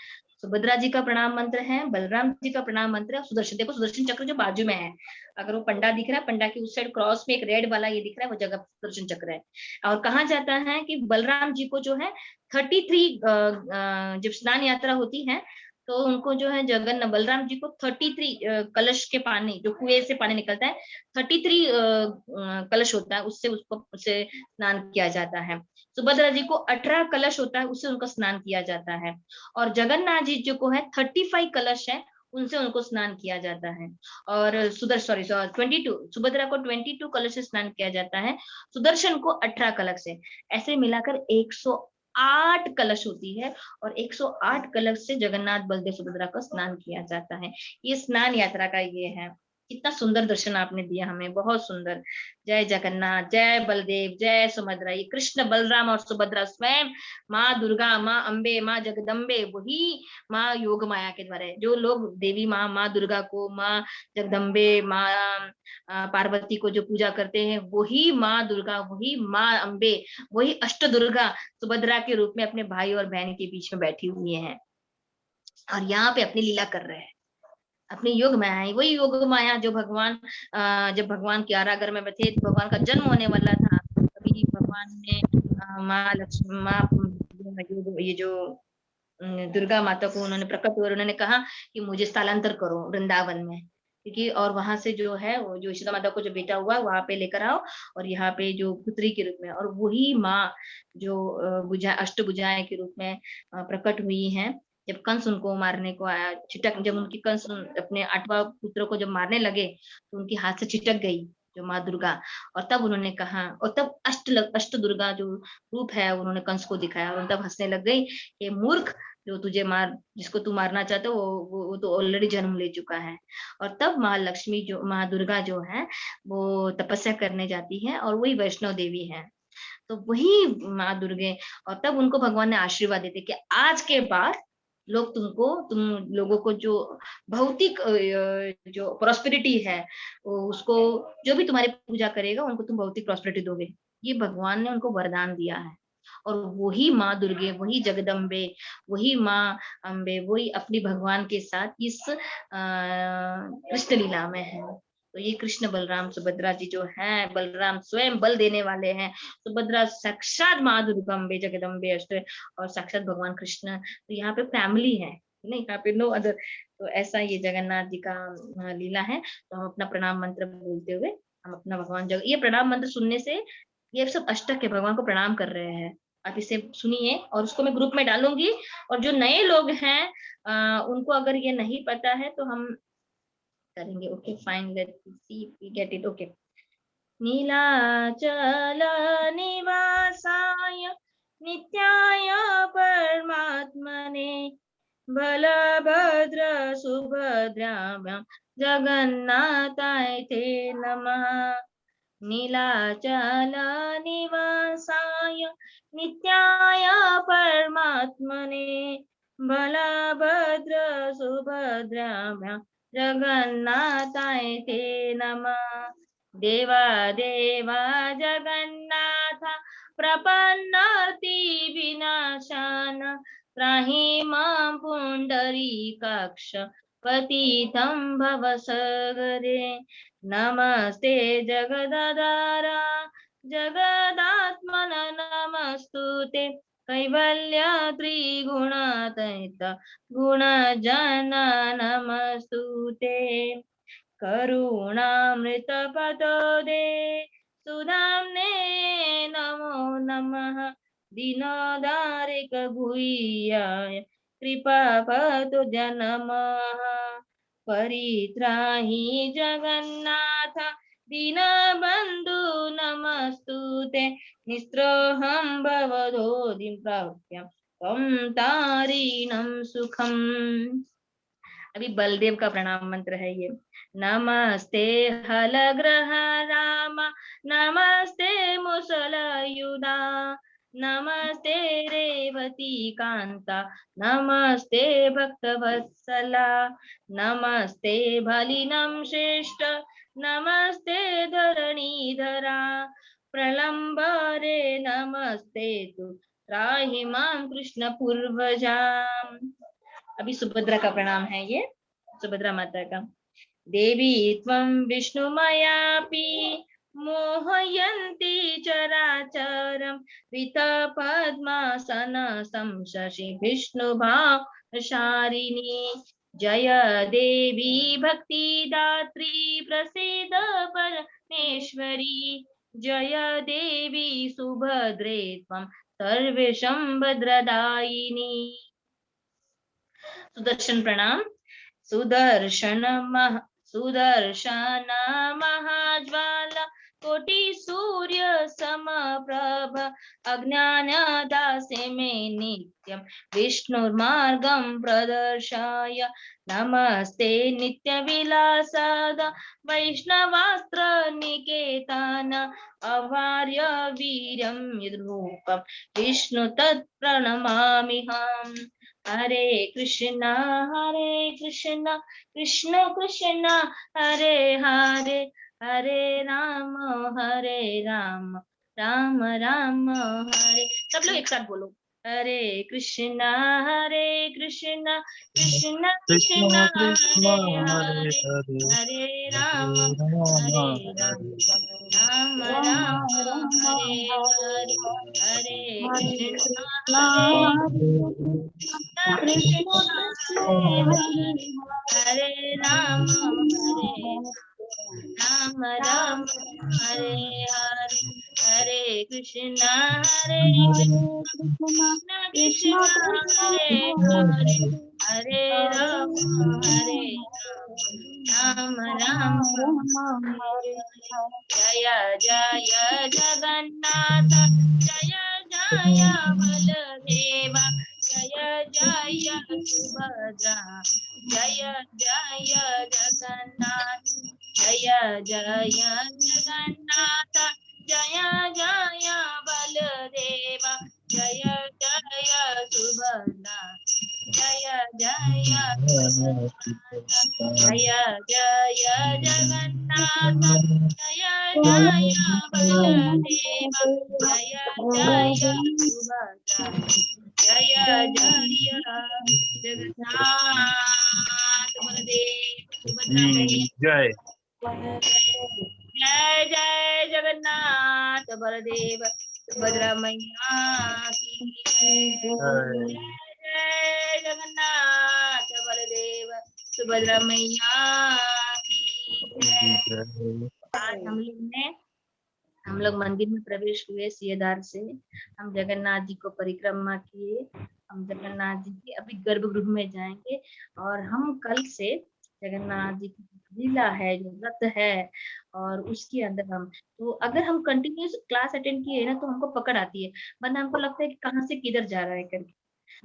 सुभद्रा जी का प्रणाम मंत्र है, बलराम जी का प्रणाम मंत्र है, सुदर्शन, देखो सुदर्शन चक्र जो बाजू में है, अगर वो पंडा दिख रहा है, पंडा के उस साइड क्रॉस में एक रेड वाला ये दिख रहा है, वो जगह सुदर्शन चक्र है। और कहा जाता है कि बलराम जी को जो है 33 जब स्नान यात्रा होती है, तो उनको जो है जगन बलराम जी को 33 कलश के पानी, जो कुएं से पानी निकलता है, 33 कलश होता है, उससे उसको उससे स्नान किया जाता है। सुभद्रा जी को 18 कलश होता है, उससे उनका स्नान किया जाता है। और जगन्नाथ जी जो को है 35 कलश है, उनसे उनको स्नान किया जाता है। और सुदर्शन, सॉरी 22, सुभद्रा को 22 कलश से स्नान किया जाता है, सुदर्शन को 18 कलश से, ऐसे मिलाकर 108 कलश होती है, और 108 कलश से जगन्नाथ बलदेव सुभद्रा का स्नान किया जाता है। ये स्नान यात्रा का ये है। कितना सुंदर दर्शन आपने दिया हमें, बहुत सुंदर। जय जगन्नाथ, जय बलदेव, जय सुभद्रा। ये कृष्ण बलराम और सुभद्रा स्वयं माँ दुर्गा, माँ अम्बे, माँ जगदम्बे, वही माँ योग माया के द्वारा है। जो लोग देवी माँ, माँ दुर्गा को, माँ जगदम्बे, माँ पार्वती को जो पूजा करते हैं, वही माँ दुर्गा, वही माँ अम्बे, वही अष्ट दुर्गा सुभद्रा के रूप में अपने भाई और बहन के बीच में बैठी हुई हैं, और यहाँ पे अपनी लीला कर रहे हैं, अपनी योग माया है। वही योग माया जो भगवान जब भगवान के कारागार में थे, भगवान का जन्म होने वाला था, तभी भगवान ने माँ लक्ष्मी, माँ ये जो दुर्गा माता को उन्होंने प्रकट हुए, उन्होंने कहा कि मुझे स्थलांतर करो वृंदावन में, क्योंकि और वहां से जो है वो जो यशोदा माता को जो बेटा हुआ वहां पे लेकर आओ, और यहाँ पे जो पुत्री के रूप में, और वही माँ जो बुझा अष्टभुजाएं के रूप में प्रकट हुई हैं। जब कंस उनको मारने को आया, छिटक, जब उनकी कंस अपने 8वां पुत्र को जब मारने लगे, तो उनके हाथ से छिटक गई जो माँ दुर्गा, और तब उन्होंने कहा, और तब अष्ट दुर्गा जो रूप है उन्होंने कंस को दिखाया, और तब हंसने लग गई कि मूर्ख, जो तुझे मार, जिसको तू मारना चाहते हो वो तो ऑलरेडी जन्म ले चुका है। और तब माँ लक्ष्मी जो, माँ दुर्गा जो है वो तपस्या करने जाती है, और वही वैष्णव देवी है, तो वही माँ दुर्गे, और तब उनको भगवान ने आशीर्वाद देते कि आज के बाद लोग तुमको, तुम लोगों को जो भौतिक जो प्रॉस्पेरिटी है, उसको, जो भी तुम्हारी पूजा करेगा उनको तुम भौतिक प्रॉस्पेरिटी दोगे, ये भगवान ने उनको वरदान दिया है। और वही माँ दुर्गे, वही जगदम्बे, वही माँ अम्बे, वही अपनी भगवान के साथ इस कृष्ण लीला में है। तो ये कृष्ण बलराम सुभद्रा जी जो हैं, बलराम स्वयं बल देने वाले हैं, सुभद्रा साक्षात माँ दुर्गा अम्बे जगदम्बे अष्ट, और साक्षात भगवान कृष्ण, तो यहाँ पे फैमिली है नहीं, यहाँ पे नो अदर। तो ऐसा ये जगन्नाथ जी का लीला है। तो हम अपना प्रणाम मंत्र बोलते हुए हम अपना भगवान ये प्रणाम मंत्र सुनने से ये सब अष्टक के भगवान को प्रणाम कर रहे हैं, आप इसे सुनिए, और उसको मैं ग्रुप में डालूंगी। और जो नए लोग हैं उनको अगर ये नहीं पता है तो हम करेंगे। Okay fine, let see we get it. Okay. नीलाचल निवासाय नित्याय परमात्मने बलभद्र सुभद्राभ्यां जगन्नाथाय ते नमः। नीलाचल निवासाय नित्याय परमात्मने बलभद्र सुभद्राभ्यां जगन्नाथाय ते नमः। देवा देवा जगन्नाथ प्रपन्नति विनाशान त्राहि मां पुण्डरीकाक्ष पतितं भवसगरे। नमस्ते जगदाधारा जगदात्मन नमस्तुते कैवल्य त्रिगुणातीत गुणजन नमस्तुते। करुणामृतपदोदे सुधाम्ने नमो नमः। दीनोदारिक गुह्याय कृपापतु नमः। परित्राहि जगन्नाथ दीनबन्धु नमस्तुते। निस्त्रोहं भवदोदिं प्राप्य त्वं तारिणं सुखम्। अभी बलदेव का प्रणाम मंत्र है ये। नमस्ते हलग्रह राम नमस्ते मुसलयुधा नमस्ते रेवती कांता नमस्ते भक्तवत्सला नमस्ते भलिनं श्रेष्ठ नमस्ते धरणीधरा प्रलंबरे नमस्ते तु त्राहि मां कृष्ण पूर्वजाम्। अभी सुभद्रा का प्रणाम है ये, सुभद्रा माता का। देवी त्वं विष्णुमयापि मोहयन्ति चराचरं पद्मासनसं शशि विष्णुभावशारिणी। जय देवी भक्तिदात्री प्रसीद परमेश्वरी। जय देवी सुभद्रे त्वं सर्वेषां भद्रदायिनी। सुदर्शन प्रणाम। सुदर्शन महाज्वाला कोटि सूर्य समप्रभ अज्ञानदासे मे नित्यं विष्णुर्मार्गं प्रदर्शय। नमस्ते नित्यविलासद वैष्णवास्त्र निकेतन अवार्य वीर्यं यद्रूपं विष्णु तत्प्रणमाम्यहम्। हरे कृष्ण कृष्ण कृष्ण हरे हरे हरे राम राम राम हरे। सब लोग एक साथ बोलो, हरे कृष्ण कृष्ण कृष्ण कृष्ण कृष्ण हरे हरे हरे हरे हरे हरे राम राम राम हरे राम राम हरे हरे हरे कृष्ण कृष्ण हरे हरे राम राम हरे हरे हरे कृष्ण कृष्ण हरे हरे हरे राम राम हरे जय जय जगन्नाथ जय जय बलदेवा जय जय सुभद्रा जय जय जगन्नाथ जय जय जगन्नाथ जय जय बलदेवा जय जय सुभद्रा जय जय जय जय जगन्नाथ जय जय बलदेवा जय जय सुभद्रा जय जय जगन्नाथ बलदेव सुभद्रा मैया जय जय जय जगन्नाथ बलदेव सुभद्रा मैया की जय जय जगन्नाथ बलदेव सुभद्रा मैया की जय। आज हम लोग मंदिर में प्रवेश हुए सियदार से। हम जगन्नाथ जी को परिक्रमा किए। हम जगन्नाथ जी के अभी गर्भगृह में जाएंगे और हम कल से जगन्नाथ जी की लीला है जो व्रत है और उसके अंदर हम तो अगर हम कंटिन्यूस क्लास अटेंड किए ना तो हमको पकड़ आती है, वरना हमको लगता है कि कहाँ से किधर जा रहा है करके।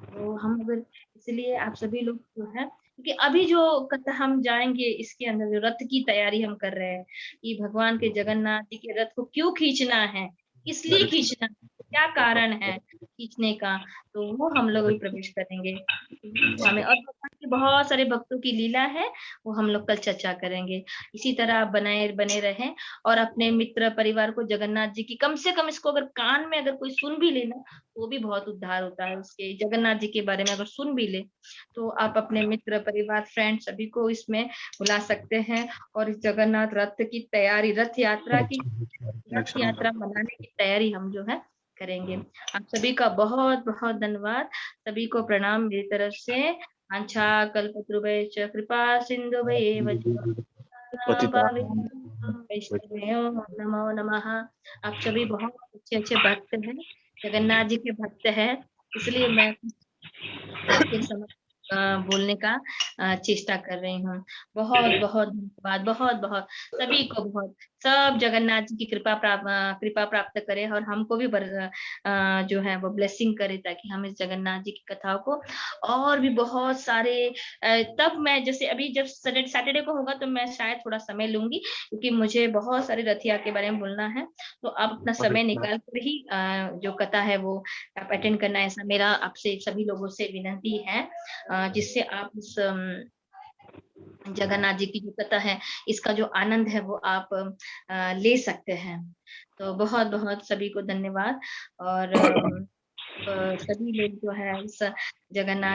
तो हम अगर इसलिए आप सभी लोग जो है, क्योंकि अभी जो कथा हम जाएँगे इसके अंदर जो रथ की तैयारी हम कर रहे हैं, कि भगवान के जगन्नाथ जी के रथ को क्यों खींचना है? किस लिए खींचना है? क्या कारण है खींचने का? तो वो हम लोग अभी प्रवेश करेंगे। वो हमें और भगवान के बहुत सारे भक्तों की लीला है, वो हम लोग कल चर्चा करेंगे। इसी तरह आप बने रहें और अपने मित्र परिवार को जगन्नाथ जी की कम से कम इसको अगर कान में अगर कोई सुन भी ले ना, वो भी बहुत उद्धार होता है उसके। जगन्नाथ जी के बारे में अगर सुन भी ले, तो आप अपने मित्र, परिवार, फ्रेंड सभी को इसमें बुला सकते हैं और इस जगन्नाथ रथ की तैयारी, रथ यात्रा मनाने की तैयारी हम जो है करेंगे। आप सभी का बहुत-बहुत धन्यवाद। सभी को प्रणाम मेरी तरफ से। वाञ्छा कल्पतरुभ्यश्च कृपा सिन्धुभ्येव च वैष्णवेयो नमो नमः। आप सभी बहुत अच्छे-अच्छे भक्त हैं, जगन्नाथ जी के भक्त हैं, इसलिए मैं आपके समक्ष बोलने का चेष्टा कर रही हूँ। बहुत-बहुत धन्यवाद, बहुत-बहुत सभी को बहुत सब जगन्नाथ जी की कृपा प्राप्त करें और हमको भी जो है वो ब्लेसिंग करे ताकि हम इस जगन्नाथ जी की कथाओं को और भी बहुत सारे तब मैं जैसे अभी जब सैटरडे को होगा तो मैं शायद थोड़ा समय लूँगी क्योंकि मुझे बहुत सारे रथ के बारे में बोलना है। तो आप अपना समय निकाल कर ही जो कथा है वो आप अटेंड करना, ऐसा मेरा आपसे सभी लोगों से विनती है, जिससे आप उस जगन्नाथ जी की जो कथा है इसका जो आनंद है वो आप ले सकते हैं। तो बहुत-बहुत सभी को धन्यवाद और सभी लोग जो है इस जगन्नाथ